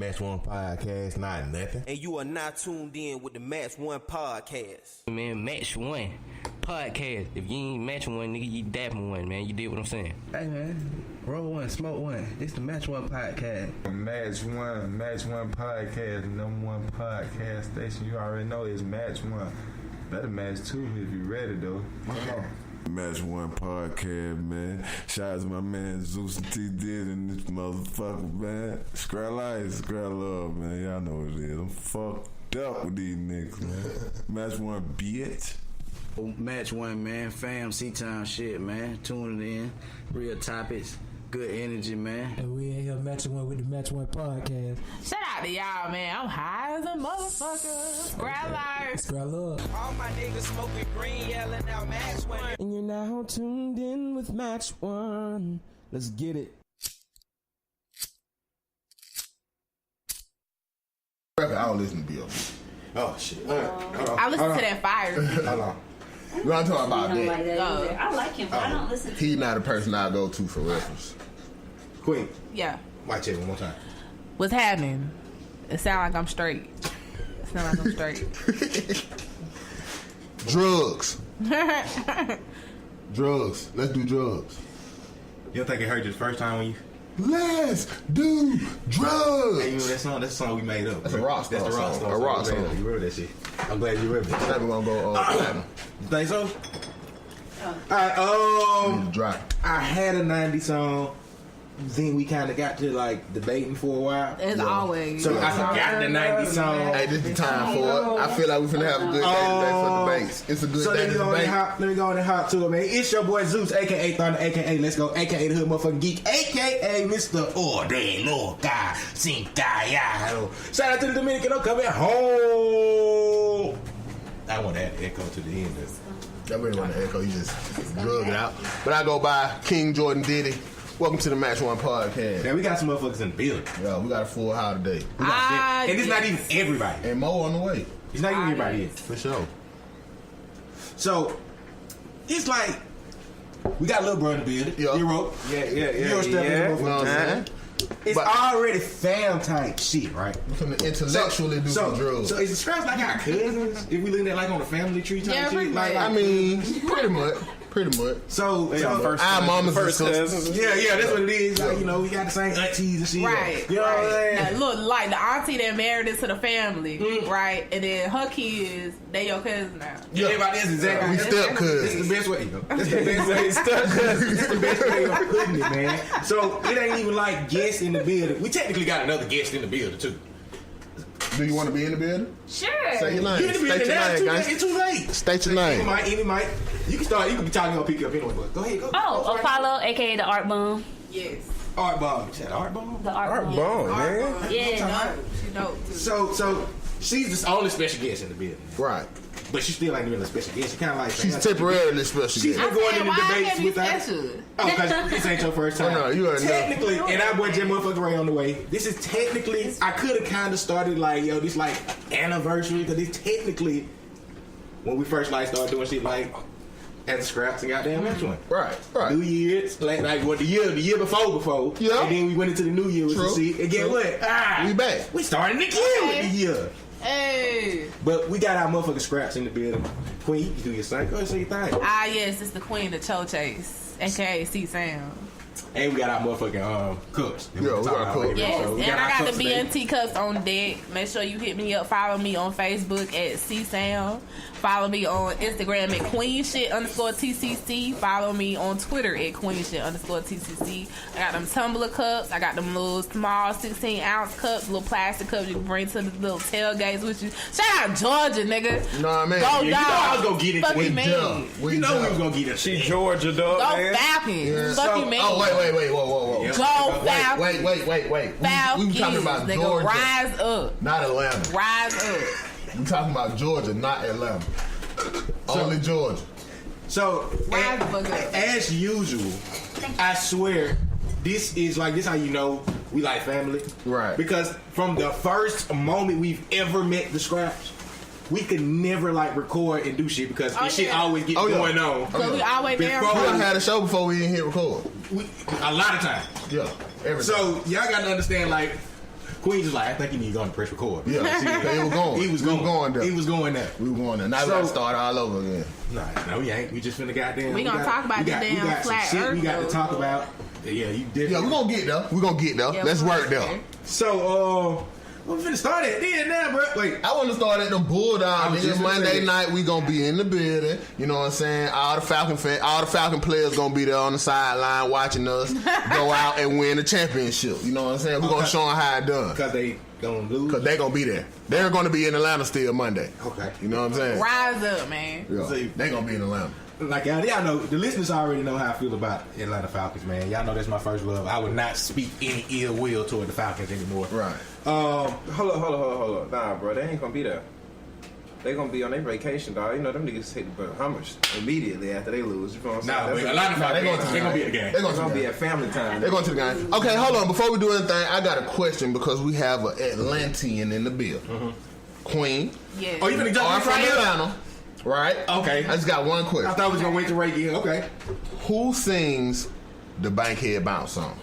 Match One Podcast, not nothing. And you are not tuned in with the Match One Podcast. Man, Match One Podcast. If you ain't Match One, nigga, you dapping one, man. You did what I'm saying. Hey, man. Roll one, smoke one. This the Match One Podcast. Match One Podcast, number one podcast station. You already know it's Match One. Better match two if you ready, though. Come on. Match One Podcast, man. Shout out to my man Zeus and T did in this motherfucker, man. Scrap life, scrap love, man. Y'all know what it is. I'm fucked up with these niggas, man. Match One, bitch. Match One, man. Fam, C-Time shit, man. Tuning in. Real topics. Good energy, man. And we in here matching one with the Match One Podcast. Shout out to y'all, man. I'm high as a motherfucker. Scrap life. Scrap love. All my niggas smoking green, yelling out Match One. And you're now tuned in with Match One. Let's get it. I don't listen to Bill. Oh, shit. I listen to that fire. Hold on. You want to talk about that? I like him, but I don't listen to him. He's not a person I go to for reference. Queen. Yeah. Watch it one more time. What's happening? It sound like I'm straight. It sound like I'm straight. Drugs. Drugs. Let's do drugs. You don't think it hurt you the first time when you... Let's do drugs. Hey, you remember that song? That's the song we made up. That's a rock star. That's the rock song. star. A rock song. You remember that shit? I'm glad you remember it. We're gonna go platinum. You think so? Alright, Dry. I had a 90s song. Then we kind of got to like debating for a while. It's always. So I forgot the 90s song. Hey, this is the time for it. I feel like we're finna have a good day today for debates. It's a good day to debate. Let me go on and hop to it, man. It's your boy Zeus, aka Thunder, aka Let's Go, aka the Hood Motherfucking Geek, aka Mr. Orde Loca Cincayo. Shout out to the Dominican, I'm coming home. I want to add echo to the end. I really want to echo. You just drug it out. But I go by King Jordan Diddy. Welcome to the Match One Podcast. Yeah, we got some motherfuckers in the building. Yeah, we got a full house today. And it's not even everybody. And Mo on the way. It's not even everybody yet. For sure. So, it's like, we got a little brother in the building. Yeah. Hero. Yeah. It's already fam type shit, right? We're going to intellectually do some drugs. So is it scraps like our cousins? If we looking at like on the family tree type shit? Like, I mean, pretty much. So our mamas and sisters. Yeah, that's what it is. Like, you know, we got the same aunties and shit. Right. You know what I'm saying? Now, look, like the auntie that married into the family, right? And then her kids, they your cousins now. Yeah, everybody is exactly. We step cousins. This is the best way. That's the best way. That's the best way of putting it, man. So it ain't even like guests in the building. We technically got another guest in the building too. Do you want to be in the building? Sure. Say your name. You in the building now? It's too late. State your name. Any mic. You can start. You can be talking. I'll pick you up anyway. But go ahead. Go. Oh, Apollo, aka the Art Bomb. Yes. Art Bomb. You said Art Bomb? The Art Bomb. Bomb, man. Yeah. She know. So she's the only special guest in the building. Right. But she still ain't really a special guest. She kind of like She's temporarily special She's guest. been going into debates with us. special? Oh, because this ain't your first time. Oh, no, you already know. Technically, and our boy Jim motherfucker Ray on the way. This is technically, I could have kind of started like, yo, this like anniversary, because this technically, when we first like started doing shit like at the scraps and goddamn Match One. Right. New Year's, like what the year before. Yeah. And then we went into the new year with some shit. And get what? We back. We starting again with the year. Hey. But we got our motherfucking scraps in the building. Queen, you can do your thing. Go ahead and say your thing. Yes, it's the queen of Cho Chase, aka C Sound. And we got our motherfucking cups. Yeah, we got cups. Yes, So we and our I got cups the today. BNT cups on deck. Make sure you hit me up. Follow me on Facebook at C Sound. Follow me on Instagram at queenshit_TCC. Follow me on Twitter at queenshit_TCC. I got them tumbler cups. I got them little small 16-ounce cups, little plastic cups you can bring to the little tailgates with you. Shout out Georgia, nigga. You know what I mean? Go You know I was gonna get into Fuck you, it. man. You know we was gonna get into She it. Georgia, dog, Go man. Falcons. Yeah. Fuck you, man. Oh, wait. Whoa. Yeah. Go Falcons. Wait. Falcons. We talking about Nigga, Georgia, rise up. not Atlanta. Rise up. We talking about Georgia, not Atlanta. Only Georgia. So Rise the fuck up. as usual, I swear, this how you know we like family. Right. Because from the first moment we've ever met the scraps, we could never like record and do shit because this shit always get going on. So we always there. Before- We done had a show before we didn't hit record. A lot of times. Yeah, every So y'all gotta understand, like, Queens was like, I think you need to go on the press record. Yeah, he was going. He was going there. He was going there. We were going there. Now we gotta start all over again. No, we ain't. We just finna goddamn. We gonna talk about the damn flat earth. We got to talk about. Yeah, you did. Yeah, we gonna get there. We gonna get there. Yeah, Let's work there. So, we finna start at then now, bro. Wait, I want to start at the Bulldogs. just Nigga, Monday saying. night we gonna be in the building. You know what I'm saying? All the Falcon players gonna be there on the sideline watching us go out and win the championship. You know what I'm saying? We're gonna show them how it done. because they gonna lose. Cause they gonna be there. They're gonna be in Atlanta still Monday. Okay. You know what I'm saying? Rise up, man. Yeah. See. They gonna be in Atlanta. Like y'all know, the listeners already know how I feel about Atlanta Falcons, man. Y'all know that's my first love. I would not speak any ill will toward the Falcons anymore. Right. Hold up. Nah, bro, they ain't gonna be there. They gonna be on their vacation, dog. You know them niggas hit the Bahamas immediately after they lose. You know what I'm saying? Nah, Atlanta Falcons, they gonna be at the game. They're Gonna be at family time. They're going to the game. Okay, hold on. Before we do anything, I got a question because we have an Atlantean in the building. Queen. Yeah. Oh, you finna jump Are in from right here? Atlanta. Right? Okay. I just got one question. I thought we was gonna wait to Ray get. Okay. Who sings the Bankhead Bounce song?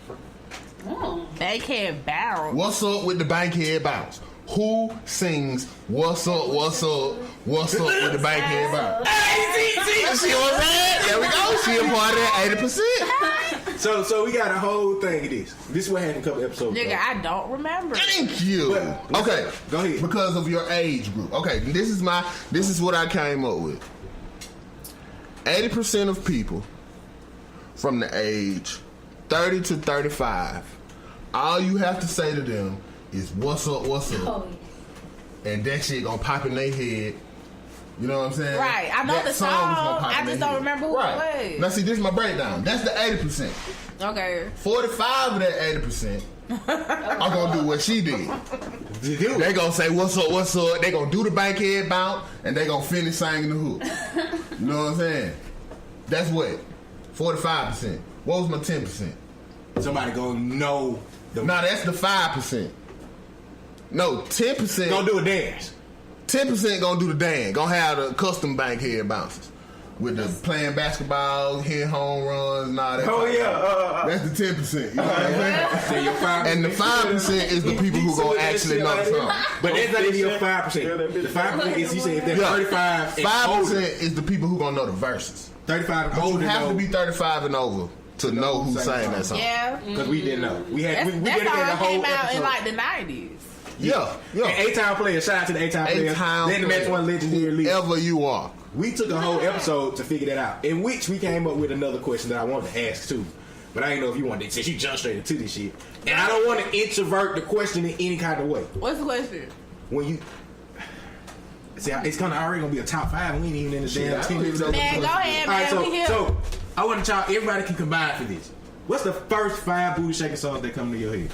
They can't barrel. What's up with the Bankhead Bounce? Who sings What's up with the Bankhead Bounce? Hey, See what I'm saying? There we go. She a part of that 80%. So we got a whole thing of this. This is what happened a couple episodes ago. Nigga, I don't remember. Thank you. But- Okay, Go ahead. Because of your age group. Okay, this is what I came up with. 80% of people from the age 30 to 35, all you have to say to them is what's up, and that shit gonna pop in their head. You know what I'm saying? Right. I know That the song's gonna song. pop I in just their don't head. remember who Right. it Now was. see, this is my breakdown. That's the 80%. Okay. 45 of that 80% are gonna do what she did. They gonna say what's up. They gonna do the Bankhead Bounce and they gonna finish singing the hook. You know what I'm saying? That's what 45%. What was my 10%? Somebody gonna know. Nah, that's the 5%. No, 10% Gonna do a dance. 10% gonna do the dance. Gonna have the custom Bankhead bounces with the playing basketball, hit home runs, and all that. Oh yeah. That's the 10%. You know what I'm saying? So your 5%. And the 5% is the people who gonna actually know the song. But that's not even your 5%. The 5% is you say if they're 35 and 5% older. is the people who gonna know the verses. 35 and You older. have to be 35 and over to know who sang that song. Yeah. Because we didn't know. We had we That dedicated a song whole came out episode. in like the 90s. Yeah. And A-Town players, shout out to the A-Town players. A-Town Then the Match One legendary league. Whoever you are. We took a whole episode to figure that out, in which we came up with another question that I wanted to ask too. But I didn't know if you wanted to, since you jumped straight into this shit. And I don't want to introvert the question in any kind of way. What's the question? When you... See, it's kind of already going to be a top 5. We ain't even in the damn 10 minutes. Man, go ahead, All right, man. We here. so I want to try, everybody can combine for this. What's the first 5 booty shaking songs that come to your head?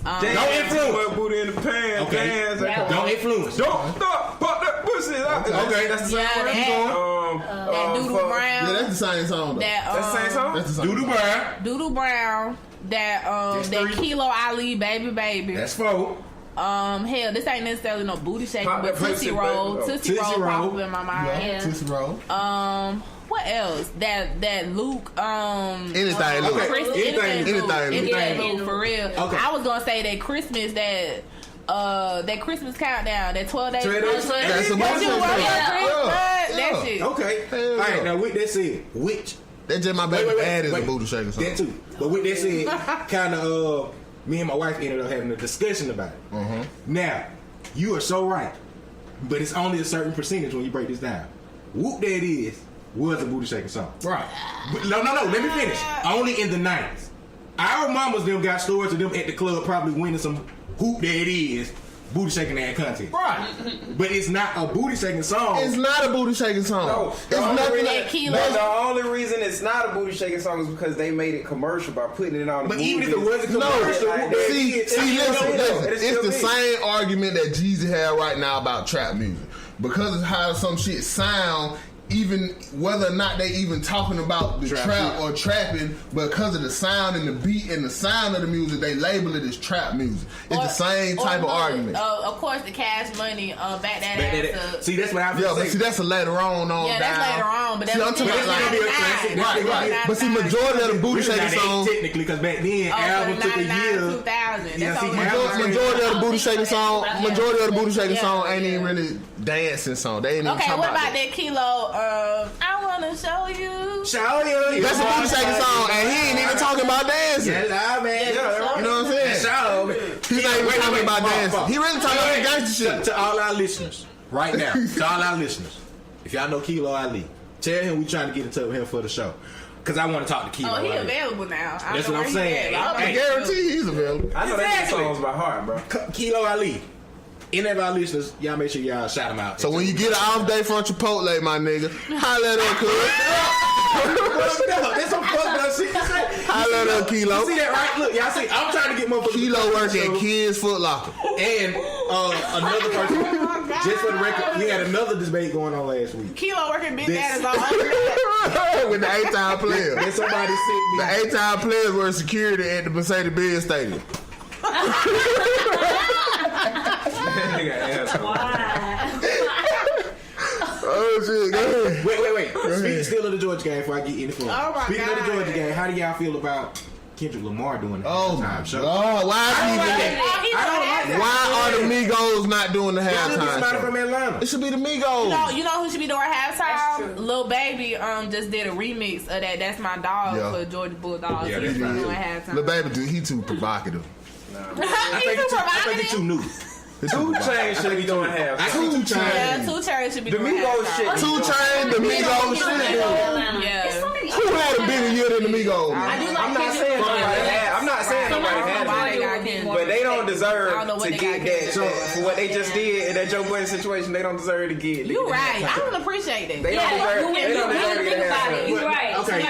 Don't influence. Booty in the pants. Okay. Dance. Yeah. Don't influence. Don't stop. Pop that pussy. Okay. That's the same Yeah, one. that- That Doodle fuck. Brown. Yeah, that's the same song though. That's the same song. That's the same Doodoo song. Brown. Doodle Brown. That That's that 3. Kilo Ali, baby. That's 4. Hell, this ain't necessarily no booty shaking, Pop but that pussy, Tootsie Roll. baby. Tootsie Tootsie Roll Roll. pop up in my mind. Yeah, Tootsie Roll. What else? That Luke. Anything, Luke. Okay. Chris, Anything Luke. Luke. Anything Luke, for real. Okay. I was gonna say that Christmas that Christmas countdown, that 12 days. 12 days. That's a What you motion want for song. Christmas? Yeah. That shit. Okay. Hell All right, yeah. now with that said, which... That's just my baby dad is a wait. booty shaking song. That too. But with that said, kind of, me and my wife ended up having a discussion about it. Mm-hmm. Now, you are so right, but it's only a certain percentage when you break this down. Whoop That Is was a booty shaking song. Right. But no, let me finish. Only in the 90s. Our mamas them got stories of them at the club probably winning some Whoop That Is booty shaking that content. Right. But it's not a booty shaking song. It's not a booty shaking song. No, It's the only nothing reason- like Kilo. But the only reason it's not a booty shaking song is because they made it commercial by putting it on. But the even if it movies. wasn't No, commercial, Whoop That see, Is, listen. It's It's the still same argument that Jeezy had right now about trap music. Because of how some shit sound, even whether or not they even talking about the trap or trapping, because of the sound and the beat and the sound of the music, they label it as trap music. It's the same type of argument. Of course, the Cash Money, back that ass up. See, that's what I was Yeah, but saying. see, that's a later on. Yeah, that's down. later on, but that's See, I'm talking about gonna be a classic. right. But see, majority of the booty shaking songs. Technically, because back then, album took a year. 2000. dancing. Yeah, That's see, all Majority of the booty shaking song, majority of the booty shaking Yeah, song ain't yeah. even really dancing song. They ain't even Okay, talking what about about that Kilo? I wanna show you. Show you. That's a booty shaking song, and he ain't even talking about dancing. Yeah, man. You know what I'm saying? Show. He's not even talking about dancing. He really talking about gangster shit. To all our listeners, right now, to all our listeners, if y'all know Kilo Ali, tell him we trying to get in touch with him for the show. Because I want to talk to Kilo. Oh, he Ali. available now. That's what I'm saying. I guarantee he's available. I know that songs by heart, bro. Kilo Ali. Any of our listeners, y'all make sure y'all shout him out. So when you get an off day from Chipotle, my nigga, holla at her, cuz. That's some fucked up shit. Holla at her, Kilo. You see that, right? Look, y'all see, I'm trying to get motherfuckers. Kilo work at Kids Foot Locker. And another person, just for the record, we had another debate going on last week. Kilo working big This- daddies all over. With the 8-time players. And somebody sent me. The 8-time players were security at the Mercedes-Benz Stadium. Oh shit, go ahead. Wait. Still of the Georgia game before I get any further. Oh my Speaking of God. the Georgia game, how do y'all feel about Kendrick Lamar doing the Oh my halftime show? God, why are the Migos not doing the halftime Somebody from show? Atlanta. It should be the Migos. You know who should be doing halftime? Lil Baby just did a remix of that. That's my dog Yeah. for Georgia Bulldogs. Yeah, He's that's doing right. halftime. The baby dude, he too provocative. I think it's too new. 2 Chainz should be doing half. I think 2 Chainz. Yeah, 2 Chainz should be The doing Migos halftime. shit. 2 Chainz, the Migos shit. Yeah. Who had a bigger year than the Migos? I do like I'm not saying nobody had. I'm not saying nobody had it. But they don't deserve to get that. So for what they just did in that Joe Budden situation, they don't deserve to get. You right. I don't appreciate that. They don't deserve. They don't deserve to get half. You're right. Okay,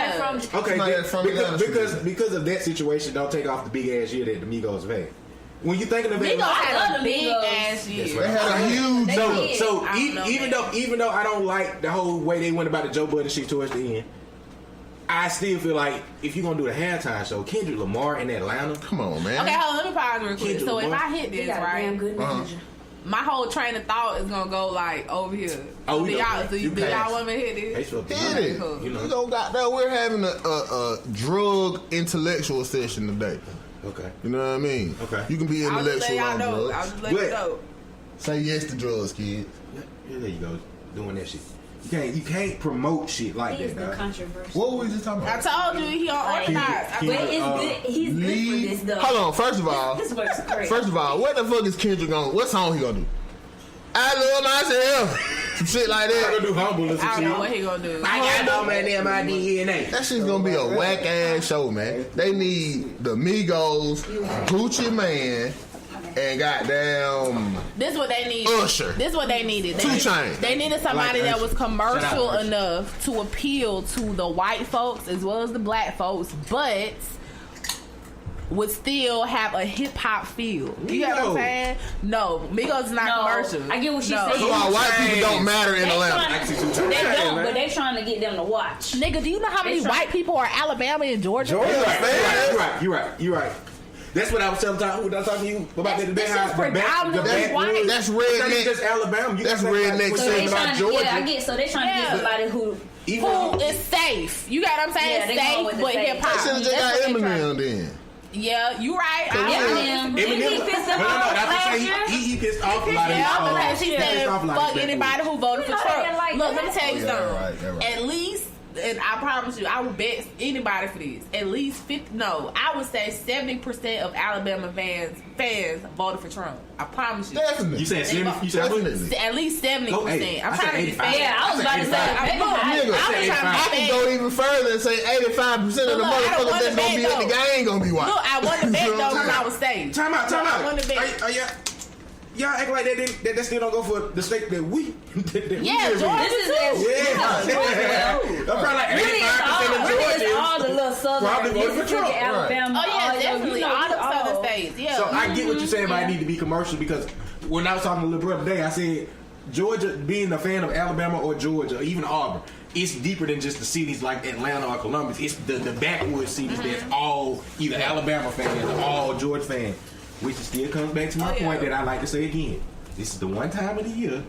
Somebody from Atlanta because of that situation, don't take off the big ass year that the Migos have had. When you thinking of it, Migos had love a the big Migos. ass year. They had a huge They number. did. So I don't know, even though I don't like the whole way they went about the Joe Budden shit towards the end, I still feel like if you're gonna do the halftime show, Kendrick Lamar in Atlanta. Come on, man. Okay, hold on. Let me pause real quick. Kendrick So if Lamar. I hit They this got a damn right, good manager. my whole train of thought is gonna go like over here. Oh, do we y'all, know. do You y'all pass. want me to hit They this? felt the Hit it. Cool. You know. You know, goddamn, we're having a drug intellectual session today. Okay. You know what I mean? Okay. You can be I'll just let intellectual y'all on know. I'll drugs. just let you But- know. Say yes to drugs, kid. Yeah, there you go, doing that shit. You can't promote shit like He's that, the dog. controversial. What were we just talking I about? told you he unorthodox. But it's good. He's good for this though. Hold on, first of all, This works great. what the fuck is Kendrick on? What song he gonna do? I love myself. Some shit like I'm that. gonna do humble or some I don't know what shit. he gonna do. I got no man in my DNA. That shit's gonna be a whack ass show, man. They need the Migos, Gucci Man, and goddamn This is what they need. Usher. This is what they needed. 2 Chainz. They needed somebody Like that was Usher. commercial Shout out Usher. enough to appeal to the white folks as well as the black folks, but would still have a hip hop feel. You get what I'm Migos. saying? No, Migos is not No, commercial. I get what she's No. saying. So why white people don't matter in They Atlanta? trying- They don't, but they trying to get them to watch. Nigga, do you know how many They try- white people are Alabama and Georgia? You're right. That's what I was telling when I was talking to you about the This is back. predominantly white. That's It's redneck. just Alabama. You That's gotta think redneck about So they what trying to, Georgia. yeah, I get. So they trying to Yeah. get somebody who. Even Who is safe? You got what I'm saying? Yeah, they going with Safe, the but safe. hip They hop. should have just got Eminem then. Yeah, you right. Eminem. Didn't he piss them off that's what last I'm year? saying. He pissed off a lot of Yeah, his because she he pissed said, off a lot of fuck his anybody who voted for You know they Trump. didn't like Look, let that. me tell you Yeah, something. they're right. At least, and I promise you, I would bet anybody for this. At least 50, no, I would say 70% of Alabama fans voted for Trump. I promise you. Definitely. You said 70? You said Definitely. At least 70%. Go 80. I'm I trying said to be 85. fair. Yeah, I was about to say. I'm maybe look, high. nigga, I I'm said trying to I be can fair. go even further and say 85% of the Look, I don't motherfuckers wanna that's gonna bet be at the though. game gonna be white. Look, I won the bet though when I was safe. Time out. I won the bet. Y'all act like that still don't go for the state that we. Yeah, Georgia This is too. Yeah. I'm probably like Really, 85% of it's Georgia. all the little southern, Probably voted for Mississippi, Trump. Alabama. Oh yeah, definitely. you know, All the southern states. Yeah. So I get what you're saying, but I need to be commercial because when I was talking to little brother today, I said Georgia, being a fan of Alabama or Georgia or even Auburn, it's deeper than just the cities like Atlanta or Columbus. It's the backwoods cities that's all either Alabama fans or all Georgia fans, which still comes back to my point that I like to say again. This is the one time of the year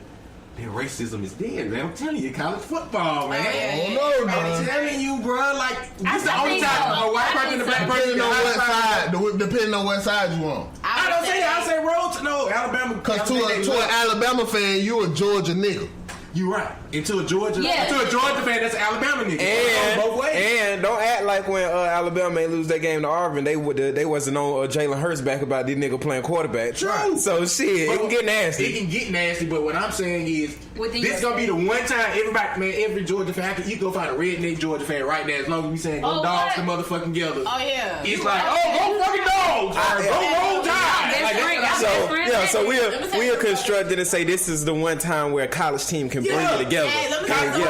that racism is dead, man. I'm telling you, college football, man. I don't know, I'm man. telling you, bro. Like, this is the only think time so. a white I person and think a black so. person Depending on can what side, depending on what side you on. I I say road to no Alabama. Because to an Alabama fan, you a Georgia nigga. You right. And to a Georgia fan, that's an Alabama nigga. Both ways. And don't act like when Alabama ain't lose that game to Auburn, they wasn't on Jalen Hurts back about this nigga playing quarterback. True. So shit, it can get nasty. It can get nasty, but what I'm saying is, this gonna be the one time everybody, man, every Georgia fan, you go find a redneck Georgia fan right now. As long as we saying go dogs the motherfucking together. Oh yeah. It's like, go fucking dogs, or go roll tide. So we'll construct it and say this is the one time where a college team can bring it together. Hey, let me tell you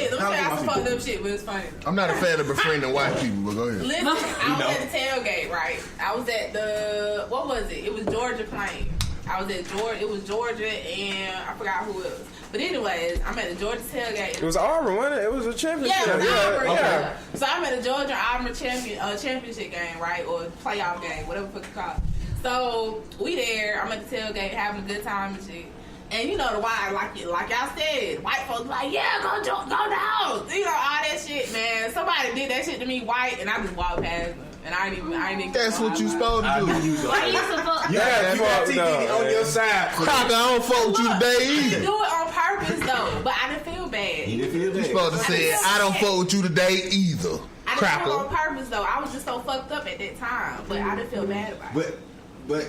some fucked up shit, but it's funny. I'm not a fan of befriending white people, but go ahead. Listen, I was at the tailgate, right? I was at what was it? It was Georgia playing. I was at Georgia. It was Georgia and I forgot who else. But anyways, I'm at the Georgia tailgate. It was Auburn, wasn't it? It was a championship. Yeah, it was Auburn. Yeah. So I'm at the Georgia Auburn championship game, right, or playoff game, whatever the fuck you call it. So we there. I'm at the tailgate having a good time and shit. And you know the why, like y'all said, white folks like, yeah, go down, you know, all that shit, man. Somebody did that shit to me, white, and I just walked past them, and I didn't. That's what you supposed to do. You got TD on your side. Crocker, I don't fuck with you today I didn't either. do it on purpose though, but I didn't feel bad. You didn't feel bad. You supposed to say, I don't fuck with you today either. I didn't do it on purpose though. I was just so fucked up at that time, but I didn't feel bad about it. But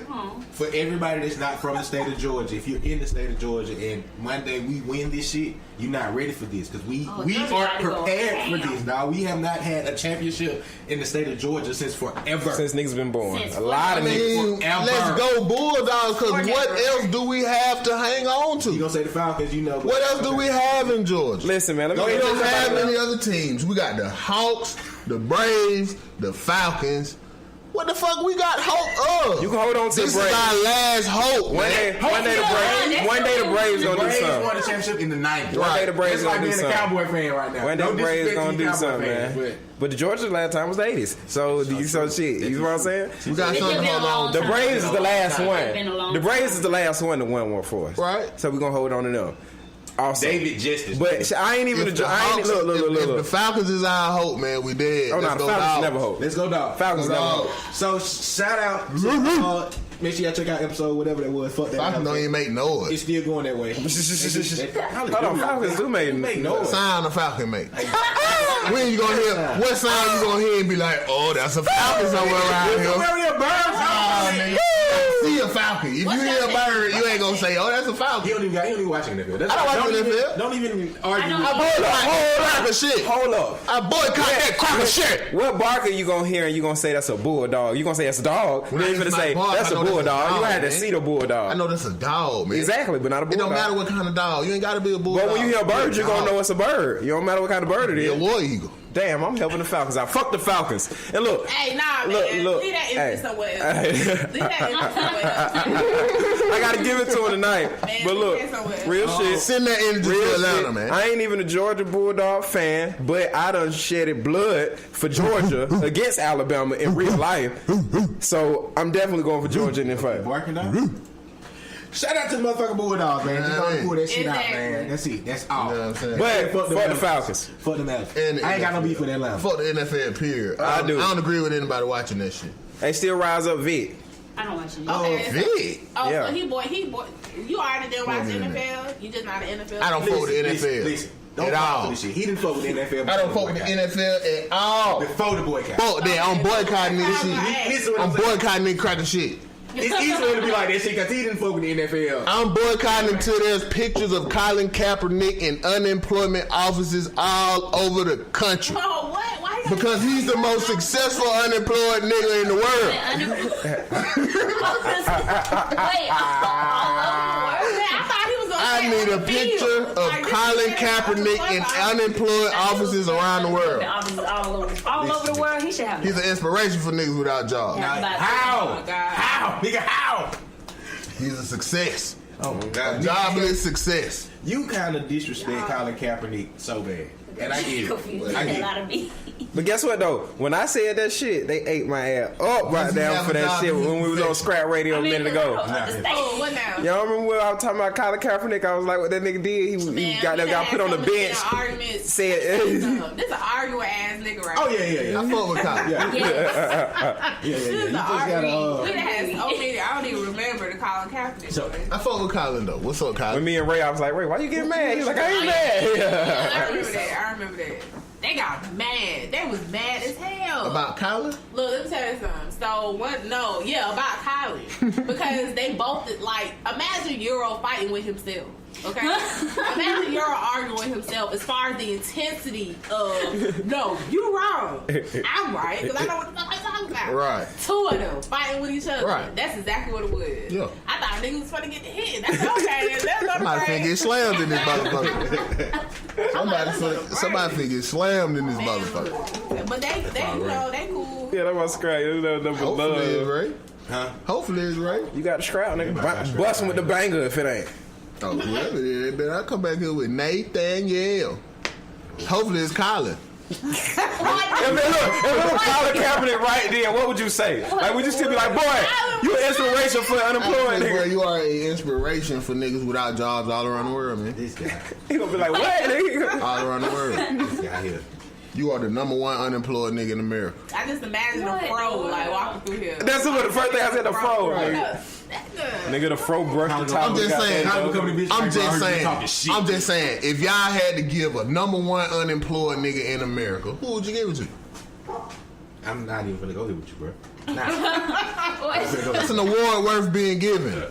for everybody that's not from the state of Georgia, if you're in the state of Georgia and Monday we win this shit, you're not ready for this because we aren't prepared for this. Now we have not had a championship in the state of Georgia since forever. Since niggas been born. A lot of niggas forever. Let's go Bulldogs, because what else do we have to hang on to? You gonna say the Falcons, you know. What else do we have in Georgia? Listen, man. We don't have any other teams. We got the Hawks, the Braves, the Falcons. What the fuck we got hope of? You can hold on to this the Braves. This is our last hope, One day the Braves gonna do something. Won the championship in the 90s. One day the Braves gonna do something. Like being a Cowboy fan right now. One day the Braves gonna do something, man. But the Georgia last time was the 80s. So shit. You know what I'm saying? We got something to hold on. The Braves is the last one. The Braves is the last one to win one for us. Right. So we're gonna hold on to them. Also, David Justice. But I ain't even look. If the Falcons is our hope, man, we dead. Oh no, the Falcons never hope. Let's go dog. Falcons never hope. So shout out. Make sure y'all check out episode whatever that was. Fuck that. Falcons don't even make noise. It's still going that way. Hold on, Falcons do make noise. Sound a Falcon make. When you gonna hear? What sound you gonna hear and be like, oh, that's a Falcon somewhere around here? Bird. See a falcon. If you hear a bird, you ain't gonna say, "Oh, that's a falcon." He don't even watch NFL. I don't watch NFL. Don't even argue. Hold up. I boycott that crocker shit. What barker you gonna hear and you gonna say that's a bulldog? You gonna say that's a dog? You ain't gonna say that's a bulldog. You had to see the bulldog. I know that's a dog, man. Exactly, but not a bulldog. It don't matter what kind of dog. You ain't gotta be a bulldog. But when you hear a bird, you gonna know it's a bird. You don't matter what kind of bird it is. A war eagle. Damn, I'm helping the Falcons out. Fuck the Falcons. And look. Hey, nah, man. Look. Leave that in somewhere else. Leave that in somewhere else. I gotta give it to him tonight. Man, but look, real shit. Send that energy to Atlanta, man. I ain't even a Georgia Bulldog fan, but I done shedded blood for Georgia against Alabama in real life. So I'm definitely going for Georgia in the fight. Barking down. Shout out to the motherfucking Bulldogs, man. Just gonna pull that shit out, man. That's it. That's all. You know what I'm saying? But fuck the Falcons. Fuck them out. I ain't got no beef with Atlanta. Fuck the NFL, period. I do. I don't agree with anybody watching that shit. They still rise up Vic. I don't watch it. Okay, Vic. Oh, Yeah. so he boy. You already didn't watch NFL. You just not an NFL. I don't fuck with the NFL. Listen. Don't at fuck all. with this shit. He didn't fuck with the NFL. I don't fuck with the NFL at all. Before the boycott. Fuck that. I'm boycotting this shit. Listen what I'm I'm saying. boycotting this cracker shit. It's easy for him to be like that shit because he didn't fuck with the NFL. I'm boycotting until there's pictures of Colin Kaepernick in unemployment offices all over the country. Oh, what? Why? Because he's the most successful unemployed nigga in the world. I need a picture of Colin Kaepernick in unemployed offices around the world. All over the world, he should have. He's an inspiration for niggas without jobs. How? How? Nigga, how? He's a success. Oh my God. Jobless success. You kind of disrespect Colin Kaepernick so bad. And I get it. I get it. But guess what though? When I said that shit, they ate my ass up right down for that shit when we was on Scrap Radio a minute ago. Oh, what now? Y'all remember when I was talking about Colin Kaepernick? I was like, what that nigga did? He got put on the bench. Said, this is an arguing ass nigga right Oh yeah. I fuck with Colin. Yeah. You just gotta. We done had so many Colin Kaepernick. So, I fuck with Colin though. What's up, Colin? When me and Ray, I was like, Ray, why you getting mad? He was like, I ain't Yeah, I mad. remember that. They got mad. They was mad as hell. About Colin? Look, let me tell you something. So, about Colin. Because they both, like, imagine Euro fighting with himself. Okay? Imagine Euro arguing with himself as far as the intensity of, no, you wrong. I'm right. Because I know what the fuck I'm talking about. Right. Two of them fighting with each other. Right. That's exactly what it was. Yeah. I thought niggas was finna get the hit. That's okay. That's not Somebody finna get slammed in this motherfucker. Somebody finna get slammed in this motherfucker. But they you know, they cool. Yeah, that was great. Hopefully it's right. huh? Hopefully it's right. You got the scrap, nigga. Bust him with the banger if it ain't. Oh, whoever it is, man, I come back here with Nathaniel. Hopefully it's Colin. If it was Colin Kaepernick right then, what would you say? Like, would you still be like, boy, you an inspiration for unemployed Bro, niggas? you are an inspiration for niggas without jobs all around the world, man. This guy. He gonna be like, what, nigga? All around the world. This guy here. You are the number one unemployed nigga in America. I just imagine a fro like walking through here. That's what the first thing I said, the fro. Nigga. Nigga, the fro brushed the top. I'm just saying, if y'all had to give a number one unemployed nigga in America, who would you give it to? I'm not even gonna go here with you, bro. That's an award worth being given.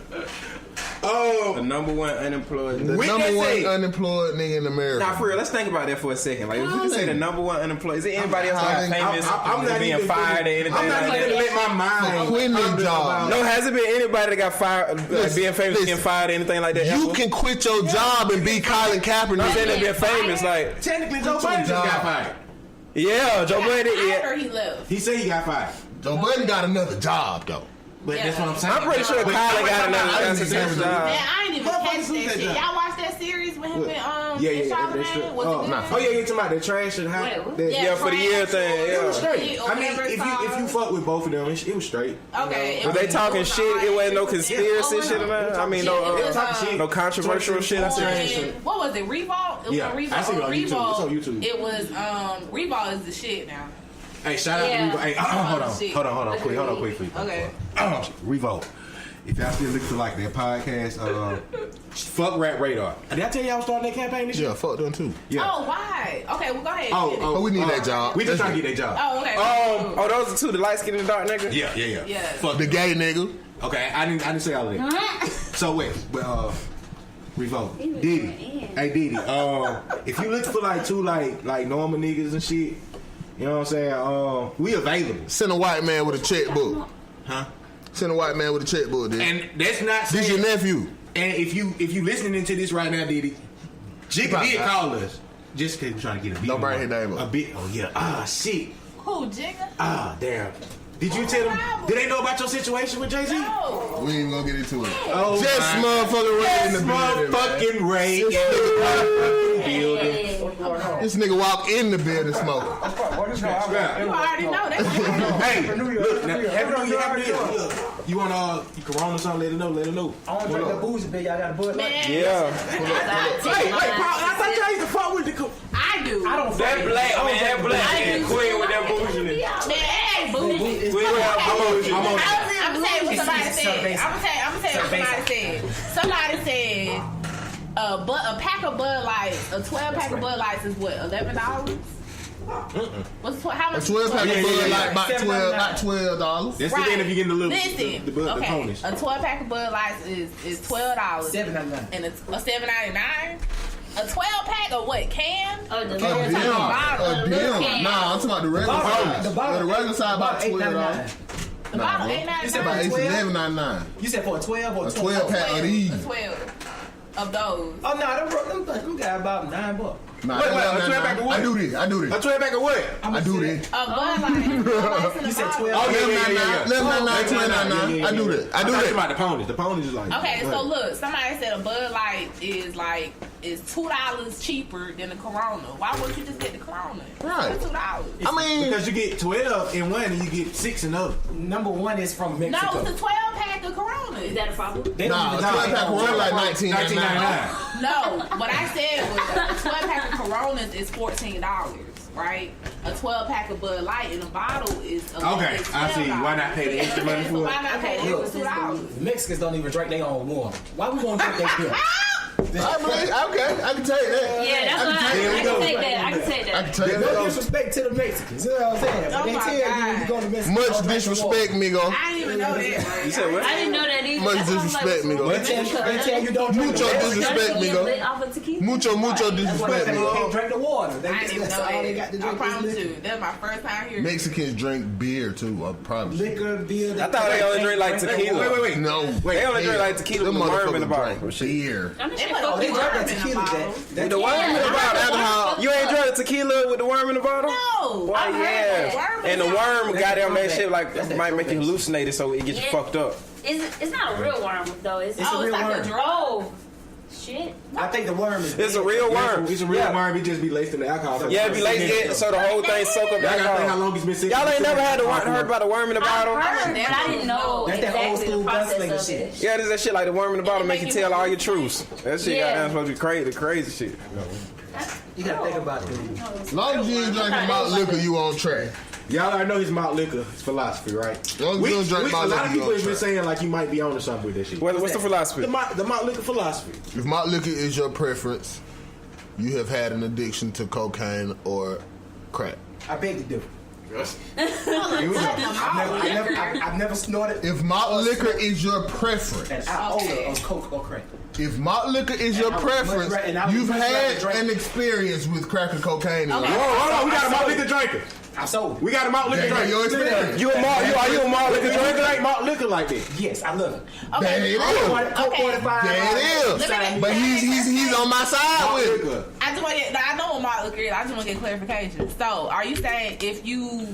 Oh, the number one unemployed. The number one unemployed nigga in America. Nah, for real, let's think about that for a second. Like, if you can say the number one unemployed, is there anybody else that famous I'm not being even fired or anything I'm not like even that? let my mind quitting their job. No, has it been anybody that got fired, like being famous, getting fired or anything like that? You ever? can quit your job and be Colin Kaepernick. I'm saying they being famous, like technically Joe Budden just got fired. Yeah, Joe Budden. After he left. He said he got fired. Joe Budden got another job though. But that's what I'm saying. I'm pretty sure Colin got another job. Man, I ain't even catch that shit. Y'all watch that series with him and Charlamagne? Was it good? Oh yeah, you talking about the trash and how? Yeah, for the year thing. It was Yeah. straight. I mean, if you fuck with both of them, it was straight. Okay. Was they talking shit? It wasn't no conspiracy shit about it? I mean, no controversial shit. What was it? Revolt? It was on Revolt. I see it on YouTube. It's on YouTube. It was Revolt is the shit now. Hey, shout out to Revolt. Hey, hold on, quick. Okay. Revolt. If y'all still looking for like their podcast, fuck Rap Radar. Did I tell y'all I was starting that campaign this year? Yeah, fuck them too. Yeah. Oh, why? Okay, well go ahead. Oh, we need that job. We just trying to get that job. Oh, okay. Those are two, the light skin and the dark nigga? Yeah. Fuck the gay nigga. Okay, I didn't say all of that. So wait, but Revolt. Diddy. Hey Diddy. If you look for like two like normal niggas and shit, you know what I'm saying? We available. Send a white man with a checkbook. Huh? Send a white man with a checkbook, dude. And that's not saying, this your nephew. And if you listening to this right now, Diddy, Jigga did call us. Just because we're trying to get a beat. Don't bring his name up. A bit. Oh yeah. Ah shit. Who, Jigga? Ah damn. Did you tell them? Did they know about your situation with Jay-Z? No. We ain't gonna get into it. Oh, just motherfucking Ray in the building. Motherfucking Ray in the building. This nigga walk in the building smoking. You already know that. Hey, look, now, you want Corona or something? Let it know. I want to drink that booze, bitch. Y'all got a Bud Light? Yeah. Wait, Paul, I thought y'all used to fuck with the. I do. I don't. That black, that black. Queen with that bougie. Man, it ain't bougie. I'm on. I'm gonna tell you what somebody said. I'm gonna tell you what somebody said. Somebody said a pack of Bud Lights, a 12-pack of Bud Lights is what, $11? What's how much? A 12-pack of Bud Light about $12. That's the thing if you get the little. Listen, the ponies. A 12-pack of Bud Lights is $12. $7.99. And a $7.99. A 12-pack of what? Can? Oh, the Damn. Nah, I'm talking about the regular side. The regular side about $12. The bottle $8.99. You said about $11.99. You said for a 12 or a 12-pack of these. A 12 of those. Oh no, them got about $9. Nah, wait, a 12-pack of what? I do this. A 12-pack of what? I do this. A Bud Light. You said 12. Oh yeah. $11.99, $12.99. I do that. I do that. About the ponies. The ponies is like. Okay, so look, somebody said a Bud Light is $2 cheaper than a Corona. Why wouldn't you just get the Corona? Right. $2. I mean, because you get 12 in one and you get 6 in other. Number one is from Mexico. No, it's a 12-pack of Corona. Is that a problem? nah, a 12-pack Corona like $19.99. No, what I said was a 12-pack of Coronas is $14. right? A 12-pack of Bud Light in a bottle is Okay, I see. Why not pay the extra money for it? Why not pay the extra $2? The Mexicans don't even drink their own water. Why we gonna drink their beer? Okay, I can tell you that. Yeah, that's what I can take that. I can take that. I can tell you No that. disrespect to the Mexicans. You know what I'm saying? But they my tell you when God. you go to Mexico. Much don't drink the disrespect, water. Migo. I didn't even know that. You said what? I didn't know that either. Much That's why I was disrespect, like, Migo. They tell you don't drink Mucho the water. disrespect, Migo. Lit off of tequila. Mucho That's why disrespect, they Migo. can't drink the water. I didn't even That's know all they got that. to I drink. promise is liquor. you. That's my first time hearing. Mexicans drink beer too, I promise. Liquor, beer. I thought they only drink like tequila. Wait. No, They only drink like tequila Them with the worm in the motherfuckers bottle. drink Shit. beer. I'm just They put Oh, they the drink worm that in the tequila. bottle. With the worm in the bottle. Alcohol. You ain't drunk tequila with the worm in the bottle? No. Why, I heard the worm And the in worm That's goddamn the that shit like throwback. might make you hallucinated so it gets you Yeah. fucked up. It's not a real worm though. It's a Oh, real it's like worm. a drug. Oh, shit. I think the worm is. It's a real worm. It's a real Yeah. worm. It just be laced in the alcohol. Yeah, it be like it, so the whole thing soak up Y'all gotta think how alcohol. long it's been sitting. Y'all ain't never had heard about the worm in the bottle? I heard, but I didn't know That's that old exactly school the process gunslinger of shit. it. Yeah, there's that shit like the worm in the bottle make you make tell you- all your truths. That shit Yeah. goddamn supposed to be crazy shit. You gotta think about it. As long as you ain't drinking malt liquor, you on track. Y'all already know his malt liquor, his philosophy, right? As long as you don't drink a malt lot of liquor, you people on have been track. saying like you might be on to something with that shit. What's the philosophy? The malt liquor philosophy. If malt liquor is your preference, you have had an addiction to cocaine or crack. I beg to differ. I've I've never snorted If malt liquor is your preference, an iota of coke or crack. if malt liquor is your And I would much preference, ra- and I would you've much rather had drink- an experience with crack or cocaine. Okay. Hold on, we got a malt liquor drinker. I sold. We got a malt liquor There drinker. your experience. Are you a malt liquor You drinker? drink malt liquor like that. Yes, I love it. There it is. Coke 45. There it is. Let me- But he's on my side Malt with it. liquor. I just want to get. I know what malt liquor is. I just want to get clarification. So, are you saying if you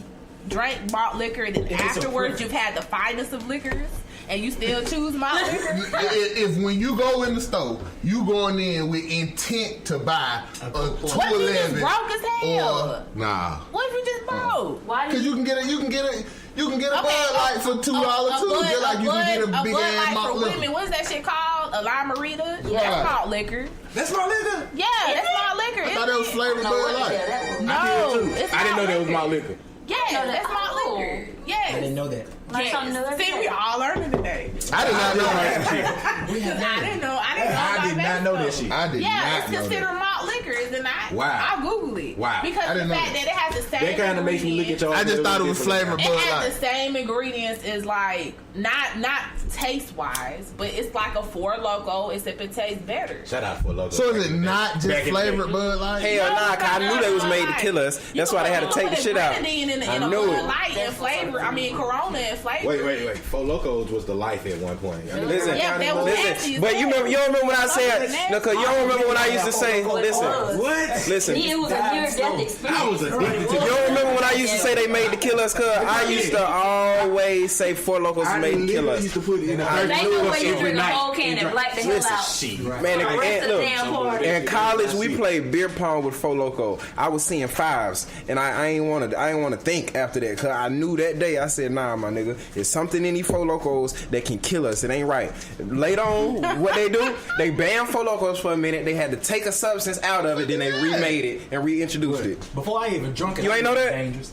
drank malt liquor, then it's a afterwards preference. you've had the finest of liquors, and you still choose malt liquor? If when you go in the store, you going in with intent to buy a What if you just 211 broke as hell? or nah, What if you just broke? Why because did you can get a Okay, Bud Light for $2 too, just like you can get a big Bud ass Light malt for liquor. women. What's that shit called? A limerita? Yeah. That's malt liquor. That's malt liquor. Yeah, that's malt liquor. I thought that was flavored no, Bud what the Light. hell that was? No, it's I didn't know that was malt liquor. Yeah, that's malt liquor. Yes. I didn't know that. Like something new every See, day. we all learning today. I did not know that. I didn't know. I did not know that shit. I did Yeah, not it's know considered that. malt liquor, is it not? Wow. I'll Google it. Wow. Because I the didn't know fact that it has the same That kind of makes me look at y'all. I just thought it was flavored It Bud has Light. the same ingredients as like not taste wise, but it's like a Four Loko, except it tastes better. Shout out for logo. So is it not just Back in the flavored day. Bud Light? Hell nah, 'cause I knew they was made to kill us. That's why they had to take the shit out. In I a knew Bud it. Light and flavor. I mean Corona and flavor. Wait. Four Locos was the life at one point. I mean, Listen, Yeah, that was nasty listen. as But you hell. remember when I said, no, cause you don't remember when I used to say, listen, what? listen. It was a near-death experience. I was addicted to You don't remember when I used to say they made to kill us? Cause I used to always say Four Locos I made to kill literally us. used to put it in the I They knew know it where you every drink a night. whole can and black the hell Listen, out. shit. Man, The rest of the damn party. in college we played beer pong with Four Loko. I was seeing fives, and I ain't want to think after that, cause I knew that day. I said, nah, my nigga, it's something in these Four Locos that can kill us. It ain't right. Later on, what they do? They banned Four Locos for a minute. They had to take a substance out of it, then they remade it and reintroduced it. Before I even drunk it, You ain't know that? Dangerous.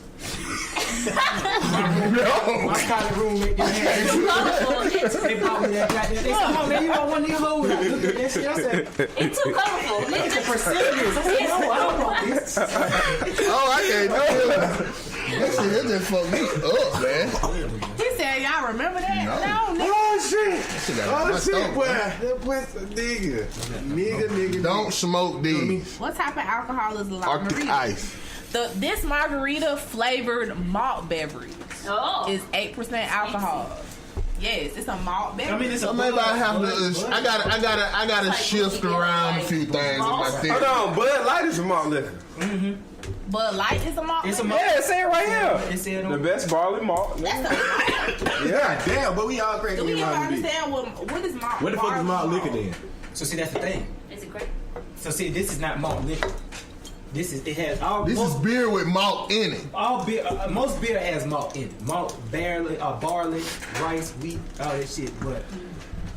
My college roommate didn't have They bought me that goddamn. They said, "Oh man, you want one of these hoes?" I looked at that shit. I said, It's too colorful. "It's a percentage." I said, "No, I don't want this." Oh, I can't do it. That shit just fucked me up, man. He said, y'all remember that? No, nigga. Oh shit! Shit got my stomach, boy. man. That boy's a nigga. Nigga. Don't smoke these. What type of alcohol is Arctic margarita? ice. This margarita flavored malt beverage Oh. is 8% alcohol. Yes, it's a malt beverage. I mean, it's a So maybe I have to. I gotta shift around a few things in my theory. Hold on, Bud Light is a malt liquor. Bud Light is a malt It's a beverage. Yeah, say it right here. It said The best barley malt. That's a Yeah, damn. But we all Do cracking we me even around the beat. understand what is malt? What the fuck is malt liquor then? So see, that's the thing. Is it great? So see, this is not malt liquor. It has all. This is beer with malt in it. All beer, most beer has malt in it. Malt, barley, rice, wheat, all that shit. But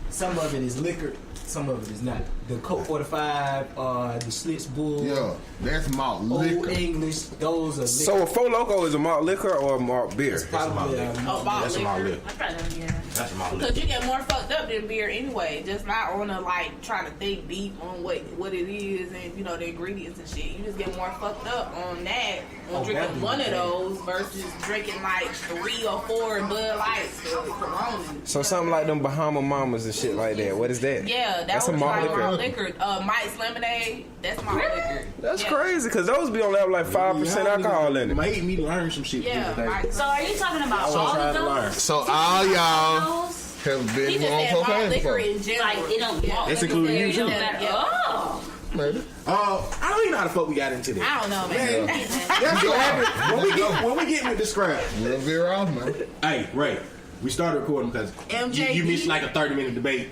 some of it is liquor. some of it is not. The Coke 45, the Schlitz Bull. Yeah, that's malt Old liquor. English, those are liquor. So a Four Loko is a malt liquor or a malt beer? Probably malt That's a malt liquor. liquor. That's a malt liquor. Because you get more fucked up than beer anyway. Just not on a like trying to think deep on what it is and the ingredients and shit. You just get more fucked up on that on drinking one of those versus drinking like 3 or 4 Bud Lights or Coronas. So something like them Bahama Mamas and shit like that. What is that? Yeah, that's a was malt like liquor. malt liquor. Mike's Lemonade, that's malt liquor. That's crazy because those be only have like 5% alcohol in it. Made me learn some shit. Yeah, So are you talking about all of those? So all y'all have been He just on said malt cocaine liquor before. in general. Like, it don't malt That's liquor including you, don't too. matter. Yeah. Oh. Maybe. I don't even know how the fuck we got into this. I don't know, man. That's what happened when we get with the scrap. We'll veer off, man. Hey, Ray, we started recording because you missed like a 30-minute debate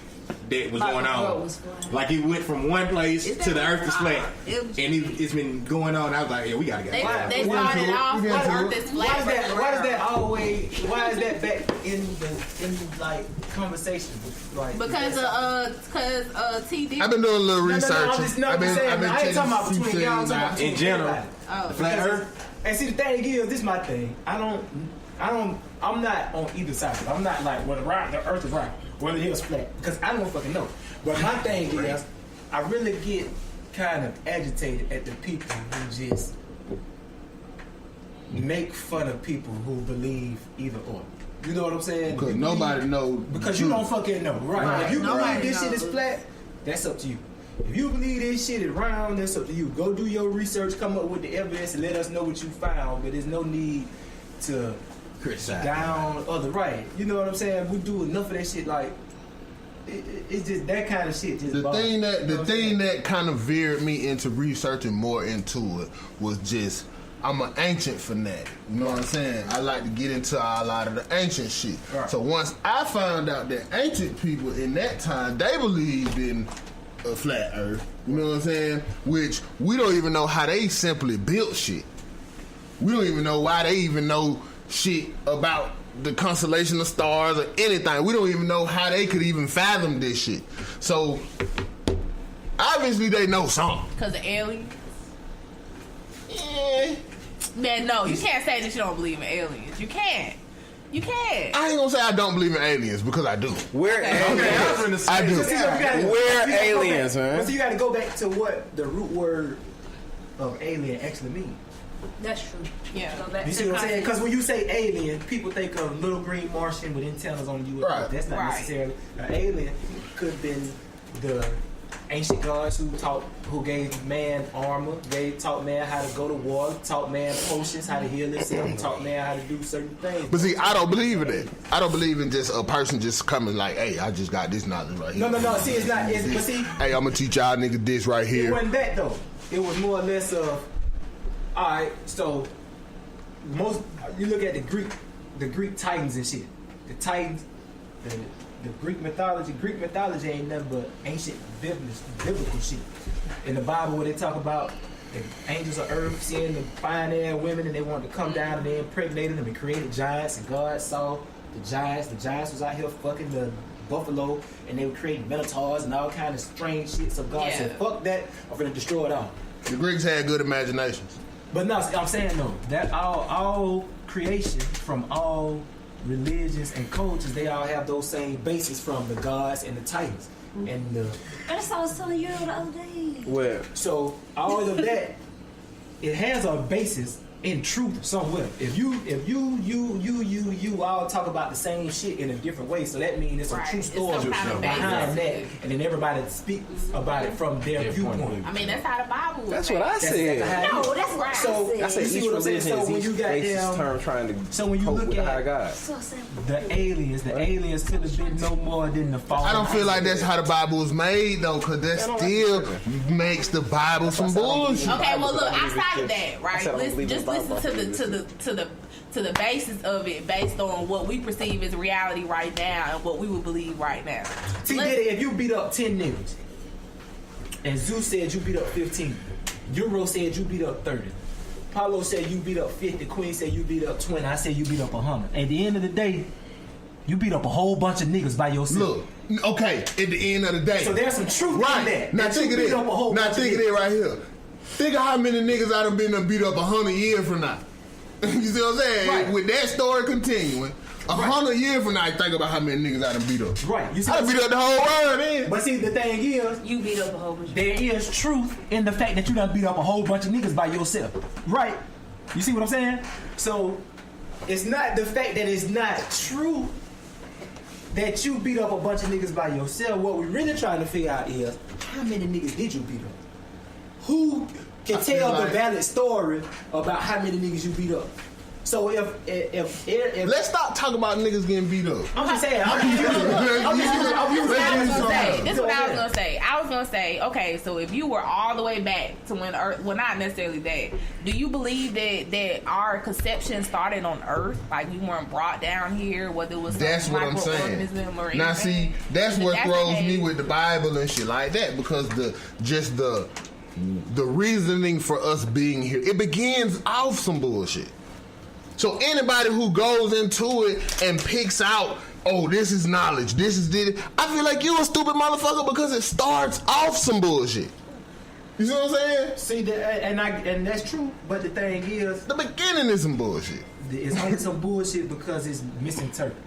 that was going on. Like it went from one place to the Earth is flat, and it's been going on. I was like, yeah, we gotta get. They started off with Earth is flat. Why is that back in like conversation? Like Because TD. I've been doing a little No, research. I've been saying, I ain't talking about between y'all. I'm talking about in between general. everybody. Oh. Flat Earth. And see, the thing is, this is my thing. I'm not on either side. I'm not like whether the Earth is round, whether it is flat, because I don't fucking know. But my thing is, I really get kind of agitated at the people who just make fun of people who believe either or. You know what I'm saying? Because nobody knows. Because you don't fucking know, right? If you believe this shit is flat, that's up to you. If you believe this shit is round, that's up to you. Go do your research, come up with the evidence, and let us know what you found. But there's no need to criticize down other right. You know what I'm saying? We do enough of that shit. Like it's just that kind of shit. Just The thing that kind of veered me into researching more into it was just I'm an ancient fanatic. You know what I'm saying? I like to get into a lot of the ancient shit. Right. So once I found out that ancient people in that time they believed in a flat Earth. You know what I'm saying? Which we don't even know how they simply built shit. We don't even know why they even know shit about the constellation of stars or anything. We don't even know how they could even fathom this shit. So obviously they know something. Because of aliens? Yeah. Man, no, you can't say that you don't believe in aliens. You can't. You can't. I ain't gonna say I don't believe in aliens because I do. We're aliens. I do. We're aliens, man. But so you got to go back to what the root word of alien actually means. That's true. Yeah. Go back You to see what I'm saying? concept. Because when you say alien, people think of little green Martian with antennas on you. Right. That's not necessarily an alien. Could have been the ancient gods who gave man armor, taught man how to go to war, taught man potions, how to heal himself, taught man how to do certain things. But see, I don't believe in that. I don't believe in just a person just coming like, hey, I just got this knowledge right here. No. See, it's not. But see, hey, I'm gonna teach y'all niggas this right it here. wasn't that though. It was more or less of, all right. So you look at the Greek Titans and shit. The Titans, the Greek mythology. Greek mythology ain't nothing but ancient biblical shit. In the Bible, where they talk about the angels of earth seeing the fine-ass women, and they wanted to come down and they impregnated them and created giants, and God saw the giants. The giants was out here fucking the buffalo, and they were creating minotaurs and all kind of strange shit. So God said, "Fuck that! I'm gonna destroy it all." The Greeks had good imaginations. But no, I'm saying though that all creation from all religions and cultures, they all have those same bases from the gods and the titans and the. That's what I was telling you the other day. Well, so all of that, it has a basis in truth somewhere. If you all talk about the same shit in a different way, so that means it's a true story behind that, and then everybody speaks about it from their viewpoint. I mean, that's how the Bible was. That's what I said. No, that's what So I I said you see each what I'm saying? religion So when is you each got racist term trying to so when you cope look with the at high God. so simple. the aliens could have been no more than the fallen. I don't feel like that's how the Bible was made though, because that still makes the Bible some bullshit. Okay, well look, outside of that, right? I don't believe Just in the listen Bible. to the basis of it, based on what we perceive as reality right now and what we would believe right now. See, Diddy, if you beat up 10 niggas, and Zeus said you beat up 15, Euro said you beat up 30, Paulo said you beat up 50, Queen said you beat up 20, I said you beat up 100. At the end of the day, You beat up a whole bunch of niggas by yourself. Look, okay, at the end of the day. So there's some truth in that. Now That think you of beat this. up a whole Now bunch think of of that right here. Think of how many niggas I done been to beat up 100 years from now. You see what I'm saying? Right. With that story continuing, 100 years from now, think about how many niggas I done beat up. Right. You see I done beat up the whole world, man. But see, the thing is, You beat up a whole bunch of there is truth in the fact that you done beat up a whole bunch of niggas by yourself. Right. You see what I'm saying? So, it's not the fact that it's not true that you beat up a bunch of niggas by yourself. What we really trying to figure out is, how many niggas did you beat up? Who can tell the valid story about how many niggas you beat up? So if let's stop talking about niggas getting beat up. I'm just saying. This is what I was gonna say. I was gonna say, okay, so if you were all the way back to when Earth, well, not necessarily that. Do you believe that our conception started on Earth, like we weren't brought down here, whether it was that's what I'm saying. Now, see, that's what throws me with the Bible and shit like that, because the reasoning for us being here, it begins off some bullshit. So anybody who goes into it and picks out, oh, this is knowledge, this is this, I feel like you a stupid motherfucker because it starts off some bullshit. You see what I'm saying? See, and that's true. But the thing is, the beginning is some bullshit. It's only some bullshit because it's misinterpreted.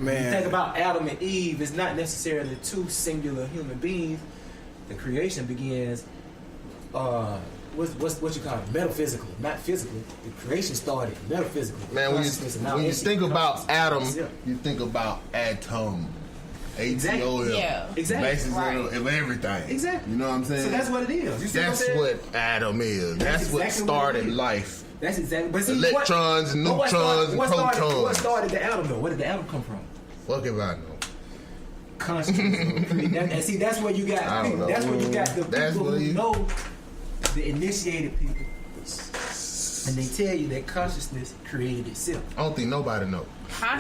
Man, you think about Adam and Eve, it's not necessarily two singular human beings. The creation begins. What you call it? Metaphysically, not physically. The creation started metaphysically. Man, when you think about Adam, you think about atom. ATOM. Yeah, exactly. Basis of everything. Exactly. You know what I'm saying? So that's what it is. You see that's what Adam is. That's what started life. That's exactly. But see, electrons, neutrons, and protons. What started the atom though? Where did the atom come from? Fuck if I know. Consciousness. And see, that's where you got. That's where you got the people who know. The initiated people, and they tell you that consciousness created itself. I don't think nobody knows.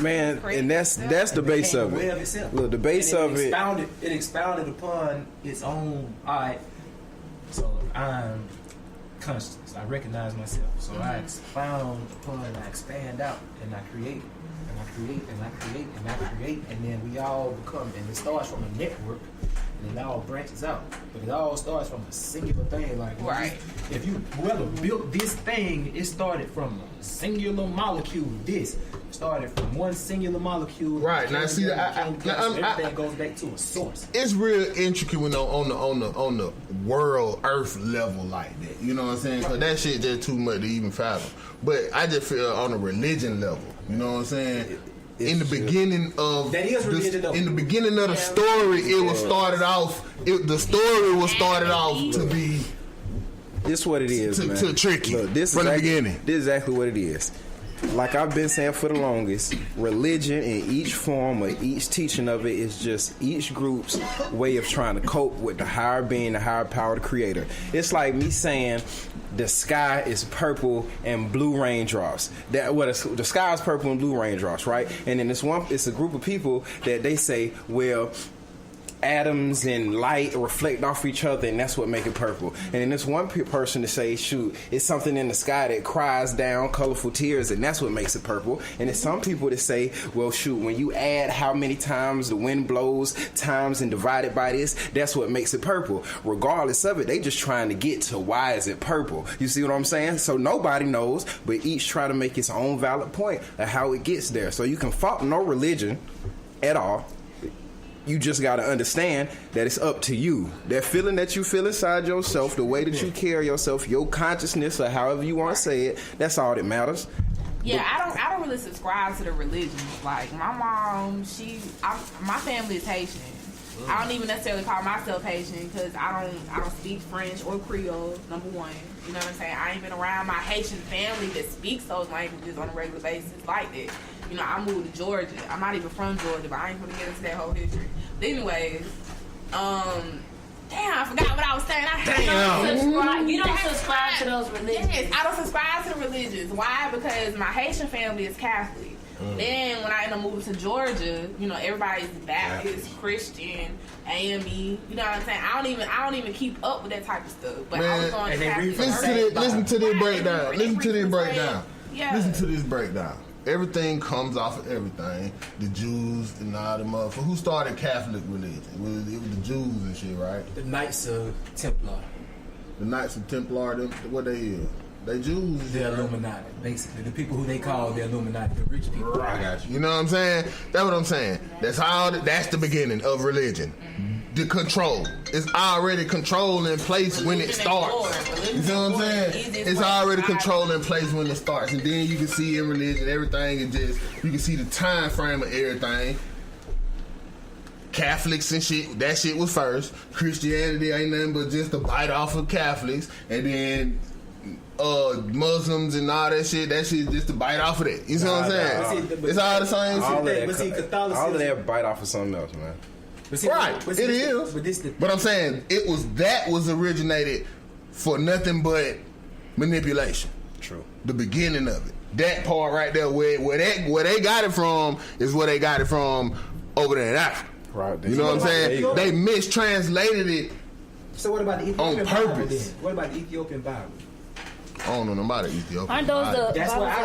Man, and that's the base of it. Look, the base of it. It expounded upon its own. Alright, so I'm consciousness. I recognize myself. So I expound upon. I expand out, and I create, and I create, and I create, and I create, and then we all become. And it starts from a network. And it all branches out, but it all starts from a singular thing. Like, if whoever built this thing, it started from a singular molecule. This started from one singular molecule. Right now, see, everything goes back to a source. It's real intricate when on the world Earth level like that. You know what I'm saying? Because that shit just too much to even fathom. But I just feel on a religion level. You know what I'm saying? In the beginning of the story, it was started off. The story was started off to be. This is what it is, man. To trick you. Look, this from the beginning. This is exactly what it is. Like I've been saying for the longest, religion in each form or each teaching of it is just each group's way of trying to cope with the higher being, the higher power, the creator. It's like me saying the sky is purple and blue raindrops. The sky is purple and blue raindrops, right? And then it's a group of people that they say, well, atoms and light reflect off each other, and that's what make it purple. And then there's one person to say, shoot, it's something in the sky that cries down colorful tears, and that's what makes it purple. And there's some people that say, well, shoot, when you add how many times the wind blows times and divided by this, that's what makes it purple. Regardless of it, they just trying to get to why is it purple. You see what I'm saying? So nobody knows, but each try to make its own valid point of how it gets there. So you can fault no religion at all. You just got to understand that it's up to you. That feeling that you feel inside yourself, the way that you carry yourself, your consciousness, or however you want to say it, that's all that matters. Yeah, I don't really subscribe to the religion. Like my mom, my family is Haitian. I don't even necessarily call myself Haitian because I don't speak French or Creole. Number one, you know what I'm saying. I ain't been around my Haitian family that speaks those languages on a regular basis like that. You know, I moved to Georgia. I'm not even from Georgia, but I ain't gonna get into that whole history. But anyways, damn, I forgot what I was saying. You don't subscribe to those religions. Yes, I don't subscribe to the religions. Why? Because my Haitian family is Catholic. Then when I ended up moving to Georgia, you know, everybody's Baptist, Christian, AME. You know what I'm saying? I don't even keep up with that type of stuff. But man, I was going to Catholic. listen to this breakdown. Listen to this breakdown. Yeah. Listen to this breakdown. everything comes off of everything. The Jews and all the motherfuckers. Who started Catholic religion? It was the Jews and shit, right? The Knights of Templar. The Knights of Templar, what they is? They Jews. They're Illuminati, basically. The people who they call the Illuminati, the rich people. I got you. You know what I'm saying? That's what I'm saying. That's the beginning of religion. The control. It's already control in place when it starts. You know what I'm saying? It's already control in place when it starts. And then you can see in religion, everything is just, you can see the time frame of everything. Catholics and shit, that shit was first. Christianity ain't nothing but just a bite off of Catholics. And then Muslims and all that shit just to bite off of that. You know what I'm saying? It's all the same shit. But see, Catholicism, all of that bite off of something else, man. It is. But I'm saying that was originated for nothing but manipulation. True. The beginning of it. That part right there, where they got it from, is where they got it from over there in Africa. Right. You know what I'm saying? They mistranslated it. So what about the Ethiopian on Bible purpose? then? What about the Ethiopian Bible? I don't know about the Ethiopian. Aren't those the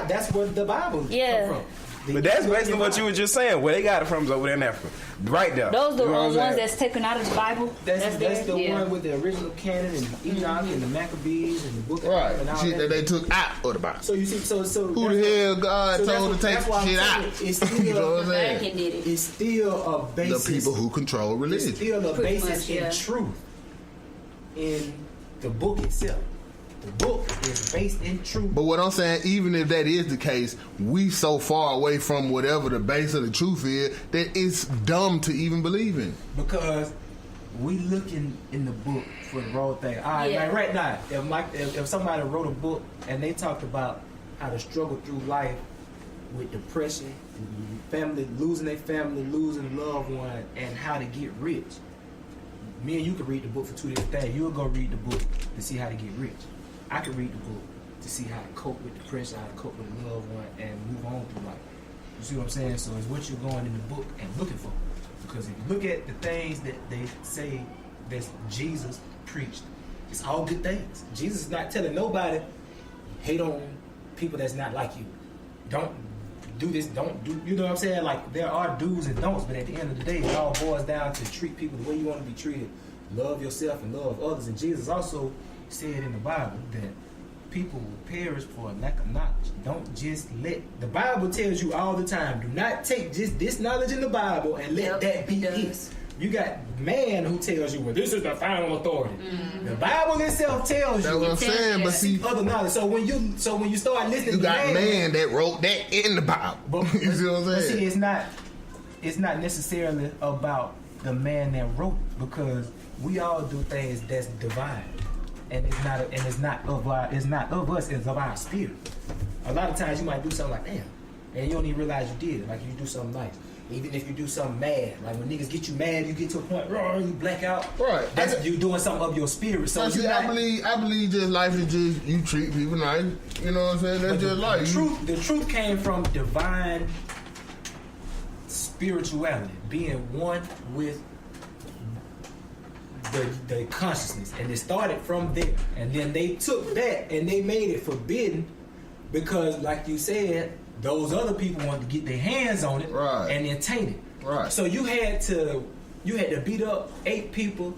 That's where the Bible come from. But that's basically what you were just saying. Where they got it from is over there in Africa. Right there. Those the you know ones that's taken out of the Bible? That's the one with the original canon and Enoch and the Maccabees and the book of Right. and all Shit that they took out of the Bible. So you see, so who the hell God told to take shit out? It's still, you know what I'm saying? It's still a basis. The people who control religion. It's still a basis in truth in the book itself. The book is based in truth. But what I'm saying, even if that is the case, we so far away from whatever the base of the truth is that it's dumb to even believe in. Because we looking in the book for the wrong thing. All right, like right now, if somebody wrote a book and they talked about how to struggle through life with depression, family losing their family, losing a loved one, and how to get rich, me and you could read the book for two different things. You'll go read the book to see how to get rich. I could read the book to see how to cope with depression, how to cope with a loved one, and move on through life. You see what I'm saying? So it's what you're going in the book and looking for. Because if you look at the things that they say that Jesus preached, it's all good things. Jesus is not telling nobody, hate on people that's not like you. Don't do this, don't do, you know what I'm saying? Like, there are do's and don'ts, but at the end of the day, it all boils down to treat people the way you want to be treated. Love yourself and love others. And Jesus also said in the Bible that people will perish for a lack of knowledge. Don't just let the Bible tells you all the time, do not take just this knowledge in the Bible and let that be it. You got man who tells you, well, this is the final authority. The Bible itself tells you. That's what I'm saying, but see other knowledge. So when you start listening, you to got man that wrote that in the Bible. You see what I'm but saying? see, it's not necessarily about the man that wrote it, because we all do things that's divine. And it's not of us, it's of our spirit. A lot of times you might do something like, damn, and you don't even realize you did it. Like, you do something nice. Even if you do something mad, like when niggas get you mad, you get to a point, you black out. Right. That's you doing something of your spirit. So I believe just life is just you treat people nice. You know what I'm saying? That's just life. The truth came from divine spirituality, being one with the consciousness, and it started from there, and then they took that and they made it forbidden because, like you said, those other people wanted to get their hands on it, right, and then taint it. Right. So you had to beat up 8 people,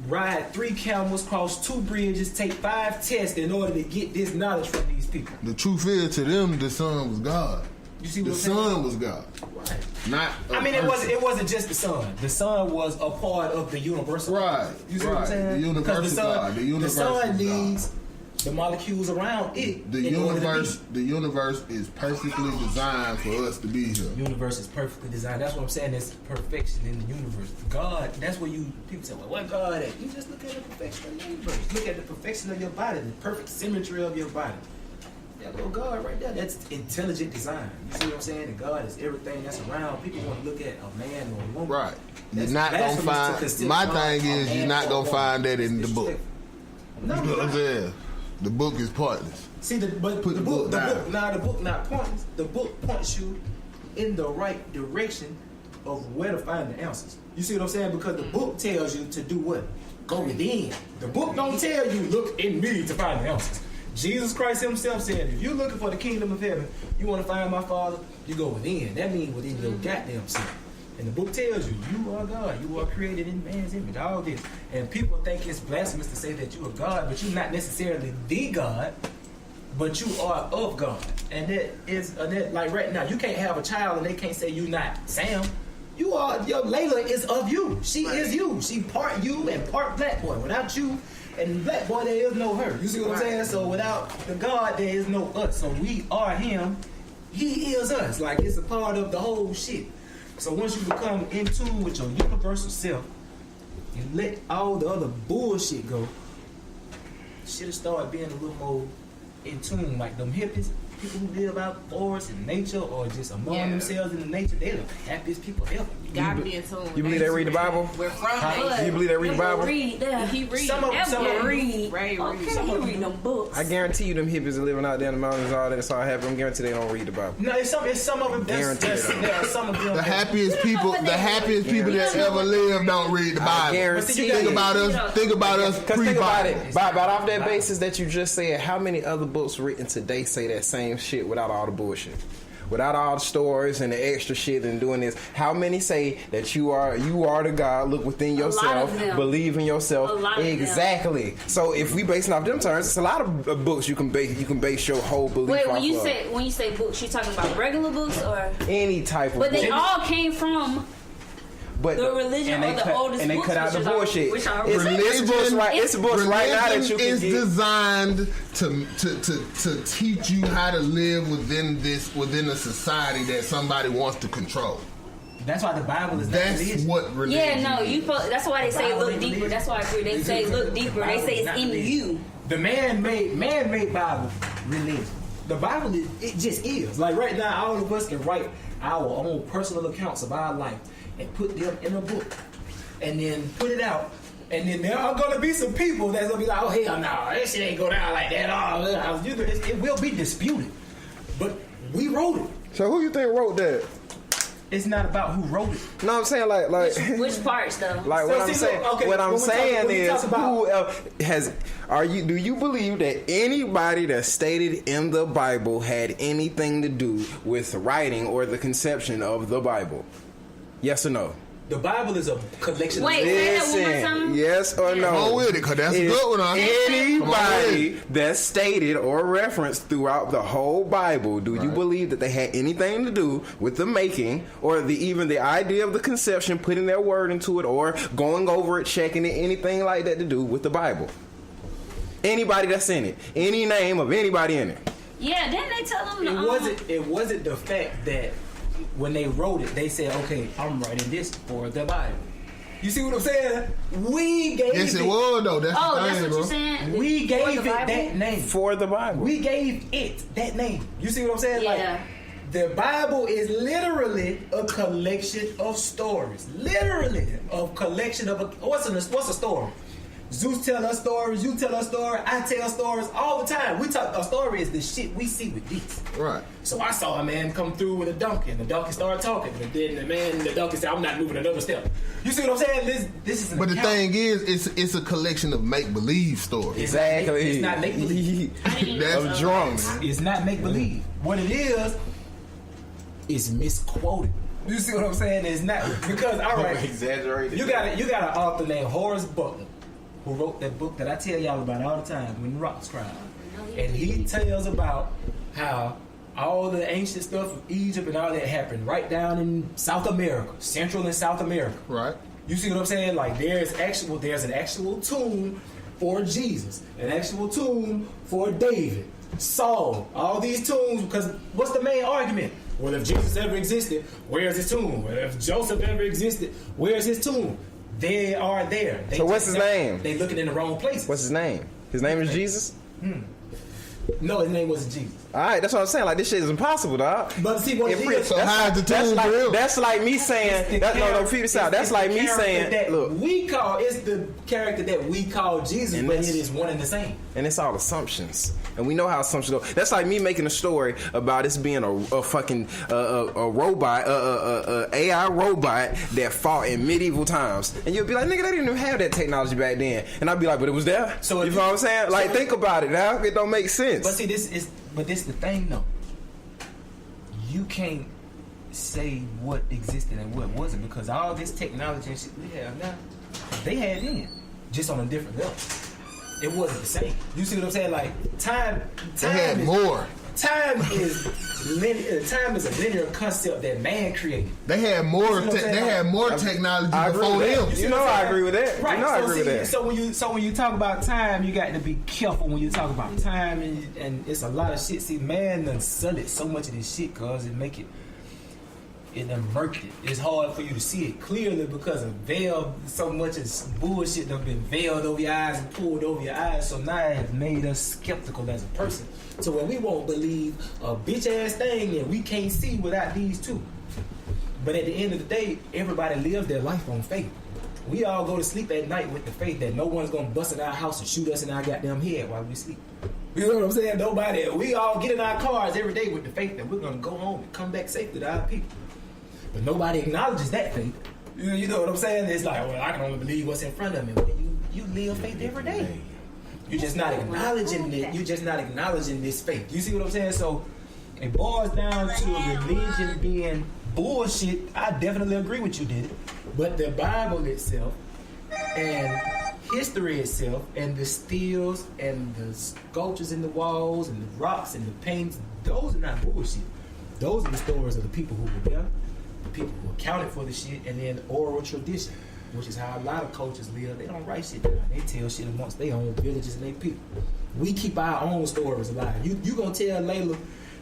ride 3 camels, cross 2 bridges, take 5 tests in order to get this knowledge from these people. The truth is, to them, the Son was God. You see what the I'm saying? Son was God. Right. Not. It wasn't just the Son. The Son was a part of the universal. Right. You see what I'm saying? The universal God. The Son needs the molecules around it. The universe is perfectly designed for us to be here. The universe is perfectly designed. That's what I'm saying. There's perfection in the universe. God. That's where people say, well, what God at? You just look at the perfection of the universe. Look at the perfection of your body, the perfect symmetry of your body. That little God right there, that's intelligent design. You see what I'm saying? And God is everything that's around. People want to look at a man or a woman. Right. You're not going to find, my thing is, you're not going to find that in the book. No, you know what I'm saying? The book is pointless. See, the book not pointless. The book points you in the right direction of where to find the answers. You see what I'm saying? Because the book tells you to do what? Go within. The book don't tell you, look in me to find the answers. Jesus Christ himself said, if you're looking for the kingdom of heaven, you want to find my Father, you go within. That means within your goddamn self. And the book tells you, you are God. You are created in man's image. All this. And people think it's blasphemous to say that you are God, but you're not necessarily the God, but you are of God. And like right now, you can't have a child and they can't say you not Sam. You are, your Layla is of you. She is you. She part you and part black boy. Without you and black boy, there is no her. You see what I'm saying? So without the God, there is no us. So we are him. He is us. Like, it's a part of the whole shit. So once you become in tune with your universal self and let all the other bullshit go, shit'll start being a little more in tune. Like them hippies, people who live out forests and nature or just among themselves in the nature, they're the happiest people ever. You gotta be in tune. You believe they read the Bible? We're from nature. You believe they read the Bible? Read that. He read. Some of them read. Right, Okay, he read them books. I guarantee you them hippies are living out there in the mountains, all that all happening. I guarantee they don't read the Bible. No, it's some of them. There are some of them. The happiest people that ever lived don't read the Bible. Think about us. Think about us. Think about it. But off that basis that you just said, how many other books written today say that same shit without all the bullshit? Without all the stories and the extra shit and doing this, how many say that you are the God? Look within yourself, believe in yourself. Exactly. So if we basing off them terms, it's a lot of books you can base your whole belief. Wait, off when you say books, you talking about regular books or any type of? But book. they all came from. But the religion or the oldest and they books, cut out the bullshit. It's books right now that you can is get. Designed to teach you how to live within a society that somebody wants to control. That's why the Bible is. That's what religion. Yeah, no, that's why they say look deeper. That's why I agree. They say look deeper. They say it's in you. The man-made Bible religion. The Bible it just is. Like right now, all of us can write our own personal accounts of our life and put them in a book and then put it out. And then there are going to be some people that's going to be like, oh, hell no, that shit ain't go down like that. Oh, it will be disputed. But we wrote it. So who you think wrote that? It's not about who wrote it. No, I'm saying like which parts though? Like what I'm saying. Okay, what I'm saying is, who else do you believe that anybody that's stated in the Bible had anything to do with writing or the conception of the Bible? Yes or no? The Bible is a collection of... say that one more time. Yes or no? Go with it, because that's a good one. Anybody that's stated or referenced throughout the whole Bible, do you believe that they had anything to do with the making or even the idea of the conception, putting their word into it or going over it, checking it, anything like that to do with the Bible? Anybody that's in it. Any name of anybody in it. Yeah, didn't they tell them It wasn't the fact that when they wrote it, they said, okay, I'm writing this for the Bible. You see what I'm saying? We gave yes, it was, though. That's the thing, that's what bro. you're saying? We gave it that name. For the Bible. We gave it that name. You see what I'm saying? Yeah. Like, the Bible is literally a collection of stories. Literally a collection of... What's a story? Zeus tell us stories, you tell us stories, I tell stories all the time. A story is the shit we see with these. Right. So I saw a man come through with a donkey, and the donkey started talking, and then the donkey said, I'm not moving another step. You see what I'm saying? This is an But account. the thing is, it's a collection of make-believe stories. Exactly. It's not make-believe. That's drunk. It's not make-believe. What it is misquoted. You see what I'm saying? It's not, because, all right, exaggerated. you got an author named Horace Butler, who wrote that book that I tell y'all about all the time, When the Rocks Cry. And he tells about how all the ancient stuff of Egypt and all that happened right down in South America, Central and South America. Right. You see what I'm saying? Like there's an actual tomb for Jesus, an actual tomb for David, Saul, all these tombs, because what's the main argument? Well, if Jesus ever existed, where's his tomb? Well, if Joseph ever existed, where's his tomb? They are there. So what's his name? They looking in the wrong places. What's his name? His name is Jesus? No, his name wasn't Jesus. All right, that's what I'm saying. Like, this shit is impossible, dog. But see, what it is, So how's the tomb real? That's like me saying. Figure this out. That's like me saying. Look, it's the character that we call Jesus, but it is one and the same. And it's all assumptions, and we know how assumptions go. That's like me making a story about this being a fucking robot, AI robot that fought in medieval times, and you'll be like, nigga, they didn't even have that technology back then, and I'll be like, but it was there. So you know what I'm saying? Like, think about it. Now it don't make sense. But see, this is the thing, though. You can't say what existed and what wasn't, because all this technology and shit we have now, they had then, just on a different level. It wasn't the same. You see what I'm saying? Like time had is more. Time is linear. Time is a linear concept that man created. They had more. They had more technology before them. You know, I agree with that. Right. You know, I agree with that. So when you talk about time, you got to be careful when you talk about time, and it's a lot of shit. See, man done sell it so much of this shit, cause it make it. It done murked it. It's hard for you to see it clearly because of veil. So much of bullshit done been veiled over your eyes and pulled over your eyes. So now it has made us skeptical as a person. So when we won't believe a bitch ass thing and we can't see without these two. But at the end of the day, everybody lives their life on faith. We all go to sleep at night with the faith that no one's gonna bust in our house and shoot us in our goddamn head while we sleep. You know what I'm saying? Nobody. We all get in our cars every day with the faith that we're gonna go home and come back safely to our people. But nobody acknowledges that faith. You know what I'm saying? It's like, well, I can only believe what's in front of me. Well, you live faith every day. You're just not acknowledging it. You're just not acknowledging this faith. You see what I'm saying? So it boils down to religion being bullshit. I definitely agree with you, did it. But the Bible itself and history itself and the steels and the sculptures in the walls and the rocks and the paintings, those are not bullshit. Those are the stories of the people who were there, the people who accounted for the shit, and then oral tradition, which is how a lot of cultures live. They don't write shit down. They tell shit amongst their own villages and their people. We keep our own stories alive. You gonna tell Layla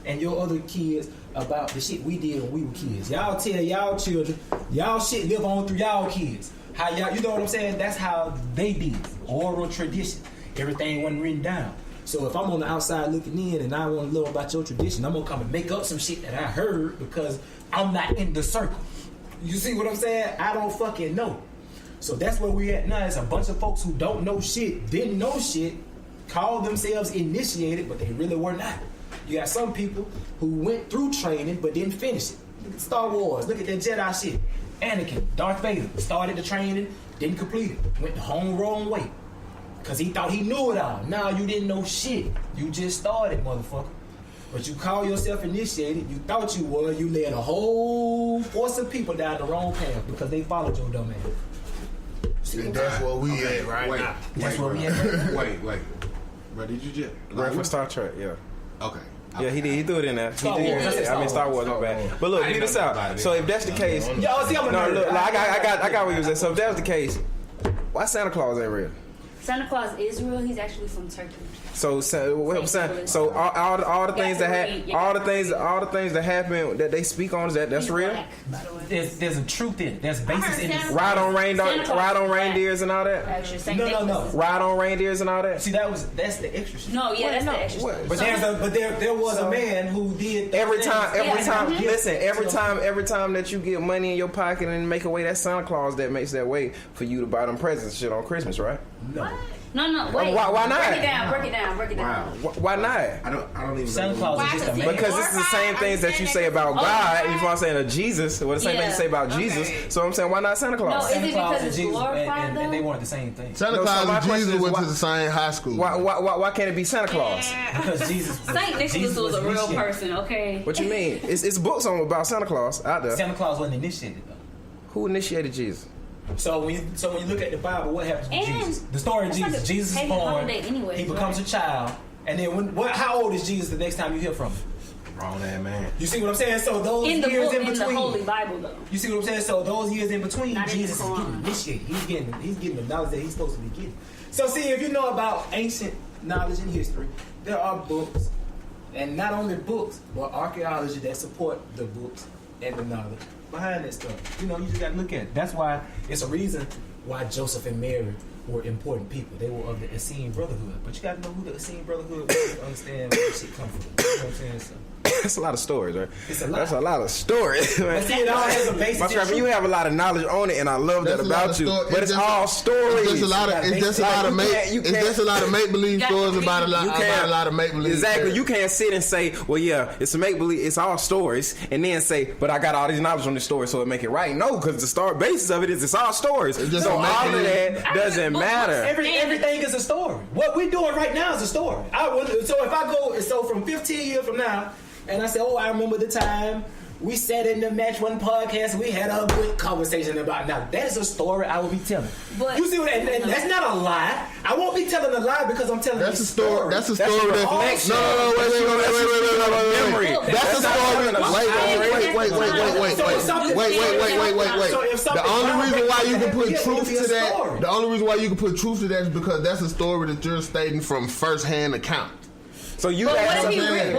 and your other kids about the shit we did when we were kids. Y'all tell y'all children, y'all shit live on through y'all kids. How y'all, you know what I'm saying? That's how they did. Oral tradition. Everything wasn't written down. So if I'm on the outside looking in and I want to know about your tradition, I'm gonna come and make up some shit that I heard because I'm not in the circle. You see what I'm saying? I don't fucking know. So that's where we at now. It's a bunch of folks who don't know shit, didn't know shit, called themselves initiated, but they really were not. You got some people who went through training but didn't finish it. Look at Star Wars. Look at that Jedi shit. Anakin, Darth Vader, started the training, didn't complete it. Went the wrong way. Because he thought he knew it all. Now you didn't know shit. You just started, motherfucker. But you call yourself initiated. You thought you were. You led a whole force of people down the wrong path because they followed your dumb ass. See, that's where we at right now. That's where we at. Wait. Bro, did you just... Right for Star Trek, yeah. Okay. Yeah, he did. He threw it in there. Star Wars. Star Wars. My bad. But look, peep this out. So if that's the case, Yo, see, I'm a nerd. look, I got what you was saying. So if that's the case, why Santa Claus ain't real? Santa Claus is real. He's actually from Turkey. So what I'm saying, so all the things that all the things that happen that they speak on, is that's real. There's a truth in it. There's basis in it. Ride on reindeers and all that. No. Ride on reindeers and all that. See, that's the extra shit. No, yeah, that's the extra stuff. But there was a man who did every time that you get money in your pocket and make away, that Santa Claus that makes that way for you to buy them presents shit on Christmas, right? No. Wait. Why not? Break it down. Why not? I don't even. Santa Claus is just a man. Because it's the same things that you say about God. You know what I'm saying? Or Jesus. Well, the same thing you say about Jesus. So I'm saying, why not Santa Claus? No, is it Santa Claus because and it's Jesus glorified though? and they weren't the same thing. Santa No, so Claus my and question Jesus is went why- to the same high school. Why can't it be Santa Claus? Because Jesus. Saint Nicholas was a real initiated. person, okay? What you mean? It's books on about Santa Claus out there. Santa Claus wasn't initiated though. Who initiated Jesus? So when you look at the Bible, what happens with And Jesus? The story of it's like Jesus. a Jesus is pagan born. holiday anyways, He becomes right? a child, and then how old is Jesus the next time you hear from him? Wrong ass man. You see what I'm saying? So those In the years book, in in between. the Holy Bible, though. You see what I'm saying? So those years in between, Not in the Jesus is getting Quran. initiated. He's getting the knowledge that he's supposed to be getting. So see, if you know about ancient knowledge and history, there are books, and not only books, but archaeology that support the books and the knowledge behind that stuff. You know, you just gotta look at it. That's why it's a reason why Joseph and Mary were important people. They were of the Essene Brotherhood. But you got to know who the Essene Brotherhood was to understand where this shit come from. You know what I'm saying? So, That's a lot of stories, right? It's a lot. That's a lot of stories. But see, it all has a basis. My friend, you have a lot of knowledge on it, and I love that about you. But it's all stories. It's just a lot of make believe stories about a lot of make believe. Exactly. You can't sit and say, "Well, yeah, it's a make believe. It's all stories," and then say, "But I got all these knowledge on this story, so it make it right." No, because the start basis of it is it's all stories. So all of that doesn't matter. Everything is a story. What we're doing right now is a story. So from 15 years from now, and I say, "Oh, I remember the time we sat in the Match One podcast. We had a good conversation about." Now that is a story I will be telling. But you see what? And that's not a lie. I won't be telling a lie because I'm telling. That's a story. That's a story. Wait. That's a story. Wait. The only reason why you can put truth to that. The only reason why you can put truth to that is because that's a story that you're stating from first-hand account. So you. But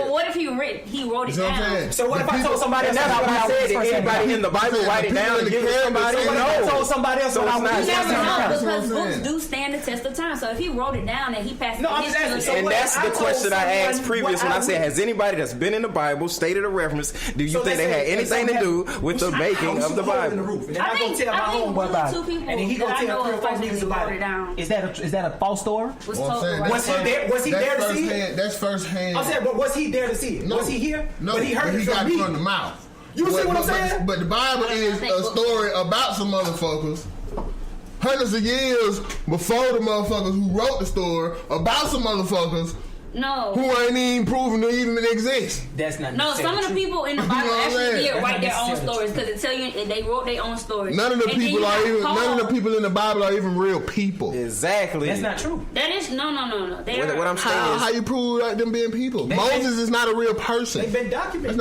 what if he wrote it down? So what if I told somebody else? That's what I said. Anybody in the Bible write it down and give it to somebody? No. I told somebody else. You never know because books do stand the test of time. So if he wrote it down and he passed it on, and that's the question I asked previous when I said, has anybody that's been in the Bible stated a reference? Do you think they had anything to do with the making of the Bible? And then I go tell my homeboy about it, and then he go tell 3 or 4 niggas about it. Is that a false story? Was he there to see it? That's firsthand. I'm saying, but was he there to see it? No. Was he here? No, but he heard it got from it from the mouth. You see what I'm saying? But the Bible is a story about some motherfuckers hundreds of years before the motherfuckers who wrote the story about some motherfuckers who ain't even proven to even exist. That's not some of the people in the Bible actually did write their own stories because it tell you they wrote their own stories. None of the people in the Bible are even real people. Exactly. That's not true. That is no. What I'm saying is how you prove like them being people. Moses is not a real person. They've been documented.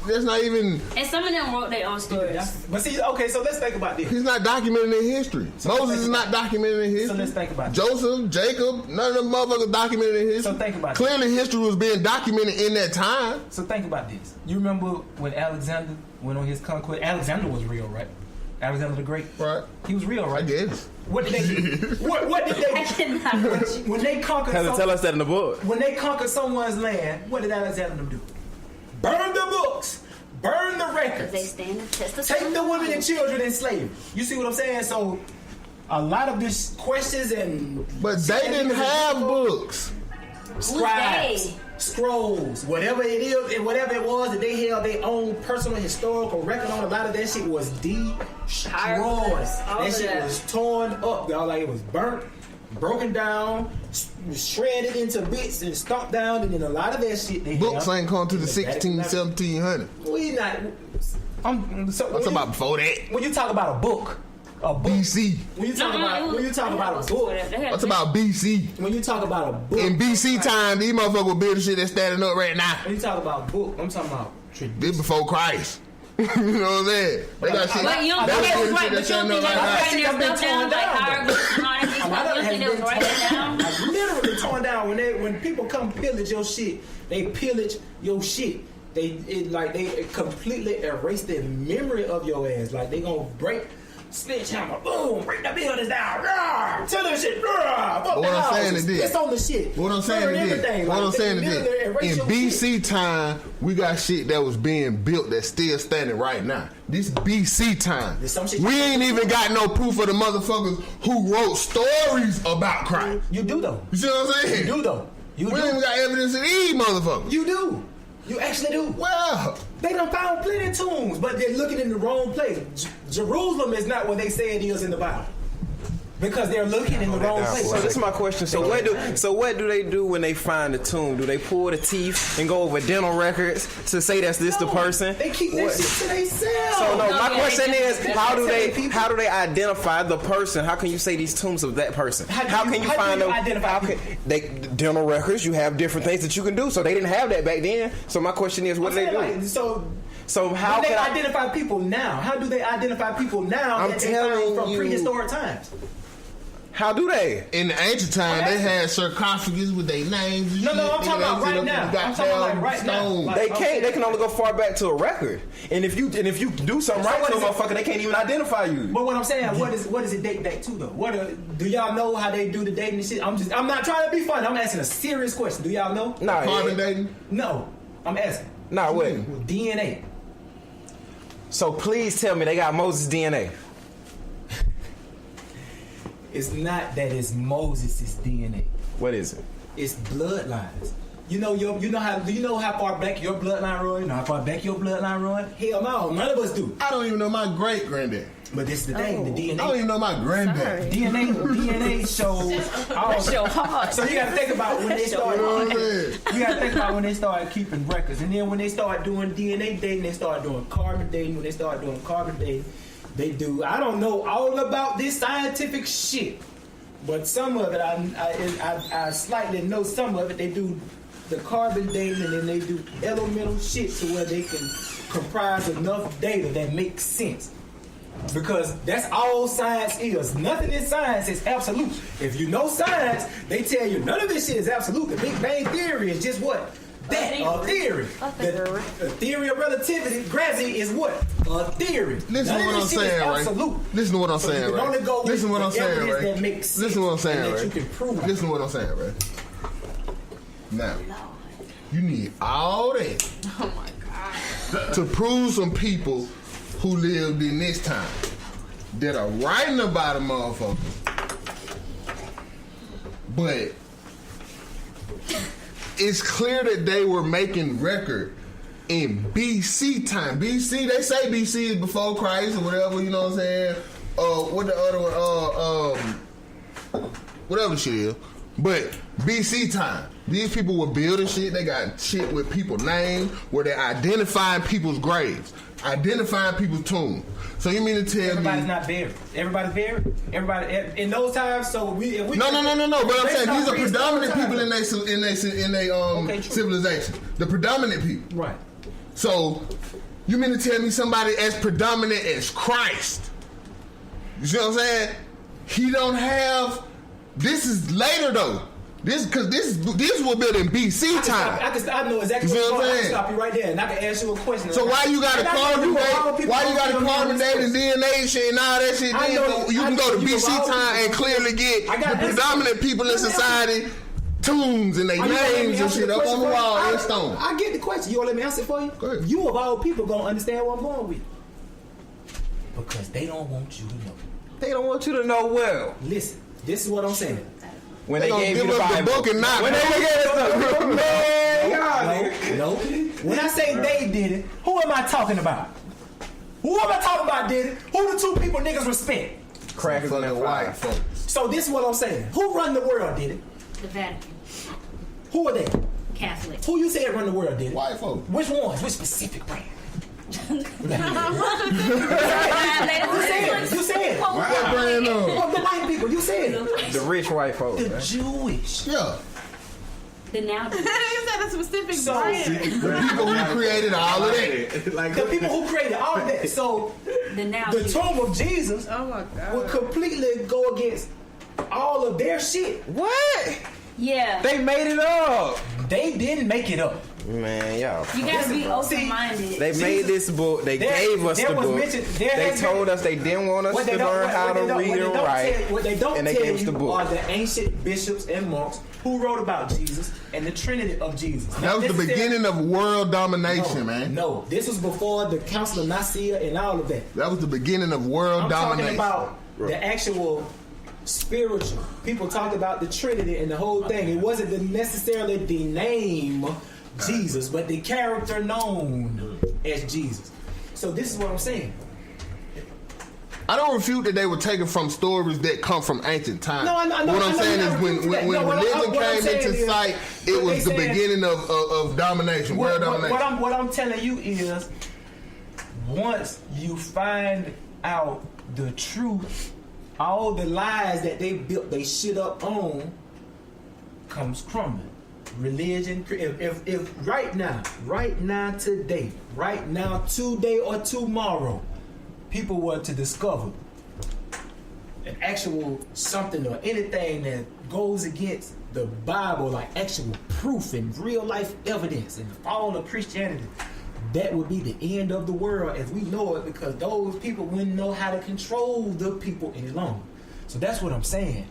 That's not even. And some of them wrote their own stories. But see, okay, so let's think about this. He's not documented in history. Moses is not documented in history. So let's think about Joseph, Jacob, none of them motherfuckers documented in history. So think about Clearly, history was being documented in that time. So think about this. You remember when Alexander went on his conquest? Alexander was real, right? Alexander the Great. Right. He was real, right? I guess. What did they do? What did they do? When they conquered tell us that in the book. When they conquered someone's land, what did Alexander do? Burn the books. Burn the records. They stand the test of Take the women and children in slavery. You see what I'm saying? So a lot of these questions But they didn't have books. Scribes, scrolls, whatever it is, and whatever it was that they held their own personal historical record on, a lot of that shit was destroyed. That shit was torn up, y'all. Like it was burnt, broken down, shredded into bits, and stomped down. And then a lot of that shit they books ain't come to the 1700s. We not. I'm talking about before that. When you talk about a book. BC. When you talk about a book, what's about BC? When you talk about a book, in BC time, these motherfuckers will build the shit that's standing up right now. When you talk about book, I'm talking about tradition. This before Christ. You know what I'm saying? They got shit. But you don't think that's right, but you don't think they was writing their stuff down like hieroglyphs and all that stuff. You don't think they was writing it down? Literally torn down. When people come pillage your shit, they pillage your shit. They completely erase the memory of your ass. Like they gonna break. Sledgehammer, boom, break the buildings down, rah, tell them shit, rah, fuck the house, piss on the shit. What I'm saying is in BC time, we got shit that was being built that's still standing right now. This BC time, we ain't even got no proof of the motherfuckers who wrote stories about crime. You do though. You see what I'm saying? You do though. We ain't even got evidence of these motherfuckers. You do. You actually do. Well, they done found plenty of tombs, but they're looking in the wrong place. Jerusalem is not what they say it is in the Bible. Because they're looking in the wrong place. So this is my question. So what do they do when they find the tomb? Do they pull the teeth and go over dental records to say that's this the person? They keep that shit to themselves. So my question is, how do they identify the person? How can you say these tombs of that person? How can you find them? Dental records, you have different things that you can do. So they didn't have that back then. So my question is, what do they do? So how do they identify people now? How do they identify people now? I'm telling from you, prehistoric times. How do they? In the ancient time, they had sarcophagus with their names. No, I'm talking about right now. I'm talking about like right now. Like, They can't. They can only go far back to a record. And if you do something right to a motherfucker, they can't even identify you. But what I'm saying, what does it date back to though? Do y'all know how they do the dating and shit? I'm not trying to be funny. I'm asking a serious question. Do y'all know? Nah, Carbon dating? No, I'm asking. Nah, what? DNA. So please tell me they got Moses' DNA. It's not that it's Moses' DNA. What is it? It's bloodlines. You know how far back your bloodline run? You know how far back your bloodline run? Hell no, none of us do. I don't even know my great granddad. But this is the thing, the DNA. I don't even know my granddad. DNA shows. That's your heart. So you got to think about when they start. You got to think about when they start keeping records, and then when they start doing DNA dating, they start doing carbon dating. When they start doing carbon dating, they do. I don't know all about this scientific shit, but some of it I slightly know some of it. They do the carbon dating, and then they do elemental shit to where they can comprise enough data that makes sense. Because that's all science is. Nothing in science is absolute. If you know science, they tell you none of this shit is absolute. The Big Bang Theory is just what? That, a theory. The theory of relativity, gravity is what? A theory. Listen to what I'm saying, right? Listen to what I'm saying, right? Listen to what I'm saying, right? Listen to what I'm saying, right? You can prove. Listen to what I'm saying, right? Now, you need all that. Oh my God. To prove some people who lived in this time that are writing about a motherfucker, but it's clear that they were making record in BC time. BC, they say BC is before Christ or whatever, you know what I'm saying? What the other one? Whatever shit is. But BC time. These people were building shit. They got shit with people's names where they're identifying people's graves, identifying people's tombs. So you mean to tell everybody's me not buried? Everybody's buried. Everybody in those times. So we no. But I'm saying these are predominant people in their civilization. The predominant people, right? So you mean to tell me somebody as predominant as Christ? You see what I'm saying? He don't have. This is later though. This was built in BC time. I know exactly what I can stop you right there, and I can ask you a question. So why you got to carbon date? Why you got to carbon date and DNA shit and all that shit? You can go to BC time and clearly get the predominant people in society tombs and their names and shit up on the wall in stone. I get the question. You want to let me answer it for you? Go ahead. You of all people gonna understand what I'm going with, because they don't want you to know. They don't want you to know well. Listen, this is what I'm saying. When they gave you the Bible. Book and not when they gave us the man, no. When I say they did it, who am I talking about? Who am I talking about did it? Who the two people niggas respect? Crackers and the white folks. So this is what I'm saying. Who run the world did it? The Vatican. Who are they? Catholic. Who you said run the world did it? White folks. Which ones? Which specific brand? You said What brand the white people. You said the rich white folks. The Jewish. Yeah. The now. You said a specific brand. The people who created all of that. Like the people who created all of that. So the tomb of Jesus would completely go against all of their shit. What? Yeah. They made it up. They didn't make it up. Man, y'all. You gotta be open-minded. They made this book. They gave us the book. They told us they didn't want us to learn how to read and write. What they don't and they tell gave us the you book. are the ancient bishops and monks who wrote about Jesus and the Trinity of Jesus. That was the beginning of world domination, man. No, this was before the Council of Nicaea and all of that. That was the beginning of world domination. I'm talking about the actual spiritual. People talked about the Trinity and the whole thing. It wasn't necessarily the name Jesus, but the character known as Jesus. So this is what I'm saying. I don't refute that they were taken from stories that come from ancient times. No, I know. What I'm saying is when religion came into sight, it was the beginning of domination, world domination. What I'm telling you is, once you find out the truth, all the lies that they built they shit up on comes crumbling. Religion, if right now, today, right now, today or tomorrow, people were to discover an actual something or anything that goes against the Bible, like actual proof and real life evidence and the fall of Christianity, that would be the end of the world as we know it, because those people wouldn't know how to control the people any longer. So that's what I'm saying.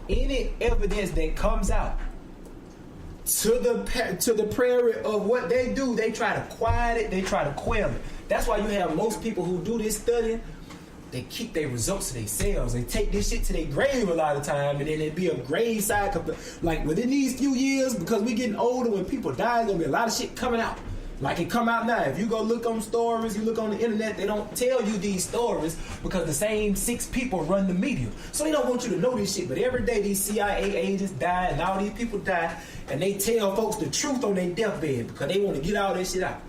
Any evidence that comes out to the prairie of what they do, they try to quiet it, they try to quell it. That's why you have most people who do this studying, they keep their results to themselves. They take this shit to their grave a lot of time, and then it be a graveside. Like within these few years, because we getting older, when people die, there's gonna be a lot of shit coming out. Like it come out now. If you go look on stories, you look on the internet, they don't tell you these stories because the same 6 people run the media. So they don't want you to know this shit. But every day these CIA agents die and all these people die, and they tell folks the truth on their deathbed because they want to get all that shit out.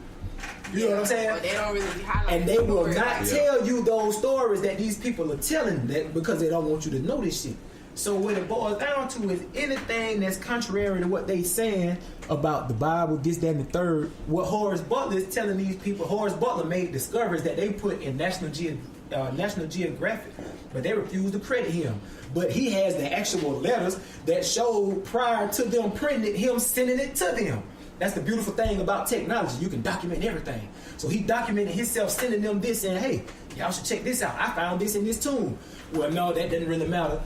You know what I'm saying? But they don't really highlight. And they will stories. not tell you those stories that these people are telling that because they don't want you to know this shit. So what it boils down to is anything that's contrary to what they saying about the Bible, this, that, and the third. What Horace Butler is telling these people, Horace Butler made discoveries that they put in National Geographic, but they refuse to credit him. But he has the actual letters that show prior to them printing it, him sending it to them. That's the beautiful thing about technology. You can document everything. So he documented himself sending them this, saying, hey, y'all should check this out. I found this in this tomb. Well, no, that doesn't really matter.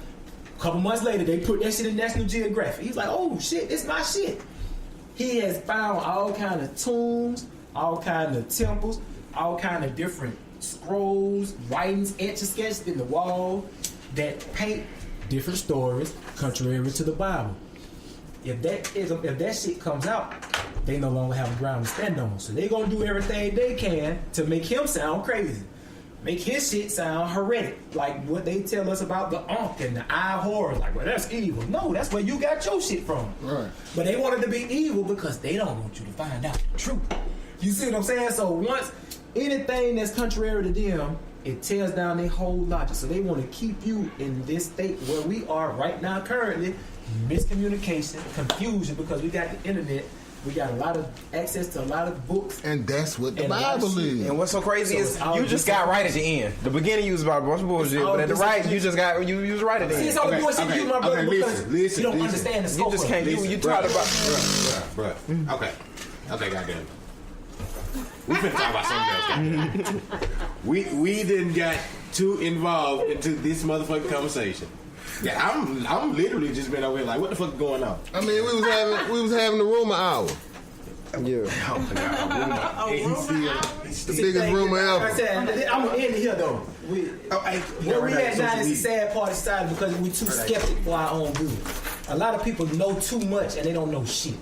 A couple months later, they put that shit in National Geographic. He's like, oh, shit, this is my shit. He has found all kind of tombs, all kind of temples, all kind of different scrolls, writings, etch-a-sketches in the wall that paint different stories contrary to the Bible. If that shit comes out, they no longer have a ground to stand on. So they're going to do everything they can to make him sound crazy. Make his shit sound heretic. Like what they tell us about the Ankh and the eye horror. Like, well, that's evil. No, that's where you got your shit from. Right. But they wanted to be evil because they don't want you to find out the truth. You see what I'm saying? So once anything that's contrary to them, it tears down their whole logic. So they want to keep you in this state where we are right now currently. Miscommunication, confusion, because we got the internet, we got a lot of access to a lot of books, and that's what the Bible is. And what's so crazy is you just got right at the end. The beginning you was about a bunch of bullshit, but at the right you just got you was right at the end. See, it's all the bullshit you, my brother, because you don't understand the scope. You just can't. You talk about, bruh. Okay, goddamn. We finna talk about something else. Goddamn. we didn't get too involved into this motherfucking conversation. Yeah, I'm literally just been over here like, what the fuck is going on? I mean, we was having the rumor hour. Yeah. Oh my God, it's the biggest rumor ever. I said, I'm gonna end here though. We had now is the sad part aside because we too skeptic for our own good. A lot of people know too much and they don't know shit.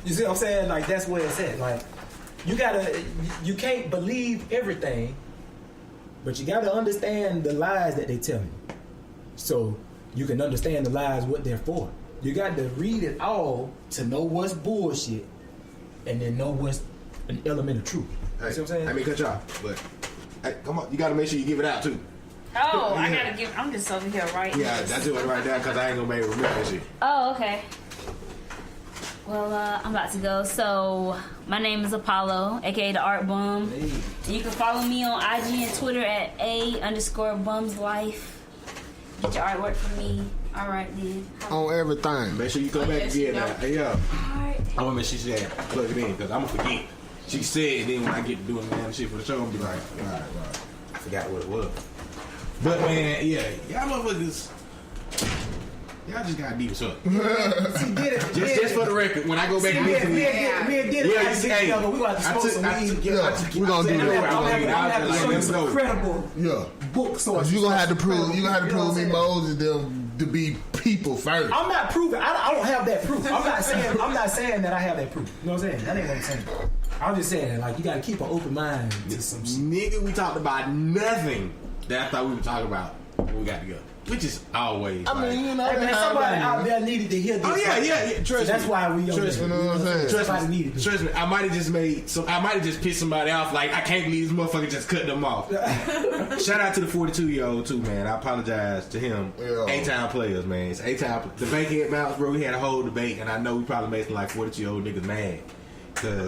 You see what I'm saying? Like that's where it's at. Like you can't believe everything, but you gotta understand the lies that they tell you. So you can understand the lies, what they're for. You got to read it all to know what's bullshit and then know what's an element of truth. Hey, you see what I'm saying? I mean, cut you off, but hey, come on, you got to make sure you give it out too. Oh, I gotta give. I'm just over here right now. Yeah, that's it right there because I ain't gonna be able to remember that shit. Oh, okay. Well, I'm about to go. So, my name is Apollo, aka the Art Bum. Hey. You can follow me on IG and Twitter at _bumslife. Get your artwork from me. All right, then. On everything. Make sure you come back again now. Hey, yo. All right. I want to make sure she said plug it in because I'm going to forget. She said, then when I get to doing the damn shit for the show, I'm going to be like, all right. I forgot what it was. But, man, yeah. Y'all motherfuckers, y'all just got deep as fuck. Just for the record, when I go back and listen to it. Me and Diddy got to get together. We're going to smoke some weed. We're going to do that. I'm going to have to show you some credible book sources. You're going to have to prove me Moses to be people first. I'm not proving. I don't have that proof. I'm not saying that I have that proof. You know what I'm saying? That ain't what I'm saying. I'm just saying, like, you got to keep an open mind to some shit. Nigga, we talked about nothing that I thought we were talking about when we got together. Which is always. I mean, you know, hey, man, somebody out there needed to hear this. Oh yeah. Trust me. That's why we. Trust me. You know what I'm saying? Trust me. I might have just pissed somebody off. Like I can't believe this motherfucker just cut them off. Shout out to the 42-year-old too, man. I apologize to him. Yeah. A-Town players, man. It's A-Town. The Bankhead Mouse, bro. We had a whole debate, and I know we probably made some like 42-year-old niggas mad. Cause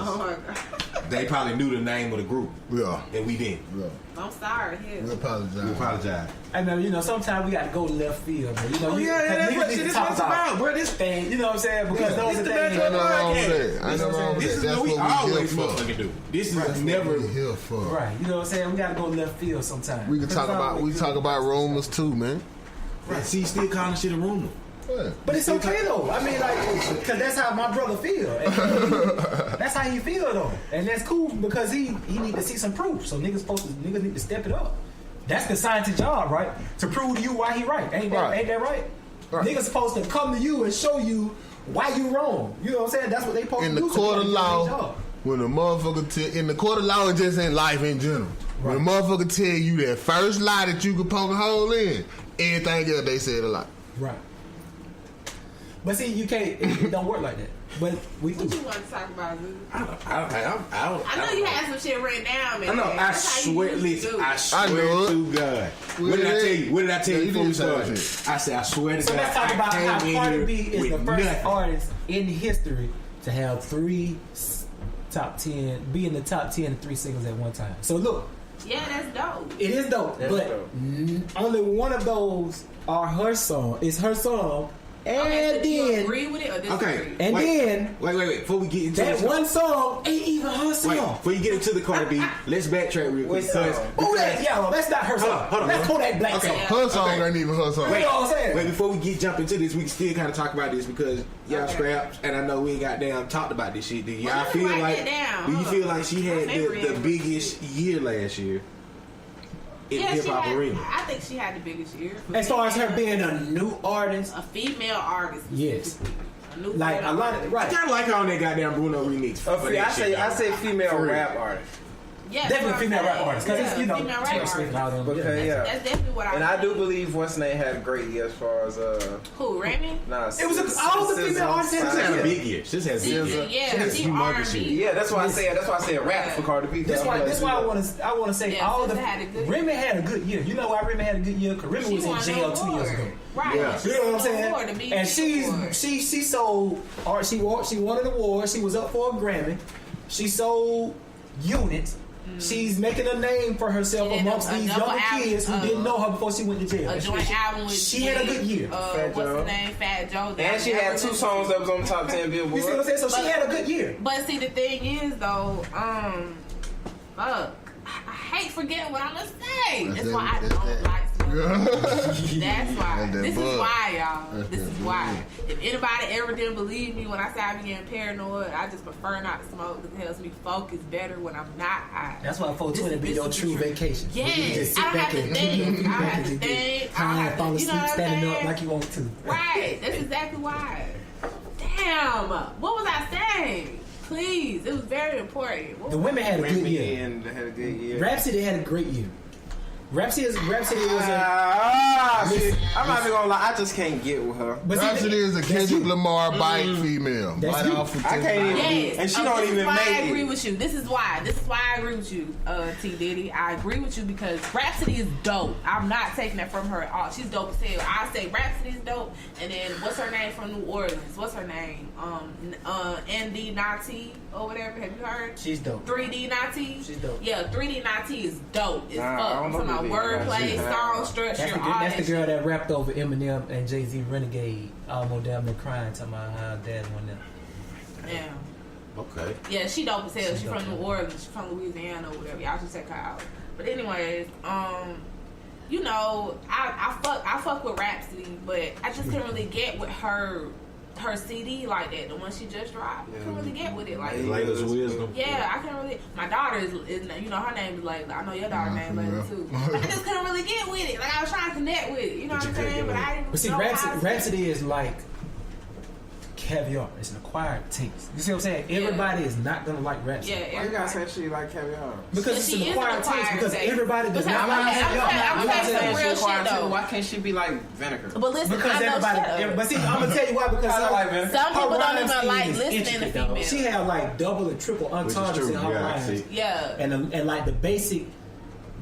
they probably knew the name of the group. Yeah. And we didn't. Yeah. I'm sorry. Hell. We apologize. We apologize. I know, sometimes we got to go left field, man. Oh, yeah, that's what this is about, bro. This thing, you know what I'm saying? Because those are things. This is what we always motherfucking do. This is never here for. Right. You know what I'm saying? We got to go left field sometimes. We can talk about rumors too, man. Right. See, still calling shit a rumor. But it's okay though. I mean, like, because that's how my brother feel. That's how he feel though, and that's cool because he need to see some proof. So niggas need to step it up. That's the scientist job, right? To prove to you why he right. Ain't that right? Niggas supposed to come to you and show you why you wrong. You know what I'm saying? That's what they supposed to do. In the court of law, when a motherfucker in the court of law, just in life in general. Right. When a motherfucker tell you that first lie that you could poke a hole in, everything else they said a lie. Right. But see, you can't. It don't work like that. But we do. What you want to talk about, Lou? I know you had some shit written down, man. I know. I swear to God. What did I tell you? What did I tell you before we started? I said, I swear to God. So let's talk about how Cardi B is the first artist in history to have 3 top 10, be in the top 10 of 3 singles at one time. So look. Yeah, that's dope. It is dope, only one of those are her song. It's her song. And okay, so then you agree with it or disagree? Okay. And then wait. Before we get into that one song ain't even her song. Before you get into the Cardi B, let's backtrack real quick. That's not her song. Hold on. That's Kodak Black song. Her song ain't even her song. You know what I'm saying? Wait, before we jump into this, we can still kind of talk about this because y'all scraps, and I know we ain't goddamn talked about this shit. Do y'all feel like? Do you feel like she had the biggest year last year? Hip hop arena. I think she had the biggest year. As far as her being a new artist, a female artist. Yes. Like a lot of, right. I kind of like her on that goddamn Bruno remix. I say female rap artist. Yeah, definitely female rap artist because it's female rap artist. That's definitely what I. And I do believe what's name had a great year as far as who Remy? Nah, it was all the female artists had a big year. She has she R&B. Yeah, that's why I said rap for Cardi B. That's why I want to say all the Remy had a good year. You know why Remy had a good year? Because Remy was in jail 2 years ago. Right. Yeah. You know what I'm saying? And she sold art. She won an award. She was up for a Grammy. She sold units. She's making a name for herself amongst these younger kids who didn't know her before she went to jail. A joint album with she had a good year. What's his name? Fat Joe. And she had 2 songs that was on the top 10 Billboard. You see what I'm saying? So she had a good year. But see, the thing is though, fuck, I hate forgetting what I'm gonna say. That's why I don't like smoking. That's why. This is why, y'all. This is why. If anybody ever didn't believe me when I said I be getting paranoid, I just prefer not to smoke because it helps me focus better when I'm not high. That's why 420 be your true vacation. Yes, I don't have to think. I don't have to think. High, fall asleep, standing up like you want to. Right. That's exactly why. Damn. What was I saying? Please, it was very important. The women had a good year. And had a good year. Rhapsody had a great year. Rhapsody was a. I'm not even gonna lie. I just can't get with her. But Rhapsody is a Kendrick Lamar bite female. Bite off I can't even. And she don't even make it. I agree with you. This is why I agree with you, T Diddy. I agree with you because Rhapsody is dope. I'm not taking that from her at all. She's dope as hell. I say Rhapsody is dope. And then what's her name from New Orleans? What's her name? ND Nati or whatever. Have you heard? She's dope. 3D Nati. She's dope. Yeah, 3D Nati is dope. It's fuck. Wordplay, song structure, that's the girl that rapped over Eminem and Jay-Z Renegade, almost damn near crying, talking about how dad won them. Yeah. Okay. Yeah, she dope as hell. She from New Orleans. She from Louisiana or whatever. Y'all should check her out. But anyways, you know, I fuck with Rhapsody, but I just couldn't really get with her CD like that, the one she just dropped. I couldn't really get with it like that. Layla's Wisdom. Yeah, I couldn't really. My daughter is you know, her name is Layla. I know your daughter's name is Layla too. I just couldn't really get with it. Like I was trying to connect with it. You know what I'm saying? But I didn't. But see, Rhapsody is like caviar. It's an acquired taste. You see what I'm saying? Everybody is not gonna like Rhapsody. Yeah, why you gotta say she like caviar? Because it's an acquired taste. Because everybody does not like caviar. I'm saying some real shit though. Why can't she be like vinegar? But listen, because everybody. But see, I'm gonna tell you why. Because some people don't even like listening to females. She had like double and triple entendres in her rhymes. Yeah. And like the basic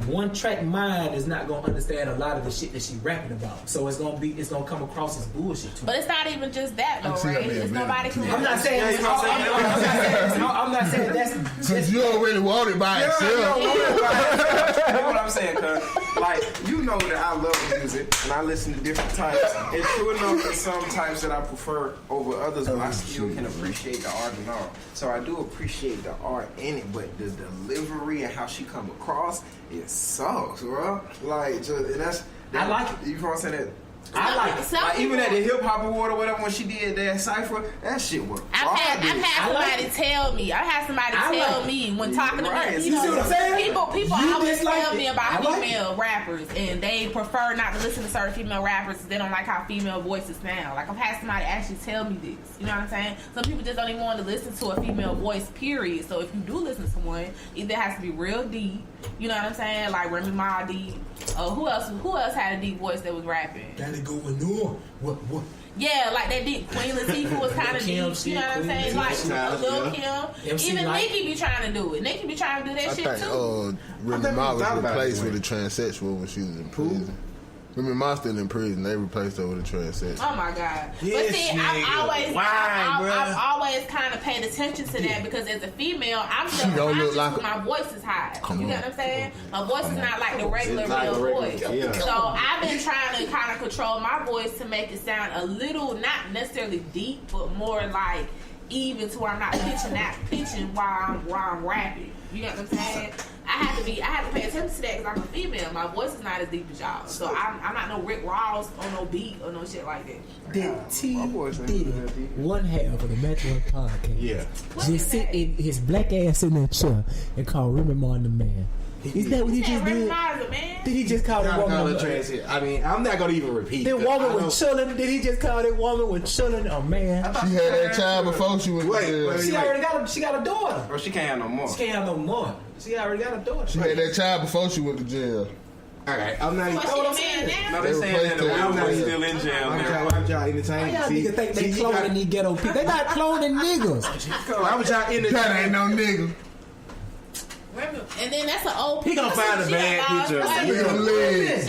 one track mind is not gonna understand a lot of the shit that she rapping about. So it's gonna come across as bullshit too. But it's not even just that though, right? It's nobody can. I'm not saying. I'm not saying that's. Since you already want it by itself. You know what I'm saying, cuz? Like, you know that I love music and I listen to different types. And true enough, there's some types that I prefer over others, but I still can appreciate the art and all. So I do appreciate the art in it, but the delivery and how she come across, it sucks, bro. Like, just, and that's I like it. You know what I'm saying? That I like it. Like, even at the Hip Hop Award or whatever, when she did that cypher, that shit was. I've had somebody tell me. I've had somebody tell me when talking to me. You see what I'm saying? People always tell me about female rappers, and they prefer not to listen to certain female rappers because they don't like how female voices sound. Like, I've had somebody actually tell me this. You know what I'm saying? Some people just don't even want to listen to a female voice, period. So if you do listen to one, either it has to be real deep. You know what I'm saying? Like Remy Ma deep. Who else had a deep voice that was rapping? Gotta go with no. What? Yeah, like that deep. Queen Latifah was kind of deep. You know what I'm saying? Like Lil Kim. Even Nicki be trying to do it. Nicki be trying to do that shit too. Remy Ma was replaced with a transsexual when she was in prison. Remy Ma still in prison. They replaced her with a transsexual. Oh my God! But see, I've always kind of paid attention to that because as a female, I'm still conscious like my voice is high. You get what I'm saying? My voice is not like the regular male voice. Yeah. So I've been trying to kind of control my voice to make it sound a little, not necessarily deep, but more like even to where I'm not pitching while I'm rapping. You get what I'm saying? I have to pay attention to that because I'm a female. My voice is not as deep as y'all, so I'm not no Rick Ross or no beat or no shit like that. Did T Diddy, one half of the Match One podcast, just sit in his black ass in that chair and call Remy Ma the man? Is that what he just did? Did he just call the woman? I mean, I'm not gonna even repeat. The woman was chilling. Did he just call that woman was chilling? Oh man, she had that child before she was. She already got she got a daughter. Or she can't have no more. She can't have no more. She already got a daughter. She had that child before she went to jail. Alright, I'm not even. No, they saying that the woman is still in jail. Why would y'all entertain? Y'all niggas think they cloning these ghetto people. They not cloning niggas. Why would y'all entertain? That ain't no nigga. And then that's an old He gonna find a bad picture of you.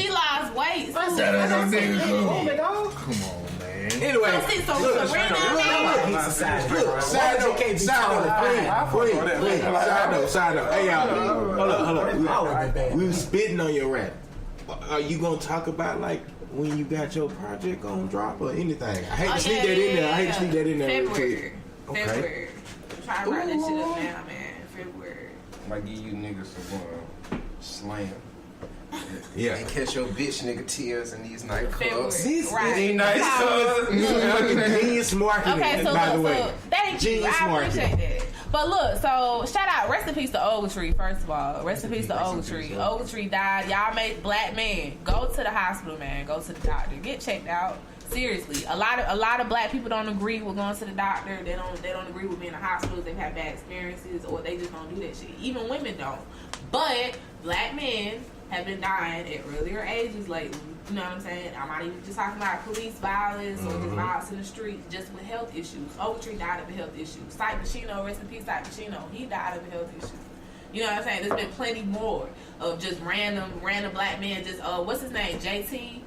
She lost weight. That ain't no nigga. Come on, man. Anyway, side note. Hey, y'all, hold up. We was spitting on your rap. Are you gonna talk about like when you got your project gonna drop or anything? I hate to sneak that in there. February. Okay. February. Try to write that shit up now, man. February. Might give you niggas some slam. Yeah. And catch your bitch nigga tears in these nightclubs. These nice clubs. Genius marketing, okay, so by the way. Thank you. I appreciate that. But look, so shout out, rest in peace to Ogletree, first of all. Rest in peace to Ogletree. Ogletree died. Y'all made black men. Go to the hospital, man. Go to the doctor. Get checked out. Seriously. A lot of black people don't agree with going to the doctor. They don't agree with being in the hospitals. They've had bad experiences or they just don't do that shit. Even women don't. But black men have been dying at earlier ages lately. You know what I'm saying? I'm not even just talking about police violence or just violence in the streets, just with health issues. Ogletree died of a health issue. Syke Pacino, rest in peace, Syke Pacino, he died of a health issue. You know what I'm saying? There's been plenty more of just random black men. Just what's his name? JT,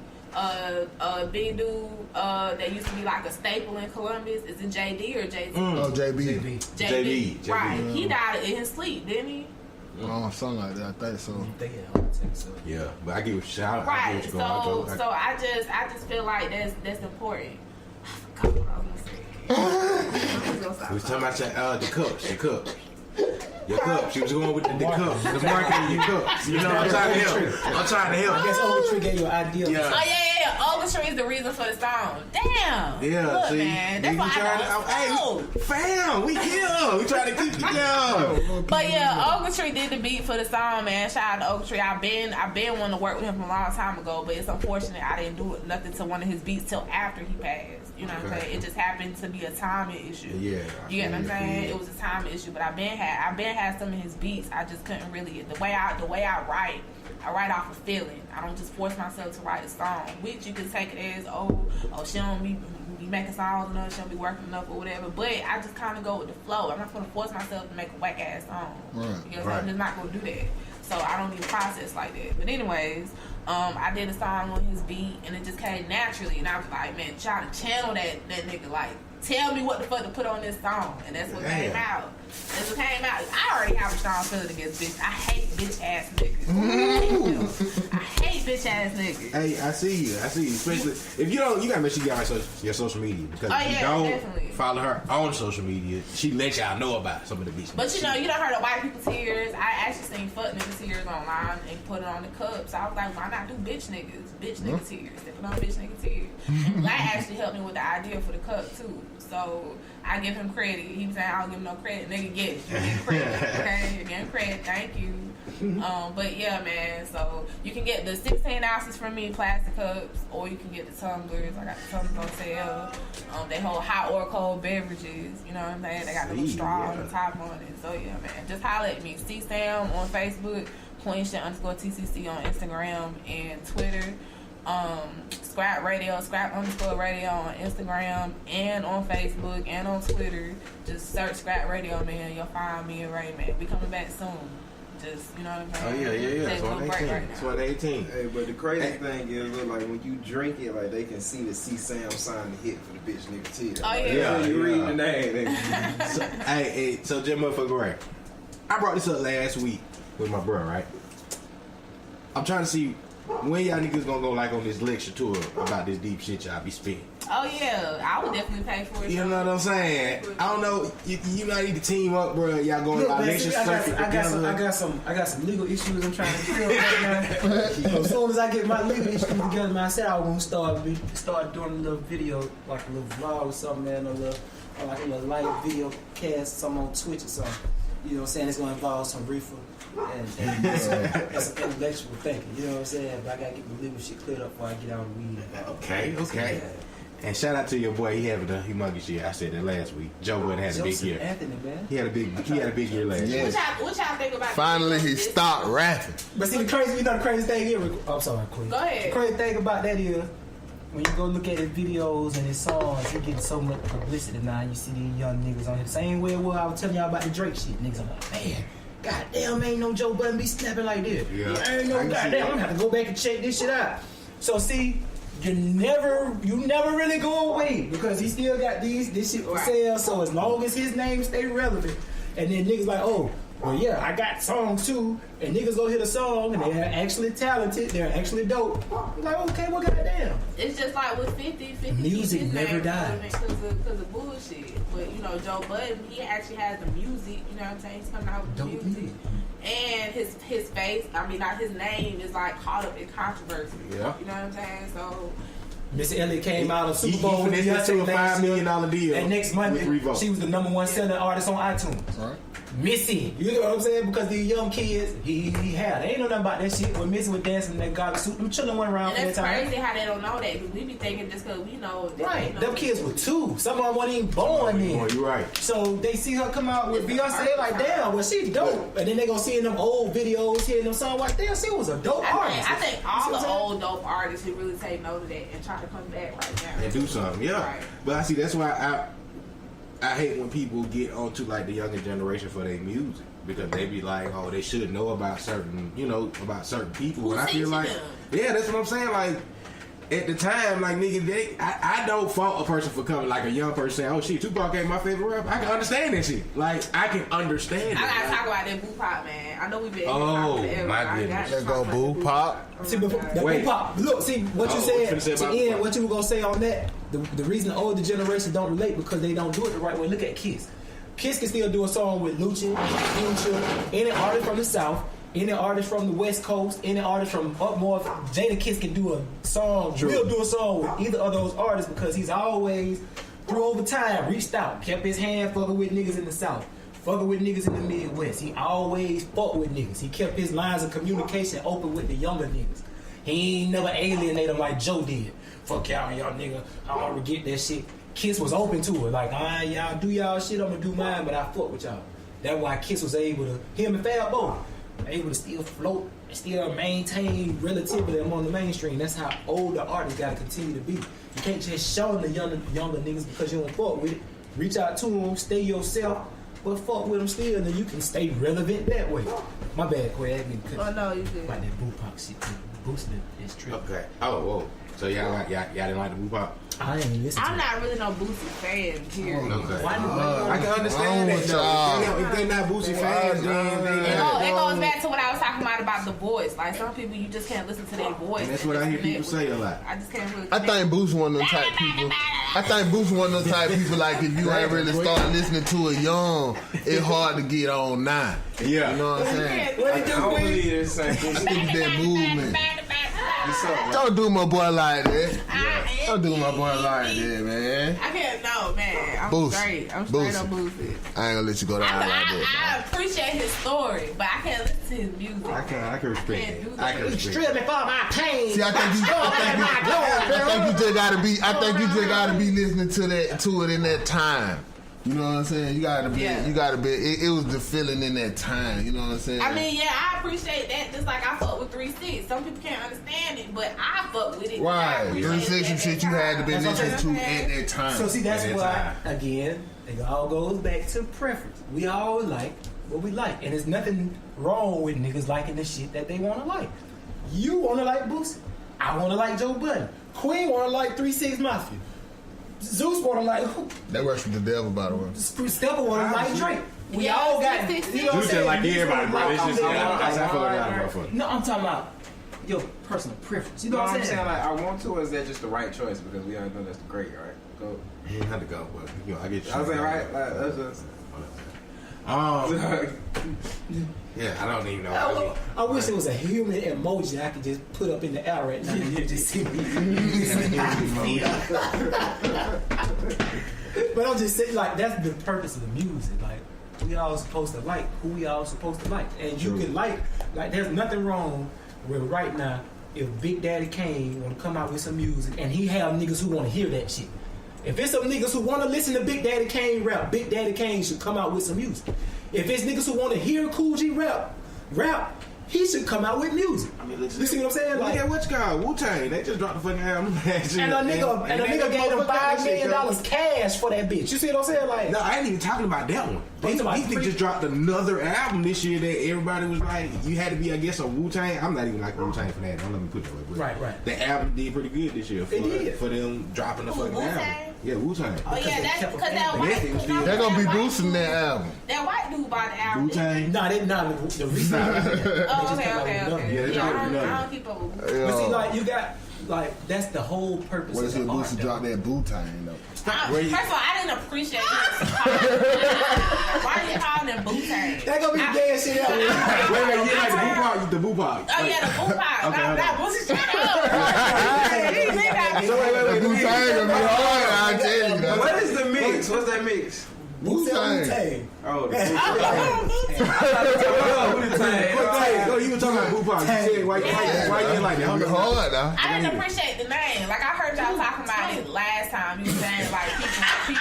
big dude that used to be like a staple in Columbus. Is it JD or JT? Oh, JB. JB. Right. He died in his sleep, didn't he? Oh, something like that. I think so. Yeah, but I give you a shout. Right. So I just feel like that's important. I forgot what I was gonna say. We was talking about the cups. Your cups. She was going with the cups. The marketing of your cups. You know, I'm trying to help. I guess Ogletree gave you an idea. Yeah. Oh, yeah. Ogletree is the reason for the song. Damn. Yeah, look, see, man. That's why I know. Hey, fam, we here. We trying to keep you down. But yeah, Ogletree did the beat for the song, man. Shout out to Ogletree. I've been wanting to work with him from a long time ago, but it's unfortunate I didn't do nothing to one of his beats till after he passed. You know what I'm saying? It just happened to be a timing issue. Yeah. You get what I'm saying? It was a timing issue, but I've been had some of his beats. I just couldn't really the way I write. I write off a feeling. I don't just force myself to write a song, which you can take it as she don't be making songs enough, she don't be working enough or whatever. But I just kind of go with the flow. I'm not gonna force myself to make a whack ass song. Right. I'm just not gonna do that. So I don't even process like that. But anyways, I did a song on his beat, and it just came naturally. And I was like, man, trying to channel that nigga, like, tell me what the fuck to put on this song. And that's what came out. That's what came out. I already have a strong feeling against bitch. I hate bitch ass niggas. I hate bitch ass niggas. Hey, I see you. Especially if you don't, you gotta make sure you got your social media, because if you don't definitely follow her on social media, she let y'all know about some of the bitch. But you know, you done heard of white people tears. I actually seen fuck nigga tears online and put it on the cup. So I was like, why not do bitch niggas? Bitch nigga tears. They put on bitch nigga tears. And Black actually helped me with the idea for the cup too. So I give him credit. He was saying I don't give him no credit. Nigga, get it. You get credit. Okay, you get credit. Thank you. But yeah, man. So you can get the 16 ounces from me, plastic cups, or you can get the tumblers. I got the tumblers on sale. They hold hot or cold beverages. You know what I'm saying? They got the little straw on the top on it. So yeah, man. Just holler at me. C Sam on Facebook, Queen_TCC on Instagram and Twitter. Scrap _radio on Instagram and on Facebook and on Twitter. Just search Scrap Radio, man. You'll find me and Ray, man. We coming back soon. Just, you know what I'm saying? Oh yeah. Take a little break right now. It's 118. Hey, but the crazy thing is, look, like when you drink it, like they can see the C Sam sign the hit for the bitch nigga tear. Oh like, yeah. You read the name. So Jim motherfucker Ray, I brought this up last week with my bro, right? I'm trying to see when y'all niggas gonna go like on this lecture tour about this deep shit y'all be spitting. Oh yeah, I would definitely pay for it. You know what I'm saying? I don't know. You might need to team up, bro. Y'all going Look, about man, lecture see, I got some legal issues I'm trying to clear right now. As soon as I get my legal issues together, man, I said I was gonna start doing a little video, like a little vlog or something, man, like a little light video cast, something on Twitch or something. You know what I'm saying? It's gonna involve some reefer and some intellectual thinking. You know what I'm saying? But I gotta get the legal shit cleared up before I get out of weed. Okay. And shout out to your boy. He having a humongous year. I said that last week. Joe Budden had a big year. Anthony, man. He had a big year last year. What y'all think about? Finally, he stopped rapping. But see, the crazy thing here. I'm sorry, Queen. Go ahead. The crazy thing about that is, when you go look at his videos and his songs, he getting so much publicity now. You see these young niggas on here. Same way I was telling y'all about the Drake shit. Niggas, I'm like, man, goddamn, ain't no Joe Budden be snapping like this. Yeah. Ain't no goddamn. I'm gonna have to go back and check this shit out. So see, you never really go away because he still got this shit for sale. So as long as his name stay relevant, and then niggas like, oh, well yeah, I got songs too, and niggas go hit a song and they're actually talented, they're actually dope. I'm like, okay, well goddamn. It's just like with 50 music his never name dies because of bullshit. But you know, Joe Budden, he actually has the music. You know what I'm saying? He's coming out with Dope music. And his face, I mean, not his name is like caught up in controversy. Yeah. You know what I'm saying? So Missy Elliott came out of Super Bowl with with to a $5 million deal. And next Monday, she was the #1 selling artist on iTunes. Right. Missy, you know what I'm saying? Because these young kids, he had. They ain't know nothing about that shit. When Missy was dancing in that garbage suit, them children went around and for that that's time. crazy how they don't know that. Because we be thinking just because we know. Right. Them kids were 2. Some of them weren't even born then. Oh, you're right. So they see her come out with Beyonce, like, damn, well, she dope. And then they gonna see in them old videos, hearing them songs, like, damn, she was a dope artist. I think all the old dope artists should really take note of that and try to come back right now. And do something, yeah. Right. But I see that's why I hate when people get onto like the younger generation for their music, because they be like, oh, they should know about certain, about certain people. And I feel like, yeah, that's what I'm saying. Like at the time, like nigga, I don't fault a person for coming, like a young person saying, oh shit, Tupac ain't my favorite rapper. I can understand that shit. Like I can understand it. I gotta talk about that Boo Pop, man. I know we've been. Oh my goodness. Let's go Boo Pop. See, before, Boo Pop. Look, see what you said to end. What you were gonna say on that? The reason the older generation don't relate because they don't do it the right way. Look at Kiss. Kiss can still do a song with Lucci, Future, any artist from the South, any artist from the West Coast, any artist from up north. Jada Kiss can do a song. True. We'll do a song with either of those artists because he's always, through over time, reached out, kept his hand fucking with niggas in the South, fucking with niggas in the Midwest. He always fought with niggas. He kept his lines of communication open with the younger niggas. He ain't never alienate them like Joe did. Fuck y'all and y'all nigga. I don't forget that shit. Kiss was open to it. Like, y'all do y'all shit, I'm gonna do mine, but I fuck with y'all. That's why Kiss was able to, him and Fab both, able to still float, still maintain relativity among the mainstream. That's how older artists gotta continue to be. You can't just show the younger niggas because you don't fuck with it. Reach out to them, stay yourself, but fuck with them still, and then you can stay relevant that way. My bad, Quay. Oh no, you did. About that Boo Pop shit, boosting is true. Okay. Oh, whoa. So y'all didn't like the Boo Pop? I ain't listen. I'm not really no Boosie fan here. Okay. I can understand that though. If they're not Boosie fans, then it goes back to what I was talking about the voice. Like some people, you just can't listen to their voice. And that's what I hear people say a lot. I just can't really. I think Boosie one of them type people. I think Boosie one of those type people like if you ain't really started listening to it young, it's hard to get on now. Yeah. You know what I'm saying? I don't believe it's the same thing. That movement. Don't do my boy like that. Don't do my boy like that, man. I can't know, man. I'm Boosie. straight. I'm straight on Boosie. I ain't gonna let you go down like that. I appreciate his story, but I can't listen to his music. I can respect it. I can respect Strip me for my pain. See, I think you just gotta be listening to it in that time. You know what I'm saying? You gotta be. It was the feeling in that time. You know what I'm saying? I mean, yeah, I appreciate that. Just like I fuck with 3-6. Some people can't understand it, but I fuck with it. Right, 3-6 and shit you had to be listening to at that time. So see, that's why again, it all goes back to preference. We all like what we like, and there's nothing wrong with niggas liking the shit that they want to like. You want to like Boosie. I want to like Joe Budden. Queen want to like 3-6 Mafia. Zeus want to like who? That works with the devil, by the way. Stepper want to like Drake. We all got. You know what I'm saying? Like everybody, bro. It's just I feel like that, bro. No, I'm talking about your personal preference. You know what I'm saying? Like I want to, or is that just the right choice? Because we already know that's the great, right? Go. You had to go, but I get you. I was saying, right? Like, that's just. Yeah, I don't even know. I wish there was a human emoji I could just put up in the air right now and you just see me. But I'm just saying, like, that's the purpose of the music. Like, we all supposed to like who we all supposed to like. And you can like, there's nothing wrong with right now if Big Daddy Kane want to come out with some music and he have niggas who want to hear that shit. If it's some niggas who want to listen to Big Daddy Kane rap, Big Daddy Kane should come out with some music. If it's niggas who want to hear Cool G rap, he should come out with music. I mean, you see what I'm saying? Like, yeah, what's called Wu-Tang? They just dropped the fucking album. And a nigga gave them $5 million cash for that bitch. You see what I'm saying? Like, no, I ain't even talking about that one. He just dropped another album this year that everybody was like, you had to be, I guess, a Wu-Tang. I'm not even like Wu-Tang for that. Don't let me put it that way. Right. The album did pretty good this year for them dropping the fucking album. Yeah, Wu-Tang. Oh yeah, that's because that white dude. They're gonna be boosting that album. That white dude bought the album. Wu-Tang. Nah, they not the reason. Oh, okay. Yeah, I don't keep up with Wu-Tang. But see, like, you got, like, that's the whole purpose What of is it? the art. Boosie drop that Wu-Tang though. First of all, I didn't appreciate it. Why are you calling them Wu-Tang? That gonna be gay shit out. Wait, you like the Boo Pop. Oh yeah, the Boo Pop. Not Boosie shut up. The Wu-Tang gonna be hard. I tell you that. What is the mix? What's that mix? Wu-Tang. Oh, the Oh, you were talking about Boo Pop. You said why you like that? It's hard now. I didn't appreciate the name. Like I heard y'all talking about it last time. You were saying like people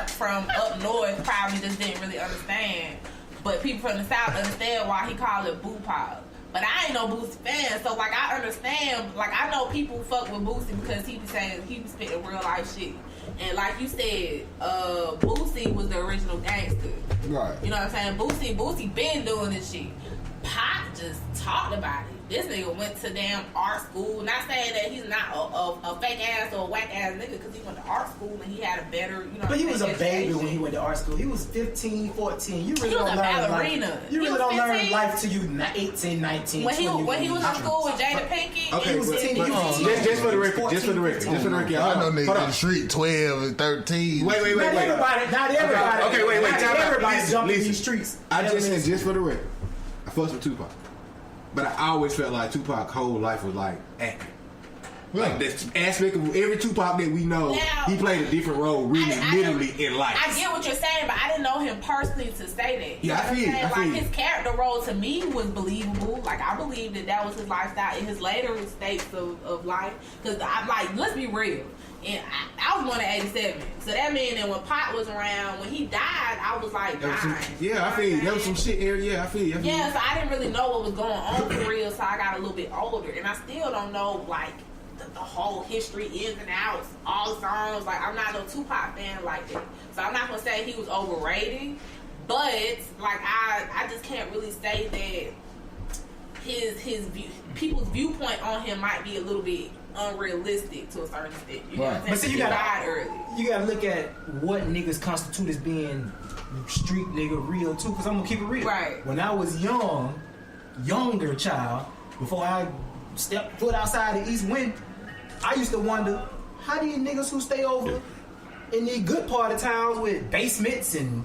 from up north probably just didn't really understand, but people from the south understand why he called it Boo Pop. But I ain't no Boosie fan, so like I understand. Like I know people fuck with Boosie because he be saying he be spitting real life shit. And like you said, Boosie was the original gangster. Right. You know what I'm saying? Boosie been doing this shit. Pop just talked about it. This nigga went to damn art school. Not saying that he's not a fake ass or a whack ass nigga because he went to art school and he had a better, you know. But he was a baby when he went to art school. He was 15, 14. You really He was don't a learn ballerina. life. You really don't learn life till you 18, 19, When he 20. was in school with Jada Pinkett, Okay, he was 10 years old. just for the record, I know niggas in the street 12 and 13. Wait. Not everybody. Okay, wait. Not everybody jumping Listen. these streets. I just said, just for the record, I fucked with Tupac. But I always felt like Tupac's whole life was like acting. Like this aspect of every Tupac that we know, he played a different role literally in life. I get what you're saying, but I didn't know him personally to say that. Yeah, I feel like his character role to me was believable. Like I believed that was his lifestyle in his later states of life. Because I'm like, let's be real. And I was born in 87. So that meant that when Pop was around, when he died, I was like, I feel you. There was some shit there. Yeah, I feel you. Yeah, so I didn't really know what was going on for real, so I got a little bit older. And I still don't know, like, the whole history, ins and outs, all the songs. Like, I'm not no Tupac fan like that. So I'm not going to say he was overrated, But like I just can't really say that his view, people's viewpoint on him might be a little bit unrealistic to a certain extent. You know what I'm saying? But see, you gotta look at what niggas constitute as being street nigga real too. Because I'm gonna keep it real. Right. When I was younger child, before I stepped foot outside the East Wind, I used to wonder how these niggas who stay over in these good part of towns with basements and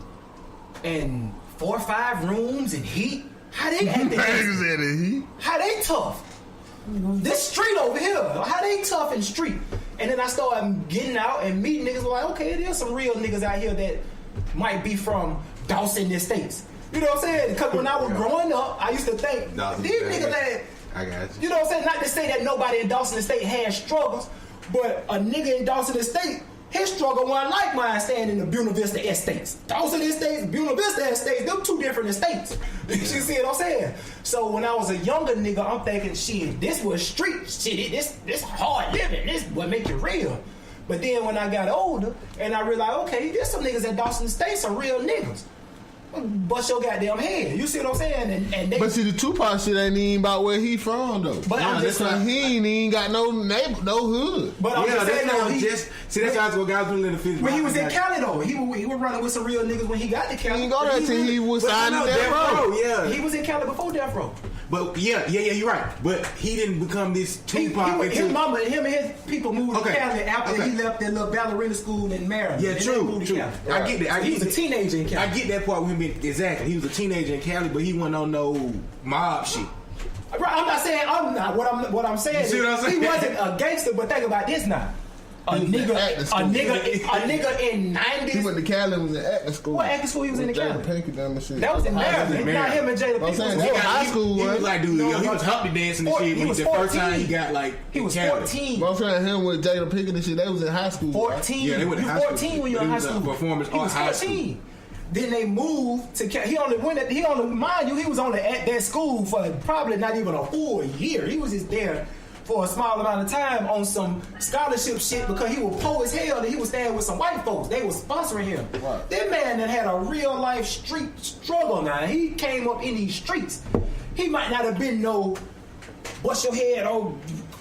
4 or 5 rooms and heat, how they acting? How they tough? This street over here, how they tough in street? And then I started getting out and meeting niggas like, okay, there's some real niggas out here that might be from Dawson Estates. You know what I'm saying? Because when I was growing up, I used to think these niggas that, I got you. You know what I'm saying? Not to say that nobody in Dawson Estate had struggles, but a nigga in Dawson Estate, his struggle wasn't like mine staying in the Buena Vista Estates. Dawson Estates, Buena Vista Estates, them 2 different estates. You see what I'm saying? So when I was a younger nigga, I'm thinking, shit, this was street shit. This hard living. This what make it real. But then when I got older and I realized, okay, there's some niggas at Dawson Estate, some real niggas. Bust your goddamn head. You see what I'm saying? And they, but see, the Tupac shit ain't even about where he from though. But I'm just saying he ain't even got no neighbor, no hood. But I'm just saying though, that's what guys really in the fifth. When he was in Cali though, he was running with some real niggas when he got to Cali. He didn't go there till he was signed to Death Row. Yeah, he was in Cali before Death Row. But yeah, you're right. But he didn't become this Tupac. His mama and him and his people moved to Cali after he left that little ballerina school in Maryland. Yeah, true. I get that. He was a teenager in Cali. I get that part with him exactly. He was a teenager in Cali, but he wasn't on no mob shit. Right, I'm not saying I'm not. What I'm saying is he wasn't a gangster. But think about this now. A nigga in 90s. He went to Cali and was in acting school. What acting school he was in Cali? That was in Maryland. Not him and Jada Pinkett. That was high school. He was like, dude, he was Humpty dancing and shit. He was the first time he got like. He was 14. But I'm saying him with Jada Pinkett and shit. They was in high school. 14. Yeah, they went to high school. 14 when you were in high school. Performance he was 14. Then they moved to Cali. He only mind you, he was only at that school for probably not even a full year. He was just there for a small amount of time on some scholarship shit because he was poor as hell and he was staying with some white folks. They was sponsoring him. Right. That man that had a real life street struggle now. He came up in these streets. He might not have been no bust your head old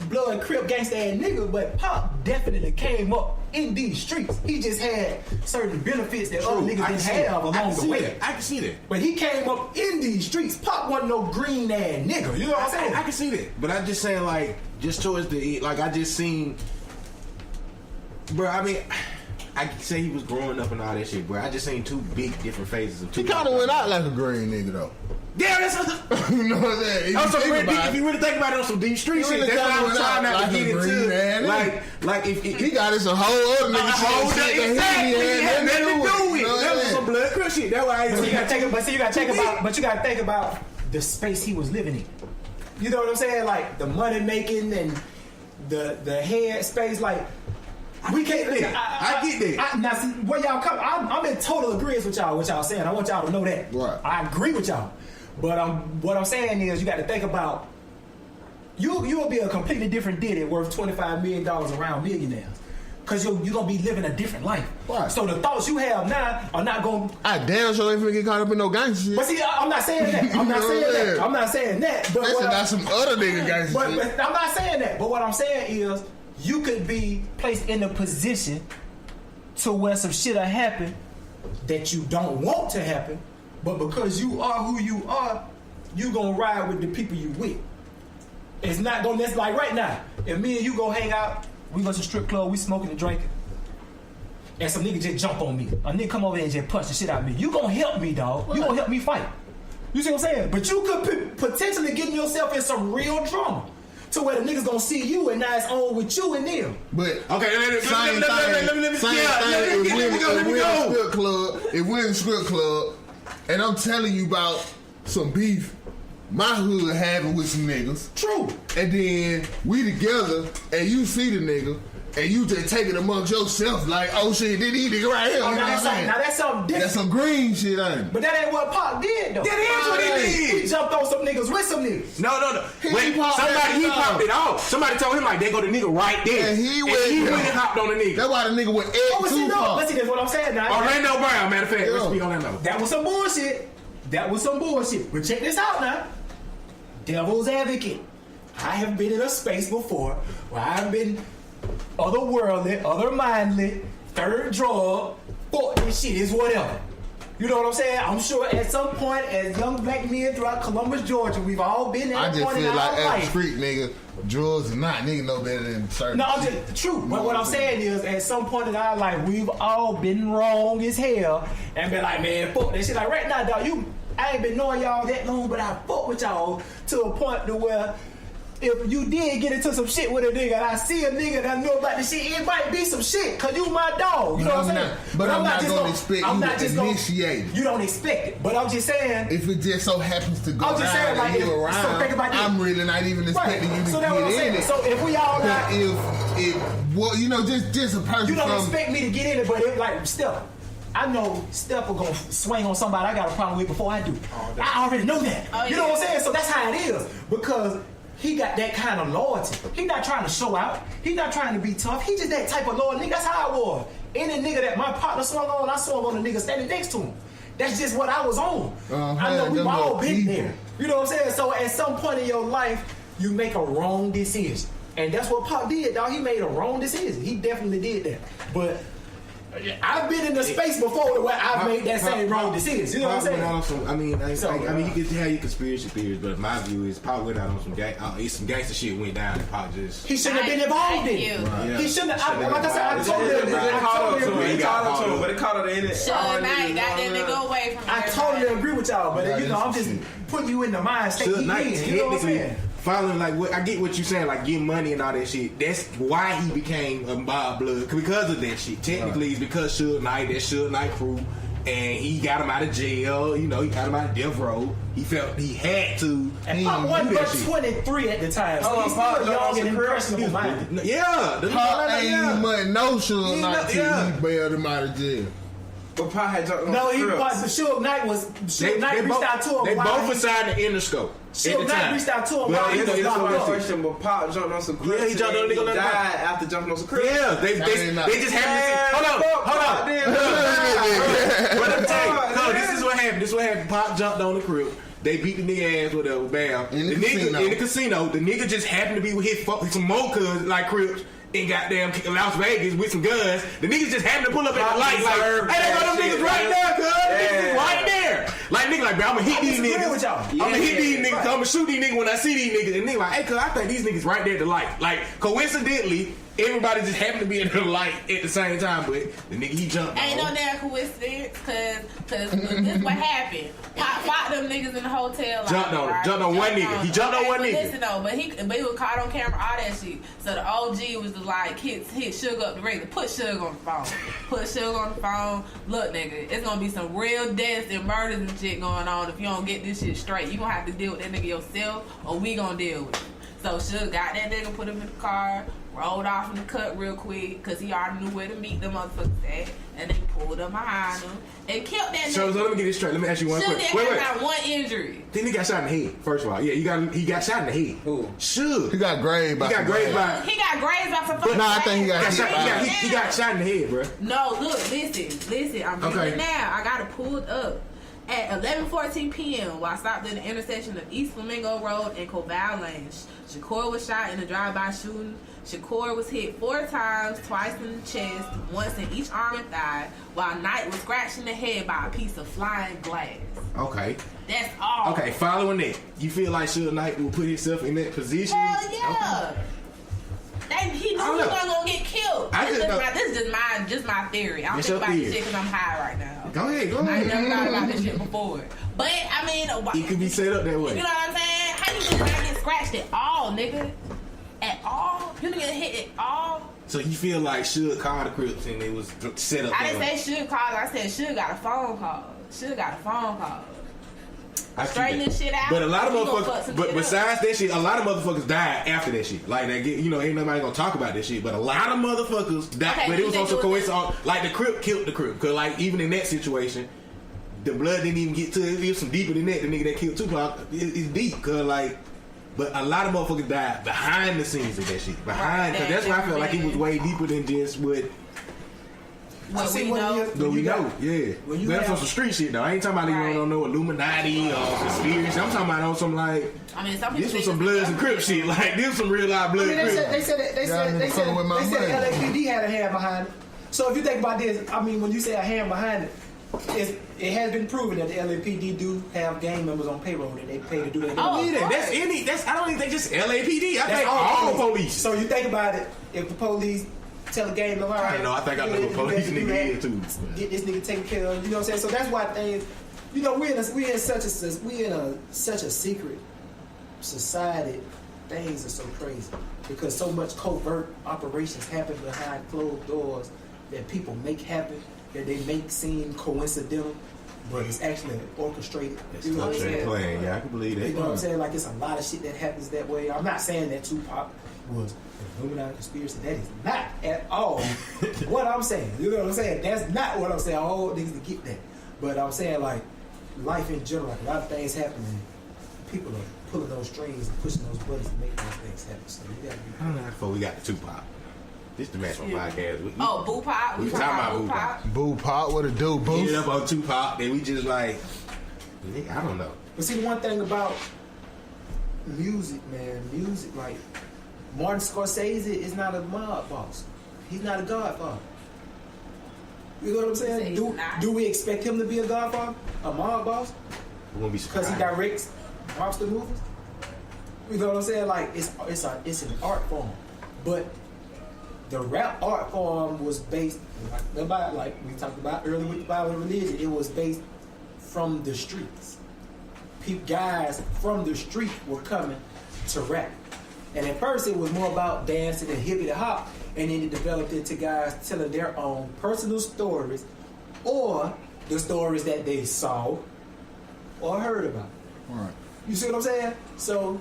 blood crip gangsta ass nigga, but Pop definitely came up in these streets. He just had certain benefits that other niggas didn't have along the way. I can see that. But he came up in these streets. Pop wasn't no green ass nigga. You know what I'm saying? I can see that. But I'm just saying, like, just towards the like, I just seen, bro. I mean, I can say he was growing up and all that shit, bro. I just seen 2 big different phases of. He kind of went out like a green nigga though. Yeah, that's you know what I'm saying. If you really think about it on some deep street shit, that's why I'm trying not to get into. Like if he got us a whole other nigga shit. Exactly. He had nothing to do with it. That was some blood crip shit. That's why you gotta think about the space he was living in. You know what I'm saying? Like the money making and the head space. Like we can't. I get that. Now, see, where y'all come, I'm in total agreement with y'all. What y'all saying? I want y'all to know that. Right. I agree with y'all. But what I'm saying is, you got to think about you'll be a completely different Diddy worth $25 million around millionaires. Cause you're gonna be living a different life. Right. So the thoughts you have now are not gonna. I damn sure ain't finna get caught up in no gangster shit. But see, I'm not saying that. I'm not saying that. But that's some other nigga gangster shit. But I'm not saying that. But what I'm saying is, you could be placed in a position to where some shit will happen that you don't want to happen, but because you are who you are, you gonna ride with the people you with. It's not gonna. That's like right now. If me and you go hang out. We go to the strip club, we smoking and drinking. And some nigga just jump on me. A nigga come over there and just punch the shit out of me. You gonna help me, dog. What? You gonna help me fight. You see what I'm saying? But you could potentially get yourself in some real drama. To where the niggas gonna see you and now it's on with you and them. But okay, let me go. If we're in a strip club and I'm telling you about some beef my hood having with some niggas. True. And then we together and you see the nigga and you just take it amongst yourself like, oh shit, this nigga right here. Oh, You know what I'm saying? now that's something different. That's some green shit, ain't it? But that ain't what Pop did, though. That is what he did. He jumped on some niggas with some niggas. No. Wait, popped somebody that popped it off. Somebody told him like, they go the nigga right there. And he went and hopped on the nigga. That's why the nigga went Oh, see, no. Let's see, that's what I'm saying now. Orlando Brown, matter of fact. Let's speak Orlando. That was some bullshit. But check this out now. Devil's advocate. I have been in a space before where I've been otherworldly, othermindly, third drug, fuck this shit is whatever. You know what I'm saying? I'm sure at some point as young black men throughout Columbus, Georgia, we've all been at a point in our like as life. a street nigga, drugs is not nigga know better than certain No, I'm shit. just true. But what I'm saying is, at some point in our life, we've all been wrong as hell and been like, man, fuck that shit. Like right now, dog, I ain't been knowing y'all that long, but I fuck with y'all to a point to where if you did get into some shit with a nigga and I see a nigga that know about the shit, it might be some shit, cause you my dog. You know what I'm saying? But I'm not gonna expect I'm you not to just initiate it. You don't expect it. But I'm just saying, if it just so happens to go I'm just saying, down like, and you so around, think about this. I'm really not even expecting you to So that's what I'm get in saying. it. So if we all But got, well, you know, just a person you don't from expect me to get in it, but if like Steph, I know Steph will gonna swing on somebody I got a problem with before I do. I already know that. You know what I'm saying? So that's how it is. Because he got that kind of loyalty. He not trying to show out. He not trying to be tough. He just that type of loyal nigga. That's how I was. Any nigga that my partner swung on, I swung on the nigga standing next to him. That's just what I was on. I know we've all been there. You know what I'm saying? So at some point in your life, you make a wrong decision. And that's what Pop did, dog. He made a wrong decision. He definitely did that. But I've been in the space before where I've made that same wrong decision. You know what I'm saying? Also, I mean, you can have your conspiracy theories, but my view is Pop went out on some some gangster shit went down, and Pop just he shouldn't have been involved in it. Right. He shouldn't have. Like I said, I totally agree. But it caught up to it. Suge Knight got that nigga away from I totally agree with y'all, but you know, I'm just putting you in the mind state. Suge Knight You know what I'm saying? following like what I get what you saying, like getting money and all that shit. That's why he became a mob blood, because of that shit. Technically, it's because Suge Knight, that Suge Knight crew, and he got him out of jail. You know, he got him out of death row. He felt he had to. And Pop was 23 at the time. So he's still young and impressionable minded. Yeah, Pop ain't even no Suge Knight till he bailed him out of jail. But Pop had jumped on No, the he Crips. was. Suge Knight was. Suge Knight reached out to him. They both were signed to Interscope. Suge Knight reached out to him. Well, While he was it's locked a up. question, but Pop jumped on some Crips. Yeah, he jumped on the nigga. He died after jumping on some Crips. Yeah, they just happened to see. Hold on. But let me tell you, no, this is what happened. This is what happened. Pop jumped on the Crip. They beat the nigga ass, whatever, bam. In the casino. The nigga just happened to be with his some more cousins like Crips in goddamn Las Vegas with some guns. The niggas just happened to pull up at the light like, hey, they got them niggas right there, cuz. Niggas right there. Like, nigga, like, bro, I'm gonna hit these niggas. I'm gonna hit these niggas. I'm gonna shoot these niggas when I see these niggas. And nigga like, hey, cuz, I think these niggas right there at the light. Like, coincidentally, everybody just happened to be at the light at the same time, but the nigga, he jumped Ain't no damn coincidence, cause this is what happened. Pop fought them niggas in the hotel. Jumped on him. Jumped on one nigga. He jumped on one nigga. Listen though, but he was caught on camera, all that shit. So the OG was like, hit Suge up the regular. Put Suge on the phone. Put Suge on the phone. Look, nigga, it's gonna be some real deaths and murders and shit going on if you don't get this shit straight. You gonna have to deal with that nigga yourself, or we gonna deal with it. So Suge got that nigga, put him in the car, rolled off in the cut real quick, cause he already knew where to meet them motherfuckers at, and they pulled up behind him and killed that nigga. So let me get this straight. Let me ask you one question. Suge got one injury. Then he got shot in the head. First of all, yeah, he got shot in the head. Who? Suge. He got grazed by. He got grazed by some fucking. No, I think he got shot. He got shot in the head, bro. No, look, listen. I'm reading it now. I got it pulled up. At 11:14 p.m., while stopped at the intersection of East Flamingo Road and Coval Lane, Shakur was shot in a drive-by shooting. Shakur was hit 4 times, twice in the chest, once in each arm and thigh, while Knight was scratched in the head by a piece of flying glass. Okay. That's all. Okay, following that, you feel like Suge Knight will put himself in that position? Hell yeah. Okay. He knew he wasn't gonna get killed. This is just my theory. I don't think about this shit because I'm high right now. Go ahead. I never thought about this shit before. But, I mean... It could be set up that way. You know what I'm saying? How you just not get scratched at all, nigga? At all? You didn't get hit at all? So you feel like Suge called the Crips and it was set up I didn't say Suge called. I said Suge got a phone call. Suge got a phone call. straighten this shit out. But a lot of you gonna fuck motherfuckers, some but shit besides up. that shit, a lot of motherfuckers died after that shit. Like that, ain't nobody gonna talk about this shit. But a lot of motherfuckers died. Okay, but it was you also think it was coincidence. Like the Crip killed the Crip. Cause like even in that situation, the blood didn't even get to it. It was some deeper than that. The nigga that killed Tupac, it's deep. Cause like, but a lot of motherfuckers died behind the scenes of that shit. Behind, cause that's why I felt like it was way deeper than just what. What we know. Yeah. That's on some street shit though. I ain't talking about you don't know Illuminati or conspiracy. I'm talking about on some like. I mean, some people this was some Bloods and Crips shit. Like this was some real life Bloods and Crips. They said LAPD had a hand behind it. So if you think about this, I mean, when you say a hand behind it, it has been proven that the LAPD do have gang members on payroll that they pay to do that. Oh, yeah, that's I don't even think just LAPD. I think all police. So you think about it, if the police tell the gang, all right, I think I know what police nigga is too. Get this nigga taken care of. You know what I'm saying? So that's why things, we're in such a secret society. Things are so crazy because so much covert operations happen behind closed doors that people make happen, that they make seem coincidental, but it's actually orchestrated. You know what I'm saying? Plan. Yeah, I can believe that. You know what I'm saying? Like it's a lot of shit that happens that way. I'm not saying that Tupac was an Illuminati conspiracy. That is not at all what I'm saying. You know what I'm saying? That's not what I'm saying. I all niggas to get that. But I'm saying like life in general, like a lot of things happen and people are pulling those strings and pushing those buttons to make those things happen. So you gotta be. I don't know before we got the Tupac. This the Match One podcast. Boo Pop. We talking about Boo Pop. Boo Pop, what it do, Boo? Get up on Tupac, then we just like, I don't know. But see, the one thing about music, like Martin Scorsese is not a mob boss. He's not a godfather. You know what I'm saying? Do we expect him to be a godfather, a mob boss? Because he directs mobster movies. You know what I'm saying? Like it's an art form, but the rap art form was based like we talked about earlier with the Bible and religion. It was based from the streets. Guys from the street were coming to rap, and at first it was more about dancing and hippie to hop, and then it developed into guys telling their own personal stories, or the stories that they saw or heard about. Right. You see what I'm saying? So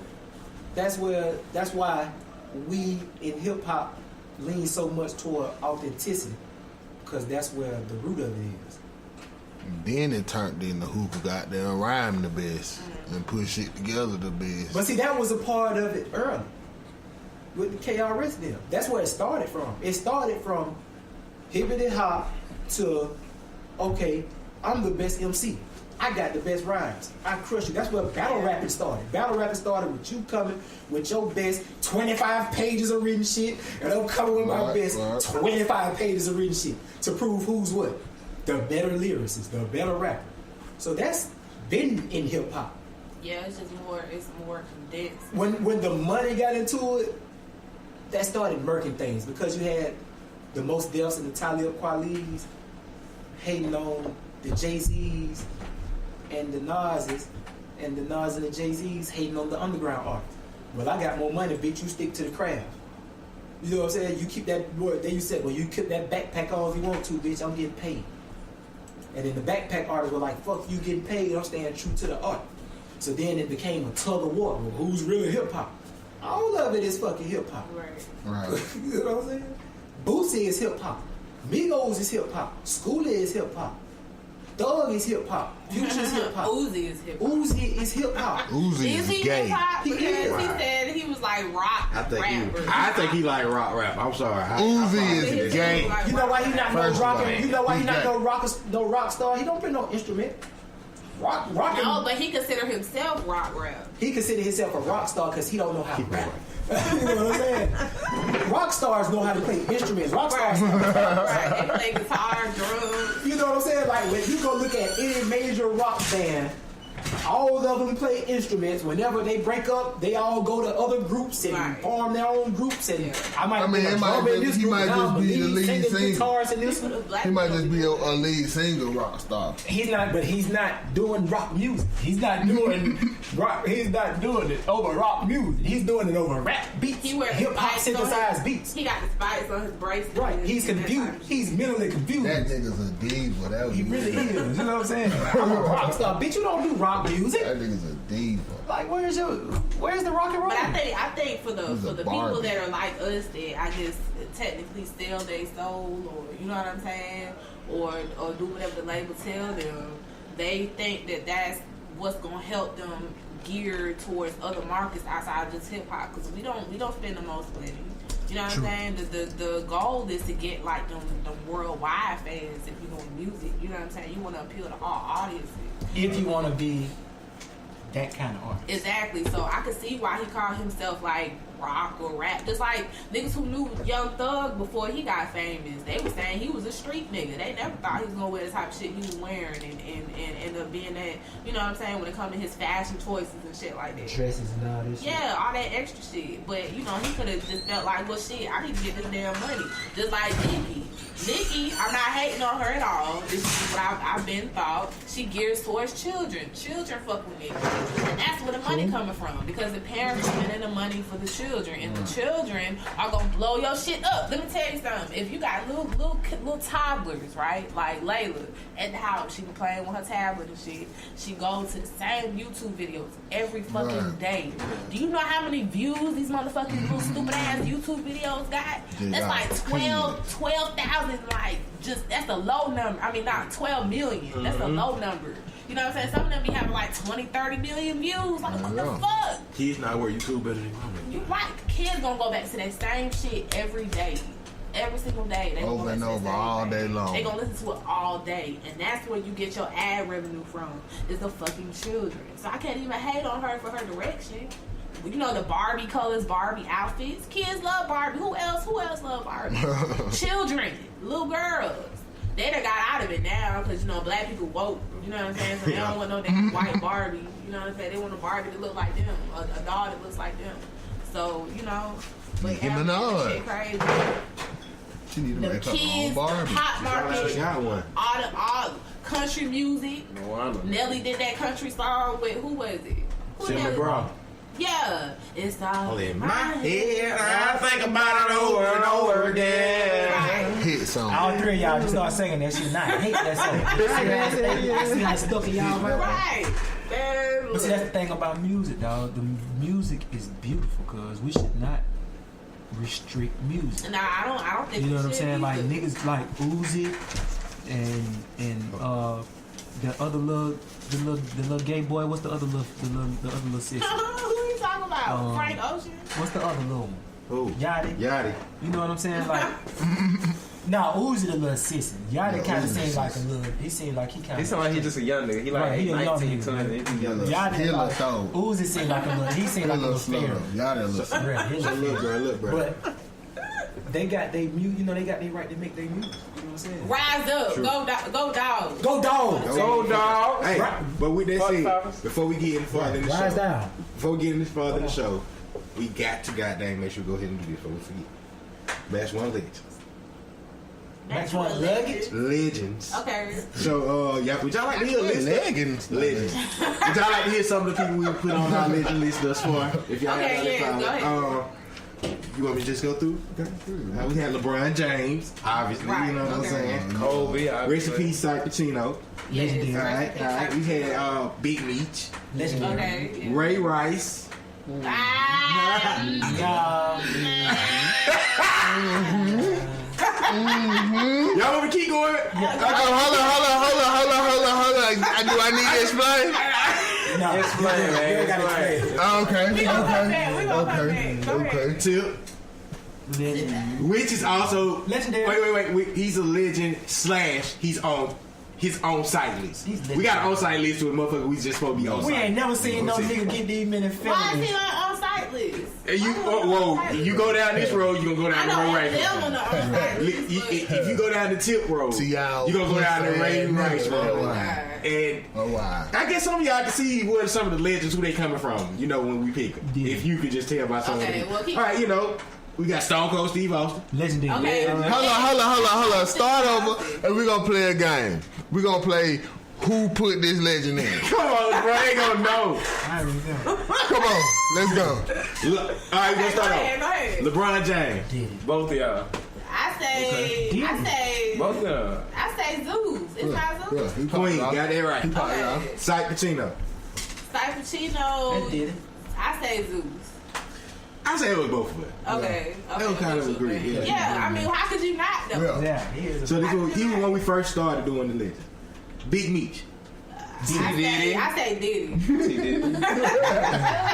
that's why we in hip hop lean so much toward authenticity, because that's where the root of it is. Then it turned into who could goddamn rhyme the best and put shit together the best. But see, that was a part of it early with the KRS deal. That's where it started from. It started from hippity hop to, okay, I'm the best MC. I got the best rhymes. I crush you. That's where battle rapping started. Battle rapping started with you coming with your best 25 pages of written shit, and I'm coming with my best 25 pages of written shit to prove who's what. The better lyricist, the better rapper. So that's been in hip hop. Yeah, it's more condensed. When the money got into it, that started murking things because you had the Most Defs and the Talib Kweli's hating on the Jay-Z's and the Nas's, and the Nas and the Jay-Z's hating on the underground artists. Well, I got more money, bitch. You stick to the craft. You know what I'm saying? You keep that word. Then you said, well, you keep that backpack on if you want to, bitch. I'm getting paid. And then the backpack artists were like, fuck you getting paid. I'm staying true to the art. So then it became a tug of war. Well, who's really hip hop? All of it is fucking hip hop. Right. You know what I'm saying? Boosie is hip hop. Migos is hip hop. Schoolie is hip hop. Thug is hip hop. Future is hip hop. Uzi is hip hop. Uzi is hip hop. Uzi Is he gay. hip hop? Because he Right. said he was like rock rapper. I think he like rock rap. I'm sorry. Uzi is gay. You know why he not no First rocker? line. You know why he He's not gay. no rock star? He don't play no instrument. Rock. No, but he considered himself rock rap. He considered himself a rock star because he don't know how to rap. You know what I'm saying? Rock stars know how to play instruments. Rock stars Right. They play guitar, drums. You know what I'm saying? Like when you go look at any major rock band, all of them play instruments. Whenever they break up, they all go to other groups and form their own groups. And I might it might just, he might just be the lead singer. Guitars in this one. He might just be a lead singer rock star. He's not doing rock music. He's not doing rock. He's not doing it over rock music. He's doing it over rap beats. He wears hip hop synthesized beats. He got the spikes on his bracelet. Right. He's confused. He's mentally confused. That nigga's a diva. He really is. You know what I'm saying? I'm a rock star. Bitch, you don't do rock music. That nigga's a diva. Like, where's the rock and roll? But I think for the He's a people Barbie. that are like us that I guess technically sell their soul, or you know what I'm saying, or do whatever the label tell them, they think that that's what's gonna help them gear towards other markets outside of just hip hop, because we don't spend the most money. You know what I'm saying? The goal is to get like them worldwide fans if you're doing music. You know what I'm saying? You want to appeal to all audiences. If you want to be that kind of artist. Exactly. So I could see why he called himself like rock or rap. Just like niggas who knew Young Thug before he got famous, they were saying he was a street nigga. They never thought he was gonna wear the type of shit he was wearing and end up being that, you know what I'm saying, when it comes to his fashion choices and shit like that. Dresses and all this shit. Yeah, all that extra shit. But you know, he could have just felt like, well shit, I need to get this damn money. Just like Nicki, I'm not hating on her at all. This is what I've been thought. She gears towards children. Children fuck with Nicki. And that's where the money coming from. Because the parents are spending the money for the children. And the children are gonna blow your shit up. Let me tell you something. If you got little toddlers, right? Like Layla at the house, she be playing with her tablet and shit. She goes to the same YouTube videos every fucking day. Do you know how many views these motherfucking little stupid ass YouTube videos got? That's like 12,000. Like, just, that's a low number. I mean, not 12 million. That's a low number. You know what I'm saying? Some of them be having like 20, 30 million views. Like, what the fuck? Kids not where YouTube better than mama. You right. Kids gonna go back to that same shit every day. Every single day. They Over and over all day long. They gonna listen to it all day. And that's where you get your ad revenue from, is the fucking children. So I can't even hate on her for her direction. You know, the Barbie colors, Barbie outfits. Kids love Barbie. Who else love Barbie? Children, little girls. They done got out of it now because, you know, black people woke. You know what I'm saying? So they don't want no damn white Barbie. You know what I'm saying? They want a Barbie that look like them, a doll that looks like them. So, you know, but Nicki Minaj. shit crazy. She need to The make her own kids, Barbie. hot market, got one. all country music. Nelly did that country song with, who was it? Who Tim Nelly? McGraw. Yeah, it's all In my head, I think about it over and over again. Right. Hit song. All three of y'all just start singing that shit. And I hate that song. I see how stuck in y'all. Right. But see, that's the thing about music, dog. The music is beautiful because we should not restrict music. Nah, I don't think you know we what I'm should saying? Like either. niggas like Uzi and the other little gay boy. What's the other little sister? Who you talking about? Frank Ocean? What's the other little one? Who? Yachty. You know what I'm saying? Like, nah, Uzi the little sister. Yachty kind of seems like a little. He seems like he kind of. He sound like he just a young nigga. He like Right, he a young 19, nigga. 20. He young. Yachty like, Uzi seems like a little. He seems like a little fair. Y'all look slow. Look, bro. But they got they mute. You know they got their right to make their music. You know what I'm saying? Rise up. True. Go dog. Go dog. Go dog. Hey, but with that Fuck said, Falcons. before we get any farther in the Rise show, down. before we get any farther in the show, we got to goddamn make sure we go ahead and do this before we forget. Match one legends. Next one, luggage. Legends. Okay. So, would y'all like to hear a list? Leggings. Legends. Would y'all like to hear some of the people we put on our legend list thus far? If y'all Okay, have yeah, go ahead. You want me to just go through? Okay. We had LeBron James, obviously. Right, You know what I'm okay. saying? Kobe. Rest in peace, Cy Pacino. Legendary. All right. We had Big Meech, Legendary. Okay. Yeah. Ray Rice. Y'all want me to keep going? Hold on. Do I need to explain? No, Explain, man. You gotta explain. Okay. Tip. Legendary. Which is also Legendary. Wait. He's a legend / he's on his own site list. We got an on site list with a motherfucker. We just supposed to be on We site. ain't never seen no nigga get these many Why is he felonies. on site list? You go down this road, you gonna go I down the know Ray Rice. them on the on site list. If you go down the Tip road, you gonna go down the Ray Rice road. And I guess some of y'all can see what some of the legends who they coming from. You know when we pick them. Yeah. If you could just tell by some of Okay, them. well, keep- All right, you know we got Stone Cold Steve Austin. Legendary. Okay. Hold on. Start over, and we're gonna play a game. We're gonna play who put this legend in. Come on, bro, ain't gonna know. I already know. Come on, let's go. Look, all right, we're gonna start Go off. ahead. LeBron James. Did it. Both of y'all. I say Both of y'all. Zeus. It's not Zeus. Queen, got that right. Okay. Cy Pacino. Pacino. That did it. I say Zeus. I say it was both of us. Okay. They would kind of agree. Yeah, I mean, how could you not though? Yeah, he is. So he was when we first started doing the legend. Big Meech. I say Diddy.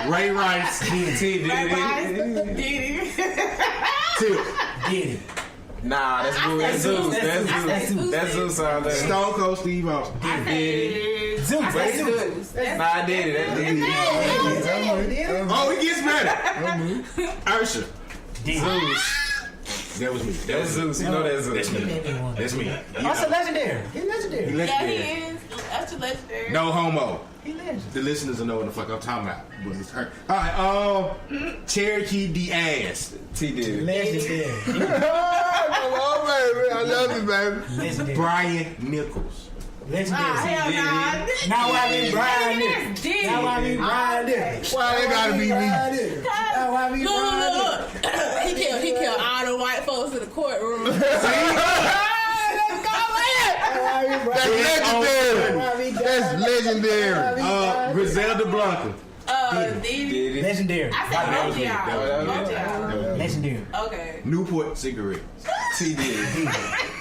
Ray Rice. Ray Rice. Diddy. Diddy. Nah, that's Zeus. That's Zeus out there. Stone Cold Steve Austin. I say Zeus. Nah, I did it. Oh, he gets better. Ursha. Zeus. That was me. That's Zeus. You know that's Zeus. That's me. That's a legendary. He's legendary. Yeah, he is. That's a legendary. No homo. He legendary. The listeners will know what the fuck I'm talking about. But it's her. All right. Cherokee D ass. T did. Legendary. Come on, baby. I love you, baby. Legendary. Brian Nichols. Legendary. Hell nah. Now I mean Brian Nichols. Now I mean Brian Nichols. Why they gotta be me? Now I mean Brian Nichols. He killed all the white folks in the courtroom. That's legendary. Griselda Blanca. Diddy. Legendary. I say Mojiao. Legendary. Okay. Newport cigarette. T did.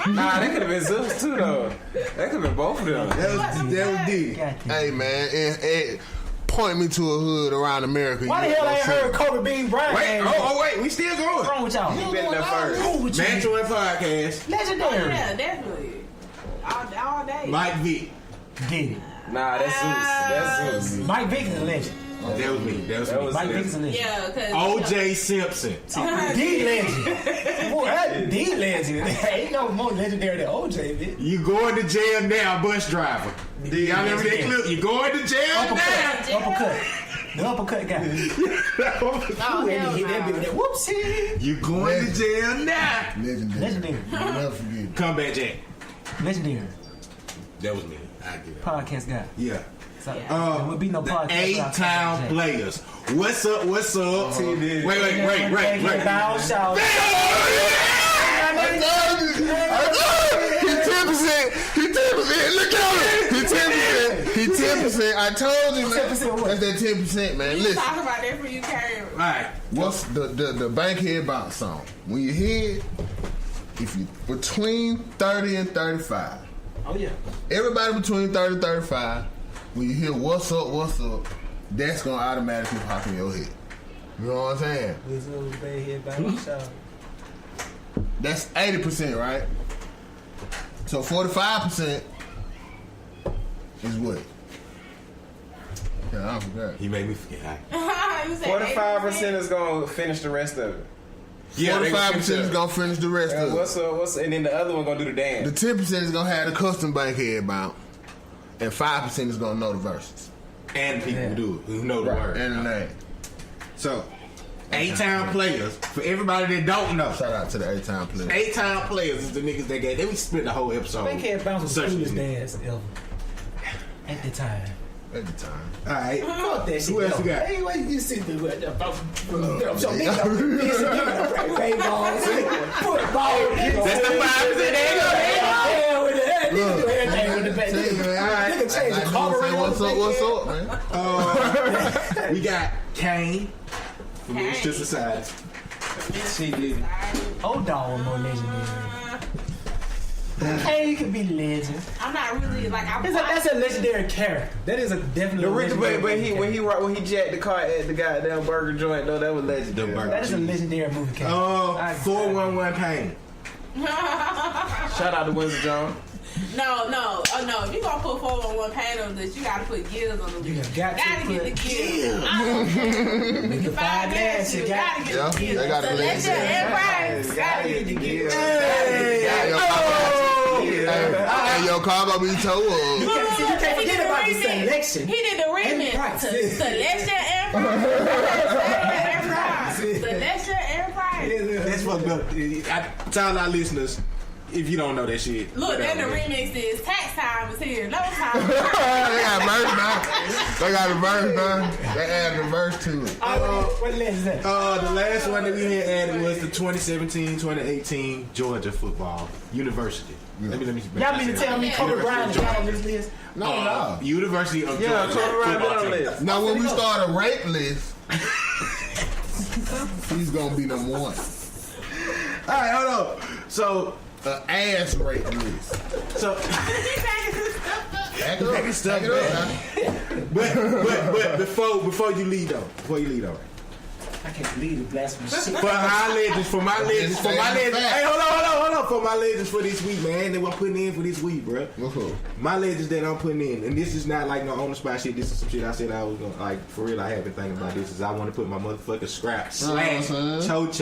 Nah, that could have been Zeus too, though. That could have been both of them. That was D. Hey, man. And point me to a hood around America. Why the hell I ain't heard Kobe Bean Bryant? Wait, we still going. What's wrong with y'all? You been there first. Match One Podcast. Legendary. Yeah, definitely. All day. Mike Vick. Diddy. Nah, that's Zeus. Mike Vick is a legend. That was me. Mike Vick is a legend. Yeah, because O.J. Simpson. D legend. Boy, that D legend. Ain't no more legendary than OJ, bitch. You going to jail now, bus driver. Y'all remember that clip? You going to jail now. Uppercut. The uppercut guy. hell Hit that bitch with that whoopsie. You going to jail now. Legendary. Never forget. Comeback Jack. Legendary. That was me. I get it. Podcast guy. Yeah. So, there would be no The podcast. A-Town Players. What's up? Wait. Bow shout. He 10%. Look at him. He 10%. I told you, man. 10% what? That's that 10%, man. you Listen. talk about that for you carry. All right. What's the Bankhead Bounce song? When you hear it, if you between 30 and 35. Oh, yeah. Everybody between 30 and 35, when you hear what's up, that's going to automatically pop in your head. You know what I'm saying? That's 80%, right? So 45% is what? Yeah, I forgot. He made me forget. 45% is gonna finish the rest of it. Yeah, 45% is gonna finish the rest of it. What's and then the other one gonna do the dance. The 10% is gonna have the custom Bankhead bounce, and 5% is gonna know the verses And people who do it, who know the word. and the name. So, A-Town Players, for everybody that don't know. Shout out to the A-Town Players. A-Town Players is the niggas that gave. They would split the whole episode. Bankhead Bounce was the Searching coolest these dance ever. At the time. At the time. All right. Fuck that shit. Who else you got? Hey, what you see the That's the 5% there What's up, man? we got Kane from Menace to Society. She did. Old dog more legendary. Hey, you can be legend. I'm not really like That's a legendary character. That is a definitely. When he jacked the car at the goddamn burger joint, though, that was legendary. That is a legendary movie character. 411 Pain. Shout out to Windsor John. No. Oh no. If you gonna put 411 Pain on this, you gotta put gears on the list. You gotta get the gears. You gotta get the gears. They gotta Celestia and Price. Gotta get the gears. Hey, your car gonna be towed up. You can't forget about the selection. He did the remix to Celestia and Price. Celestia and Price. That's fucked up. I tell our listeners, if you don't know that shit. Look, then the remix is Tax time is here. No time. They got verse now. They got the verse now. They added the verse to it. What last is that? The last one that we had added was the 2017-2018 Georgia football university. Let me. Y'all mean to tell me Kobe Bryant is not on this list? No. University of Yeah, Georgia. Kobe Bryant been on the list. Now, when we start a rape list, he's gonna be number one. All right, hold on. So, ass rape list. So, back it up. but before you leave though, I can't believe the blasphemy shit. For my legends. Hey, hold on. For my legends for this week, man. That I'm putting in for this week, bro. My legends that I'm putting in, and this is not like no on the spot shit. This is some shit I said I was gonna like for real. I have been thinking about this. Is I want to put my motherfucking scrap slash Choche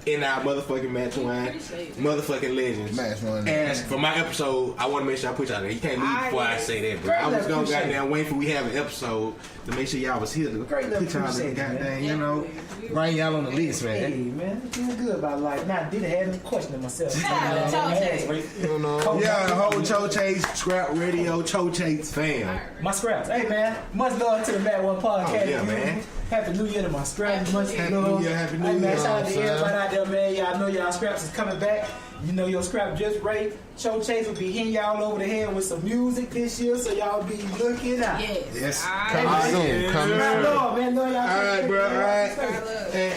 in our motherfucking match one, motherfucking legends. Match one. And for my episode, I want to make sure I put y'all there. You can't leave before I say that, bro. I was gonna goddamn wait for we have an episode to make sure y'all was here to put y'all in goddamn, you know, bring y'all on the list, man. Hey, man, I'm feeling good about life. Now, I did have any questioning myself. The whole Choche's Scrap Radio Choche's fam. My scraps. Hey, man, much love to the Mad One Podcast. Oh, yeah, man. Happy New Year to my scraps. Much Happy love. New Year, Happy New Hey, man, Year. shout out to everybody out there, man. Y'all know y'all scraps is coming back. You know your scrap just right. Cho Chase will be hitting y'all over the head with some music this year, so y'all be looking out. Yes. Coming soon. Coming soon. Man, know y'all. All right, bro. All right.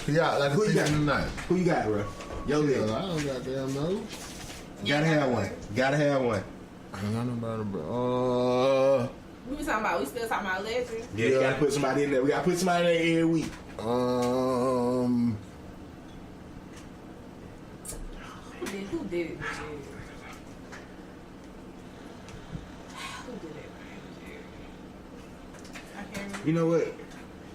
Yeah, like Who you got tonight? Who you got, bro? Yo, I don't goddamn know. Gotta have one. I don't know about it, bro. We was talking about. We still talking about legends. Yeah, you gotta put somebody in there. We gotta put somebody in there every week. Who did it? You know what?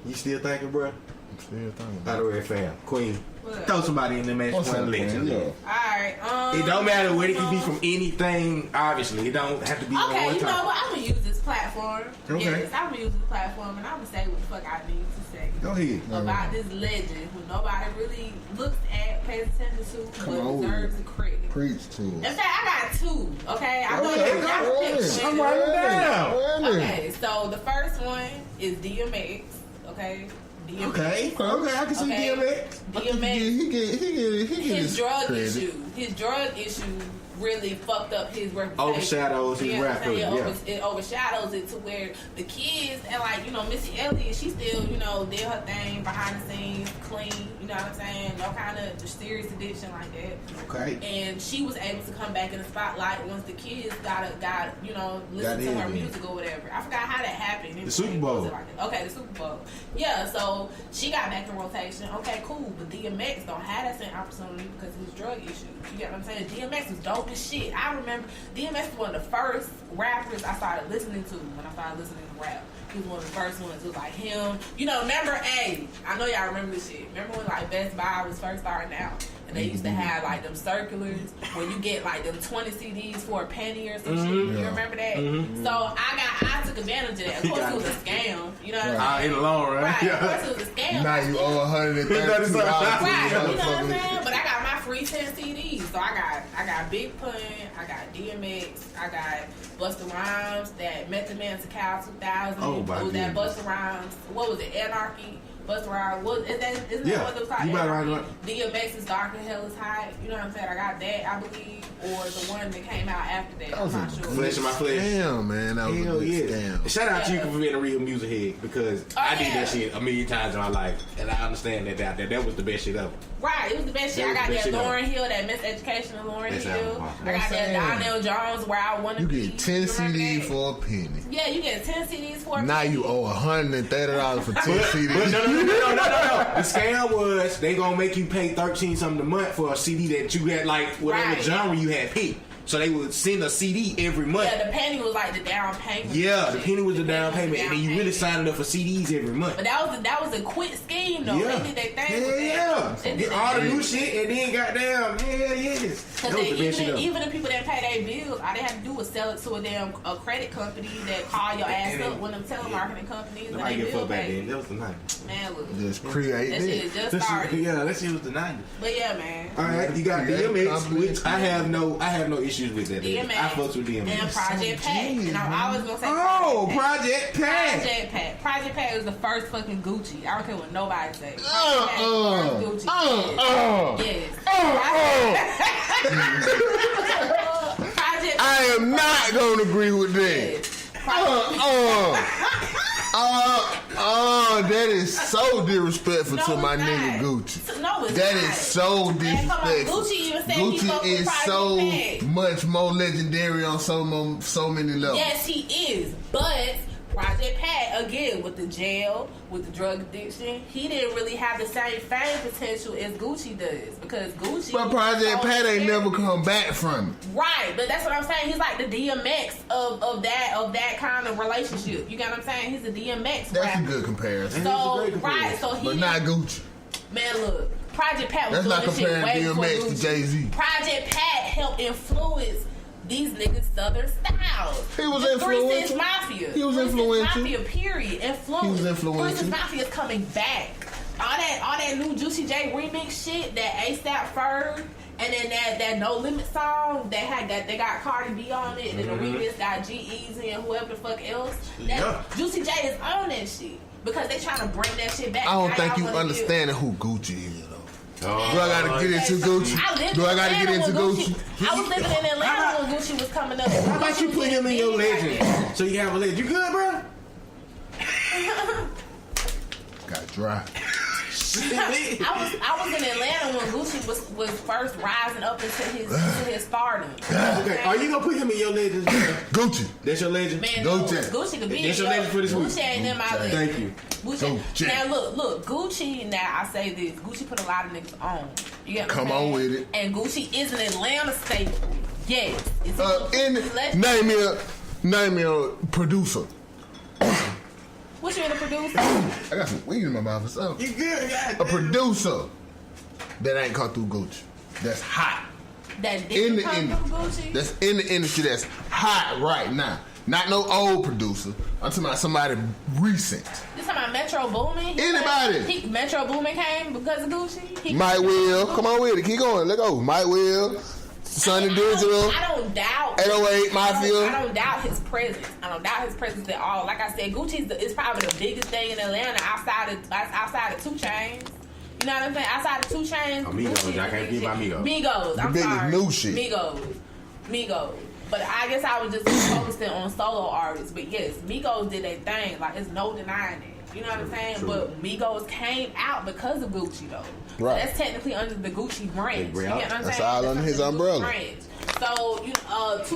You still thinking, bro? I'm still thinking. Out of red fam, Queen. What? Throw somebody in the match one legend. Alright, It don't matter what it can be from anything. Obviously, it don't have to be on okay, one you know topic. what? I'm gonna use this platform. Okay. Yes, I'm gonna use this platform, and I'm gonna say what the fuck I need to say. Go ahead. About this legend who nobody really looks at, pays attention to, but deserves the credit. Preach to In us. fact, I got two. Okay, I know Okay, y'all can pick I'm one. writing down. Okay, so the first one is DMX. Okay. DMX. Okay, I can see DMX. DMX. He get His drug credit. His drug issue really fucked up his reputation. Overshadows his You know what I'm rap saying? career, It overshadows it to where the kids and like, you know, Missy Elliott, she still, you know, did her thing behind the scenes, clean, you know what I'm saying? No kind of serious addiction like that. Okay. And she was able to come back in the spotlight once the kids got you know, listen to her music or whatever. I forgot how that happened. The Super Bowl. Okay, the Super Bowl. Yeah, so she got back in rotation. Okay, cool. But DMX don't have that same opportunity because of his drug issues. You get what I'm saying? DMX was dope as shit. I remember DMX was one of the first rappers I started listening to when I started listening to rap. He was one of the first ones. It was like him. You know, remember, I know y'all remember this shit. Remember when like Best Buy was first starting out? And they used to have like them circulars where you get like them 20 CDs for a penny or some shit. You remember that? So I took advantage of that. Of course it was a scam. You know what I'm saying? In the long run. Right. Of course it was a scam. Now you owe $132. Right. You know what I'm saying? But I got my free 10 CDs. So I got Big Pun, I got DMX, I got Busta Rhymes, that Method Man to Cal 2000. Oh, my it was that goodness. Busta Rhymes. What was it? Anarchy. Busta Rhymes. Isn't that what it was called? You better Anarchy? right. DMX is Dark and Hell is High. You know what I'm saying? I got that, I believe, or the one that came out after that. I'm not sure. Flesh of my flesh. Damn, man, that was Hell a good yeah. scam. Shout out to you for being a real music head because I did yeah. that shit a million times in my life, and I understand that was the best shit ever. Right, it was the best shit. I got that Lauryn Hill, that Miseducation of Lauryn Hill. I got that Donnell Jones, Where I Want to Be. You get 10 CDs for a penny. Yeah, you get 10 CDs for a penny. Now you owe $130 for 10 CDs. But no. The scam was they gonna make you pay $13 something a month for a CD that you had like whatever genre you had picked. So they would send a CD every month. Yeah, the penny was like the down payment. Yeah, the penny was the down payment, and then you really signed up for CDs every month. But that was a quick scheme though. Yeah. They did their thing. They did all the new shit, and then goddamn, yes. That was the best shit ever. Even the people that pay their bills, all they had to do was would sell it to a credit company that call your ass up, one of them telemarketing companies. Nobody give a fuck back then. That was the 90s. Man, look. Just create that shit just started. Yeah, that shit was the 90s. But yeah, man. All right, you got DMX, which I have no issues with that. DMX. I fucks with DMX. And Project Pat. And I'm always gonna say Project Pat. Project Pat was the first fucking Gucci. I don't care what nobody say. Yes. I am not gonna agree with that. That is so disrespectful to my nigga Gucci. No, it's that not. is so disrespectful. Gucci even said Gucci he is so much more legendary on so many levels. Yes, he is. But Project Pat, again, with the jail, with the drug addiction, he didn't really have the same fame potential as Gucci does. Because Gucci... But Project Pat ain't never come back from it. Right, but that's what I'm saying. He's like the DMX of that kind of relationship. You get what I'm saying? He's a DMX That's rapper. a good comparison. So, right, so he... But not Gucci. Man, look. Project Pat was That's doing not this shit way comparing before DMX to Gucci. Jay-Z. Project Pat helped influence these niggas' Southern styles. He was the influential. 3 6 Mafia. He was 3 6 influential. Mafia, period. Influence. He was influential. 3 6 Mafia is coming back. All that new Juicy J remix shit, that ASAP Ferg, and then that No Limit song they got Cardi B on it, and then the remix got G-Eazy and whoever the fuck else. Juicy J is on that shit because they trying to bring that shit back. I don't Now think y'all you wanna understanding who Gucci is, though. Do I gotta get into Gucci? I was living in Atlanta How when Gucci was coming up. How about you put him in your legend? So you have a legend. You good, bro? Got dry. I was in Atlanta when Gucci was first rising up into his stardom. Okay, are you gonna put him in your legend? Gucci. That's your legend? Man, Gucci could be That's your legend for this week. Gucci ain't in my legend. Thank you. Gucci. Now look, Gucci. Now I say this: Gucci put a lot of niggas on. You get what I'm Come on saying? with it. And Gucci is an Atlanta staple. Yes. Name me a producer. What you in a producer? I got some weed in my mouth or something. You good? A producer that ain't come through Gucci. That's hot. That didn't come through Gucci? That's in the industry that's hot right now. Not no old producer. I'm talking about somebody recent. You talking about Metro Boomin? Anybody. Metro Boomin came because of Gucci? Mike Will. Come on with it. Keep going. Let go. Mike Will. Sonny Digital. I don't doubt 808 Mafia. I don't doubt his presence. I don't doubt his presence at all. Like I said, Gucci is probably the biggest thing in Atlanta outside of 2 Chainz. You know what I'm saying? Outside of 2 Chainz. Migos. I can't be my Migos. Migos. I'm biggest sorry. new shit. Migos. But I guess I was just focusing on solo artists. But yes, Migos did their thing. Like, it's no denying it. You know what I'm saying? True. But Migos came out because of Gucci, though. Right. So that's technically under the Gucci brand. You get what I'm That's saying? all under his umbrella. Brand. So, 2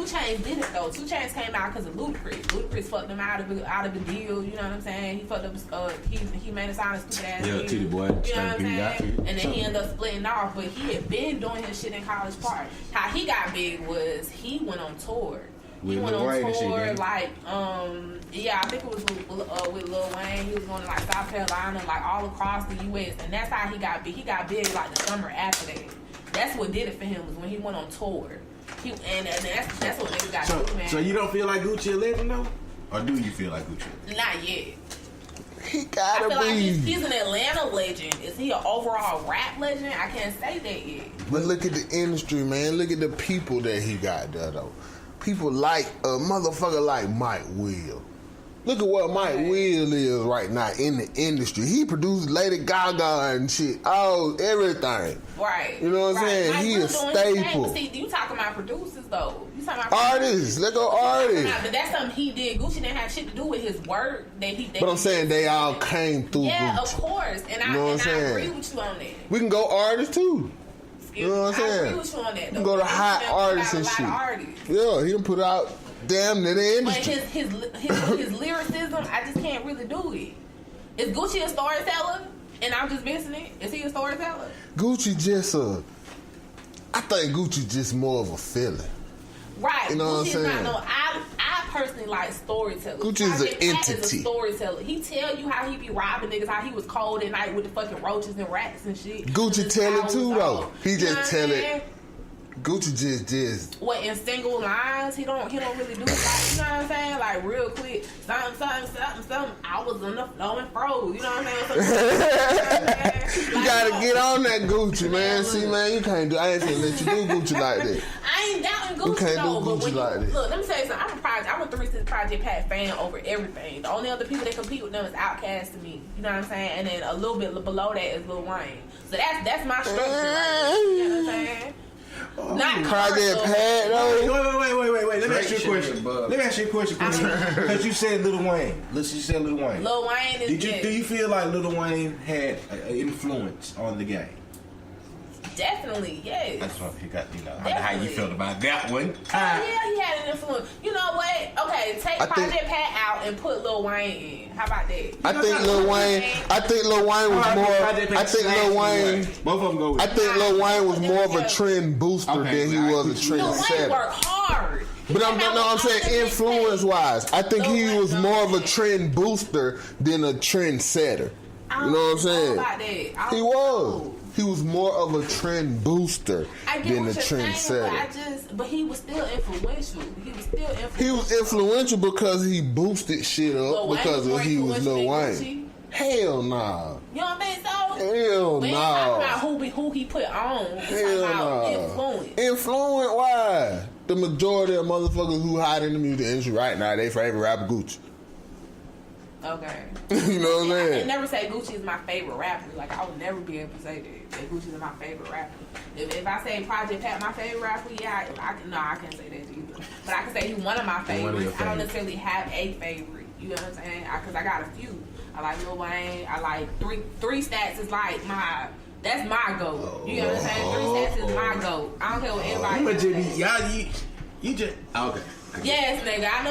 Chainz did it, though. 2 Chainz came out because of Ludacris. Ludacris fucked him out of a deal. You know what I'm saying? He fucked up. He made it sound a stupid ass deal. Titty boy. You know what I'm saying? And then he ended up splitting off. But he had been doing his shit in College Park. How he got big was he went on tour. He went on tour, like, I think it was with Lil Wayne. He was going to, like, South Carolina, like, all across the U.S. And that's how he got big. He got big, like, the summer after that. That's what did it for him, was when he went on tour. And that's what niggas got to do, man. So you don't feel like Gucci a legend, though? Or do you feel like Gucci? Not yet. He gotta I feel like be. he's an Atlanta legend. Is he an overall rap legend? I can't say that yet. But look at the industry, man. Look at the people that he got there, though. People like a motherfucker like Mike Will. Look at what Mike Will is right now in the industry. He produced Lady Gaga and shit. Oh, everything. Right. You know what I'm saying? Mike He Will is doing his thing. staple. But see, you talking about producers, though. You talking about Artists. Let go artists. But that's something he did. Gucci didn't have shit to do with his work. But I'm saying they all came through Yeah, Gucci. of course. And You know what I'm I saying? agree with you on that. We can go artists, too. You know what I'm I saying? agree with you on that, We though. can go to hot artists and shit. Yeah, he done put out damn near the But industry. his lyricism, I just can't really do it. Is Gucci a storyteller? And I'm just missing it? Is he a storyteller? Gucci just I think Gucci just more of a feeling. Right. You know what I'm Gucci is saying? not I personally like storytellers. Gucci is an Project Pat is a entity. storyteller. He tell you how he be robbing niggas, how he was cold at night with the fucking roaches and rats and shit. Gucci tell it too, though. He just tell it Gucci just. What, in single lines? He don't really do like, you know what I'm saying? Like real quick, something. I was on the floor and froze. You know what I'm saying? You gotta get on that Gucci, man. See, man, you can't do. I ain't gonna let you do Gucci like that. I ain't doubting Gucci. You can't though, do Gucci like that. Look, let me tell you something. I'm a 3 6 Project Pat fan over everything. The only other people that compete with them is Outkast to me. You know what I'm saying? And then a little bit below that is Lil Wayne. So that's my structure. You know what I'm saying? Not Project Pat though. Wait. Let me ask you a question. Because you said Lil Wayne. You said Lil Wayne. Lil Wayne is Do you feel like Lil Wayne had an influence on the game? Definitely, yes. That's what you got. How you felt about that one? Yeah, he had an influence. You know what? Okay, take Project Pat out and put Lil Wayne in. How about that? I think Lil Wayne was more. I think Lil Wayne. Both of them go. I think Lil Wayne was more of a trend booster than he was a trend Lil Wayne setter. worked hard. But I'm saying influence wise, I think he was more of a trend booster than a trend setter. You know what I'm saying? He was. He was more of a trend booster than a trend setter. But he was still influential. He was influential because he boosted shit up because he was Lil Wayne. Hell nah. You know what I mean? So hell we ain't nah. talking about who he put on. Hell nah. Influence. Influence? Why? The majority of motherfuckers who hide in the music industry right now, they favorite rapper Gucci. Okay. You know what I'm saying? I can never say Gucci is my favorite rapper. Like, I would never be able to say that Gucci is my favorite rapper. If I say Project Pat my favorite rapper, yeah, I can't say that either. But I can say he's one of my favorites. I don't necessarily have a favorite. You know what I'm saying? Because I got a few. I like Lil Wayne. I like three Stacks is like that's my goat. You know what I'm saying? 3 Stacks is my goat. I don't care what anybody You just okay. Yes, nigga. I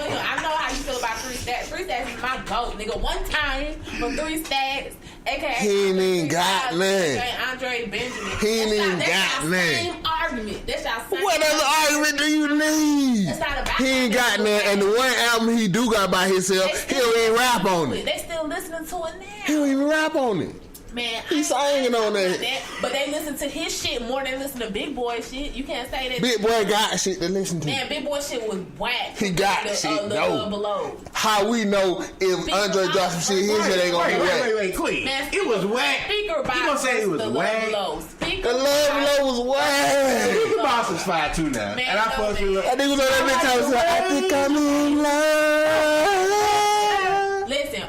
know how you feel about 3 Stacks. 3 Stacks is my goat, nigga. One time from 3 Stacks, aka he ain't even got none. Andre Benjamin. He ain't even got none. Same argument. That's y'all same. What other argument do you need? That's not about he ain't got none. And the one album he do got by himself, he don't even rap on it. They still listening to it now. He don't even rap on it. Man, he's singing on that. But they listen to his shit more than listen to Big Boy shit. You can't say that. Big Boy got shit to listen to. Man, Big Boy shit was whack. He got shit. No. Below. How we know if Andre drops some shit, his shit ain't gonna be whack? Wait, Queen. It was whack. Speaker Box. You gonna say it was whack? The Love Below was whack. Speaker Box was fire too now. Man, and I fucked with I think it was on that bitch. I was like, I think I'm in love. Listen,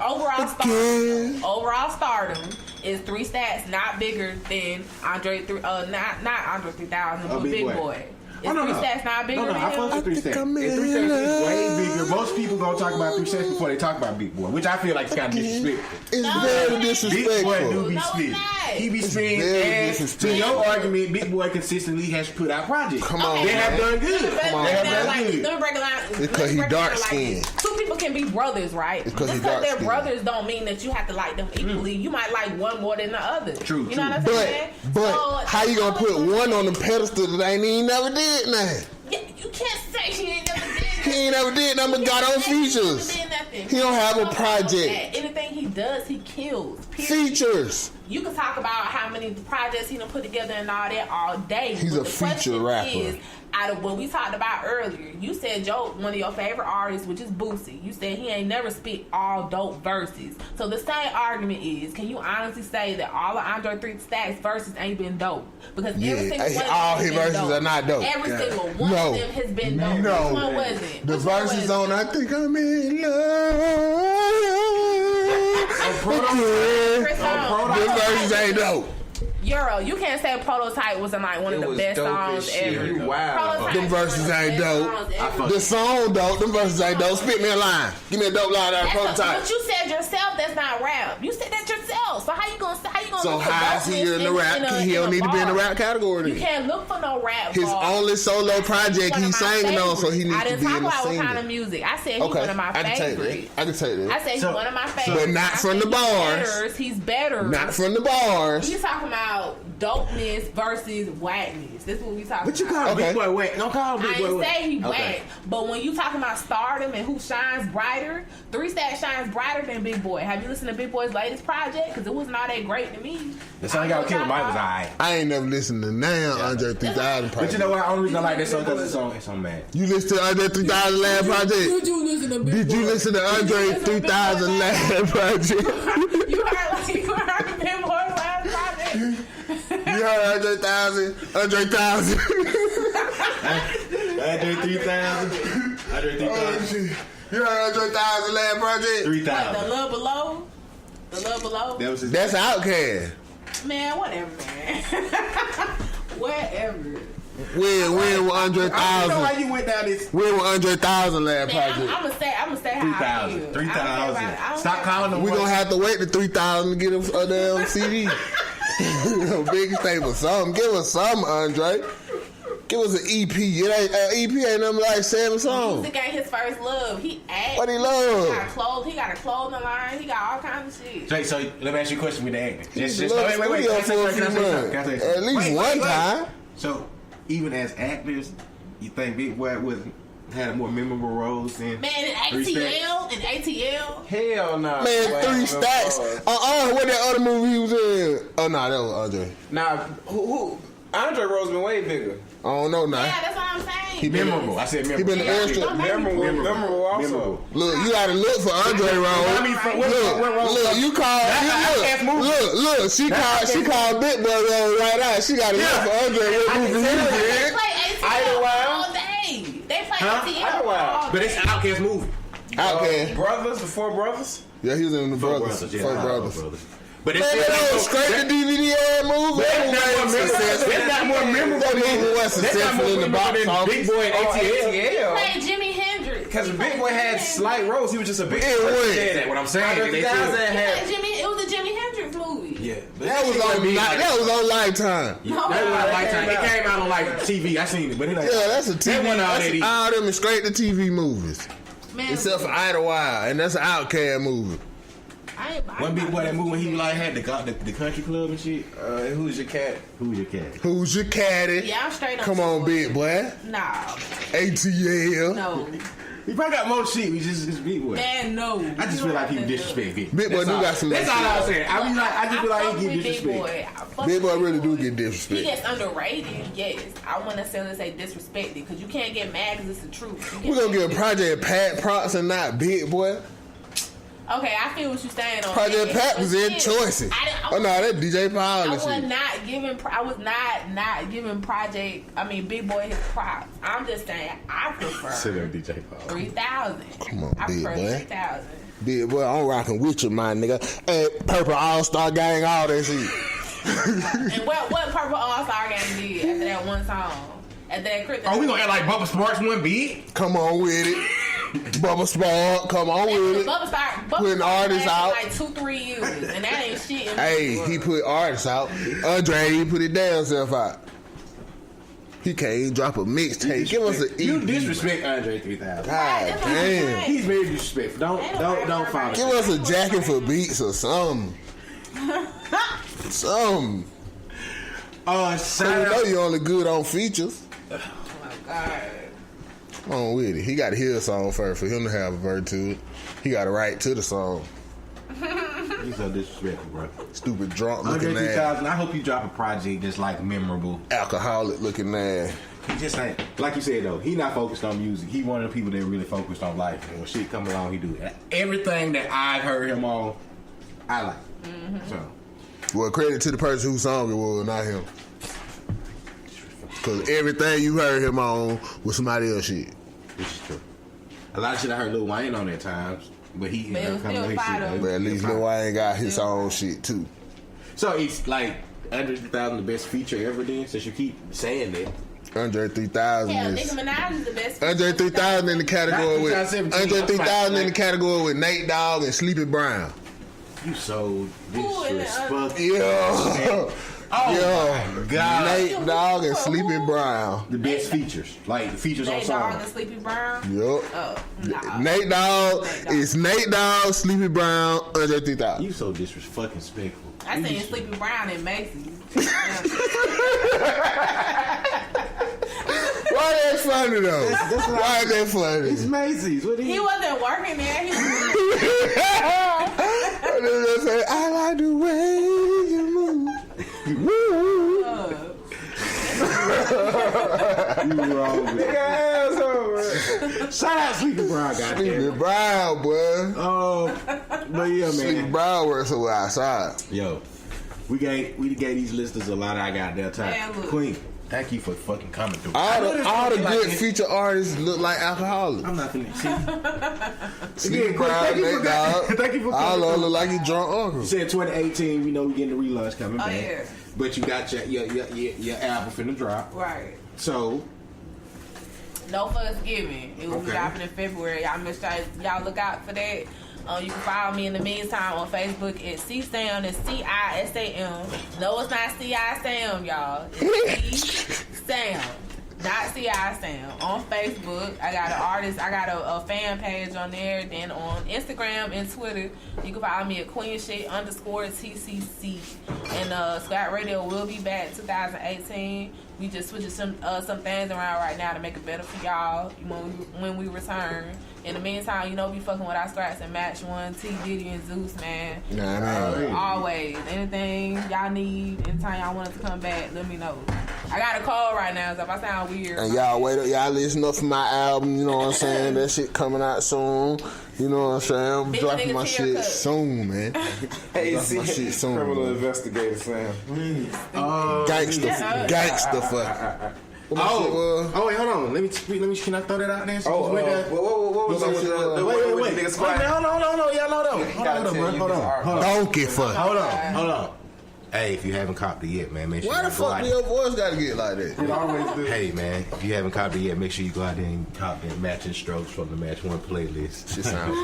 overall stardom is 3 Stacks not bigger than Andre not Andre 3000, but Big Boy. Is 3 Stacks not bigger than I fuck with 3 Stacks. 3 Stacks is way bigger. Most people gonna talk about 3 Stacks before they talk about Big Boy, which I feel like is kind of disrespectful. It's very disrespectful. Big Boy do be spitting. He be spitting, and to your argument, Big Boy consistently has put out projects. Come on, they have done good. Come on, they have done good. Let me break it down. Because he dark skinned. Two people can be brothers, right? It's because they're brothers don't mean that you have to like them equally. You might like one more than the other. True. You know what I'm saying? But how you gonna put one on the pedestal that ain't even never did nothing? Yeah, you can't say he ain't never did. He ain't never did nothing but got on features. He don't have a project. Anything he does, he kills. Features. You can talk about how many projects he done put together and all that all day. He's a feature rapper. Out of what we talked about earlier, you said Joe, one of your favorite artists, which is Boosie. You said he ain't never spit all dope verses. So the same argument is, can you honestly say that all of Andre 3 Stacks verses ain't been dope? Because every single one all of his them verses dope. are not dope. Every single one of them has been dope. No. Which one was it? The verses on I Think I'm in love. The verses ain't dope. Euro, you can't say Prototype was like one of the best songs ever. Wow. Them verses ain't dope. The song dope. Them verses ain't dope. Spit me a line. Give me a dope line out of Prototype. But you said yourself that's not rap. You said that yourself. So how you gonna So how is he in the rap? He don't need to be in the rap category. You can't look for no rap. His only solo project he's singing on, so he needs to be in the I didn't talk about singing. what kind of music. I said he's one of my favorites. I can take that. I said he's one of my favorites. But not from the bars. He's better. Not from the bars. He's talking about dopeness versus whackness. This is what we talking about. But you call Big Boy whack. Don't call Big Boy I whack. ain't say he whack. But when you talking about stardom and who shines brighter, 3 Stacks shines brighter than Big Boy. Have you listened to Big Boy's latest project? Because because it wasn't all that great to me. The song y'all Killer Mike was alright. I ain't never listened to now Andre 3000 Project. But you know what? The only reason I like that song because it's on Mad. You listen to Andre 3000 Lab Project? Did you listen to Did you listen to Andre 3000 Lab Project? You heard the Big Boy Lab Project? You heard Andre 1000? Andre 1000. Andre 3000. Andre 3000. You heard Andre 1000 Lab Project? 3000. The Love Below? The Love Below? That was his That's Outkast. Man, whatever, man. Whatever. When with Andre 1000? I don't know why you went down this. When with Andre 1000 Lab Man, Project? I'm gonna say how I feel. 3,000. Stop calling them. We gonna have to wait to 3,000 to get a damn CD. Big thing for something. Give us something, Andre. Give us an EP. EP ain't nothing like 7 songs. Music ain't his first love. He acts. What he love? He got a clothing line. He got all kinds of shit. Jake, so let me ask you a question with the acting. Wait. At least one time. So, even as actors, you think Big Boy had more memorable roles than Man, in ATL? Hell no. Man, 3 Stacks. What that other movie he was in? Oh, no, that was Andre. Nah, who? Andre Rose been way bigger. I don't know now. Yeah, that's what I'm saying. He memorable. I said memorable. He been the extra. Memorable also. Look, you gotta look for Andre Rose. Look, you called. Look, she called Big Boy Rose right out. She gotta look for Andre. What movie he was They in? play ATL all day. They play ATL all day. But it's an Outkast movie. Outkast. Brothers, the 4 brothers? Yeah, he was in the Brothers. Four brothers. But Man, that was straight to DVD movie. That's not more memorable. That movie was successful in the box office. Big Boy and ATL. They played Jimi Hendrix. Because Big Boy had slight roles. He was just a big That's what I'm saying. It was a Jimi Hendrix movie. Yeah. That was on Lifetime. That was on Lifetime. It came out on like TV. I seen it, but that's a TV. That's all them is straight to TV movies. Man, Except for Idlewild, and that's an Outkast movie. One Big Boy that movie when he like had the country club and shit. Who's your cat? Who's your cat? Who's your caddy? Yeah, I'm straight up. Come on, Big Boy. Nah. ATL. No. He probably got more shit. He's just Big Boy. Man, no. I just feel like he disrespect Big Big Boy do got some. That's all I was saying. I mean, like, I just feel like he get disrespect. Big Boy really do get disrespect. He gets underrated, yes. I wouldn't necessarily say disrespected because you can't get mad because it's the truth. We're gonna give Project Pat props and not Big Boy. Okay, I feel what you're saying. On Project Pat was in Choices. Oh no, that's DJ Paul. I was not giving Big Boy his props. I'm just saying I prefer DJ Paul 3,000. Come on, I Big prefer Boy. 3,000. Big Boy, I'm rocking with you, my nigga. Hey, Purple All-Star Gang, all that shit. And what Purple All-Star Gang did after that one song? After that Christmas. Oh, we gonna act like Bubba Sparks one beat? Come on with it. Bubba Spark, come on with it. Bubba Putting artists out like 2-3 years, and that ain't shit. Hey, he put artists out. Andre, he put his damn self out. He can't even drop a mixtape. Give us an EP. You disrespect Andre 3000. God damn. He's very disrespectful. Don't follow. Give us a jacket for beats or something. Something. So we know you only good on features. Oh my God. Come on with it. He got to hear a song first for him to have a verse to it. He got to write to the song. He's so disrespectful, bro. Stupid drunk Andre looking 3000. ass. I hope you drop a project that's like memorable. Alcoholic looking ass. He just like you said though. He not focused on music. He one of the people that really focused on life. And when shit come along, he do it. Everything that I've heard him on, I like. So, well, credit to the person whose song it was, not him. Because everything you heard him on was somebody else's shit. Which is true. A lot of shit I heard Lil Wayne on at times, but he ended up coming with his shit. But at least Lil Wayne got his own shit too. So it's like Andre 3000 the best feature ever then, since you keep saying that. Andre 3000 Yeah, is. Nicki Minaj is the best. Andre 3000 in the category with Andre 3000 in the category with Nate Dogg and Sleepy Brown. You so disrespectful. Yeah. Oh my God. Nate Dogg and Sleepy Brown. The best features. Like the features on Nate song. Dogg and Sleepy Brown. Yep. Oh, nah. Nate Dogg is Nate Dogg, Sleepy Brown, Andre 3000. You so disrespectful. I seen Sleepy Brown in Macy's. Why that funny though? Why is that funny? It's Macy's. He wasn't working there. He was I like the way You wrong, man. Nigga asshole, man. Shout out Sleepy Brown, goddamn. Sleepy Brown, boy. But yeah, man. Sleepy Brown works so outside. Yo, we gave these listeners a lot of our goddamn time. Man, look. Queen, thank you for fucking coming through. All the good feature artists look like alcoholics. I'm not finna see. Sleepy Brown, they dog. Thank you for coming all through. look like you drunk uncle. You said 2018. We know we getting the relaunch coming back. Yeah. But you got your album finna drop. Right. So No Fuss Given. It will be dropping in February. Y'all look out for that. You can follow me in the meantime on Facebook at C-Sam. It's C-I-S-A-M. No, it's not C-I-Sam, y'all. It's C-Sam. Not C-I-Sam. On Facebook, I got an artist. I got a fan page on there. Then on Instagram and Twitter, you can follow me at queenshit_TCC. And Scott Radio will be back 2018. We just switching some things around right now to make it better for y'all when we return. In the meantime, we fucking with our scraps and Match One, T Diddy and Zeus, man. Always. Anything y'all need, anytime y'all want us to come back, let me know. I got a call right now, so if I sound weird. And y'all wait up, y'all listen up for my album, you know what I'm saying? That shit coming out soon. You know what I'm saying? I'm dropping my shit soon, man. Hey, see, my shit soon. criminal investigator Sam. Gangster fuck. wait, hold on. Let me. Can I throw that out there? What was that? Wait. Hold on. Y'all hold on. Donkey fuck. Hold on. Hey, if you haven't copped it yet, man, make sure. Why the fuck do your voice gotta get like that? It always do. Hey, man, if you haven't copped it yet, make sure you go out there and cop the matching strokes from the Match One playlist. Shit sounds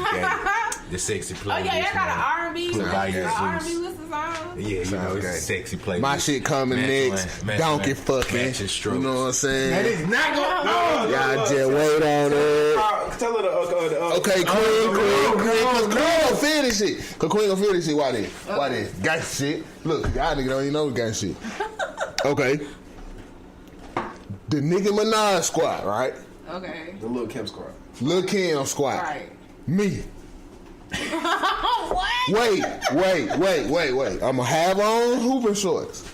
the sexy playlist. Oh yeah, y'all got an R&B. R&B list of songs. Yeah, it's a sexy playlist. My shit coming next. Donkey fucking. Matching strokes. You know what I'm saying? That is not going. Y'all just wait on it. Tell her Okay, Queen gonna feel this shit. Cause Queen gonna feel this shit. Why this? Gangsta shit. Look, y'all niggas don't even know the gangsta shit. Okay. The Nicki Minaj squad, right? Okay. The Lil Kim squad. Lil Kim squad. Right. Me. What? Wait. I'ma have on hooping shorts.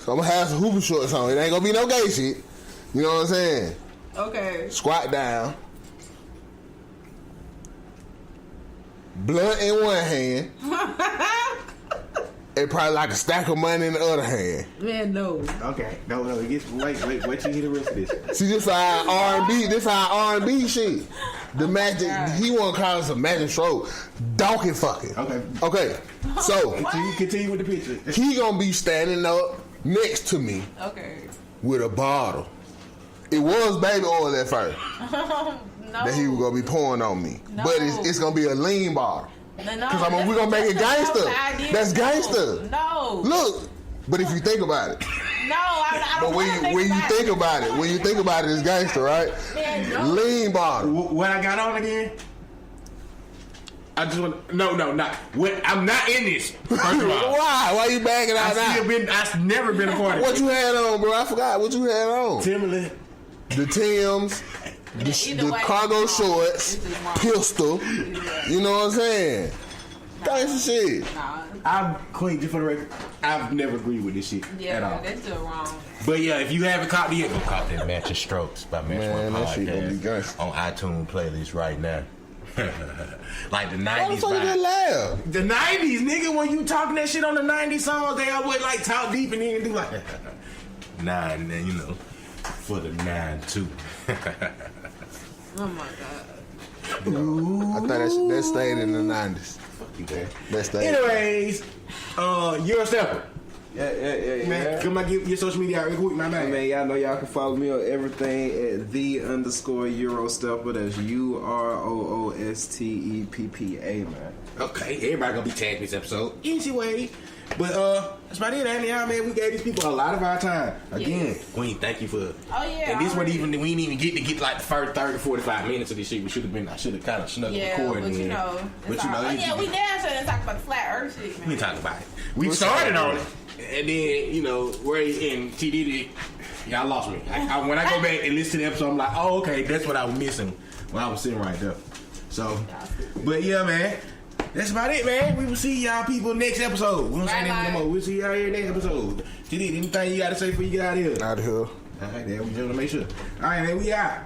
So I'ma have some hooping shorts on. It ain't gonna be no gay shit. You know what I'm saying? Okay. Squat down. Blunt in one hand. And probably like a stack of money in the other hand. Man, no. Okay. No. Wait till you hear the rest of this. See, this our R&B. This our R&B shit. The magic. He want to call us a magic stroke. Donkey fucking. Okay. So continue with the picture. He gonna be standing up next to me. Okay. With a bottle. It was baby oil at first. No. That he was gonna be pouring on me. No. But it's gonna be a lean bottle. Because we're gonna make it gangster. That's gangster. No. Look, but if you think about it. No, I don't. But when you think about it, it's gangster, right? Man, no. Lean bottle. What I got on again? I just want not. I'm not in this. First of all, Why you bagging out now? I've never been a part of it. What you had on, bro? I forgot what you had on. Timberland. The Timbs. The cargo shorts, pistol, you know what I'm saying? Gangsta shit. Queen, just for the record, I've never agreed with this shit at all. That's still wrong. But yeah, if you haven't copped it yet, go cop that Matching Strokes by Match One that shit gonna be Podcast on iTunes playlist right now. Like the 90s. Why the fuck you didn't laugh? The 90s, nigga, when you talking that shit on the 90s songs, they always like talk deep and then do like nine, you know, for the 9-2. Oh my god. I thought that stayed in the 90s. Fuck you, man. That stayed. Anyways, you're a stepper. Yeah. Man, come on, give your social media out real quick, my man. Man, y'all know y'all can follow me on everything at _Eurostepper. That's UROOSTEPPA, man. Okay, everybody gonna be tagged this episode. Easy way. But that's about it, Andy. Man, we gave these people a lot of our time. Again, Queen, thank you for. Oh yeah. And this one we didn't even get like the first 30-45 minutes of this shit. I should have kind of snuck the recording. But you know. We damn sure didn't talk about the flat Earth shit, man. We talk about it. We started on it, and then Ray and T Diddy, y'all lost me. When I go back and listen to the episode, I'm like, oh okay, that's what I was missing when I was sitting right there. So, but yeah, man. That's about it, man. We will see y'all people next episode. We don't say nothing no more. We'll see y'all here next episode. T Diddy, anything you gotta say before you get out of here? Out of here. All right, there we just want to make sure. All right, man, we out.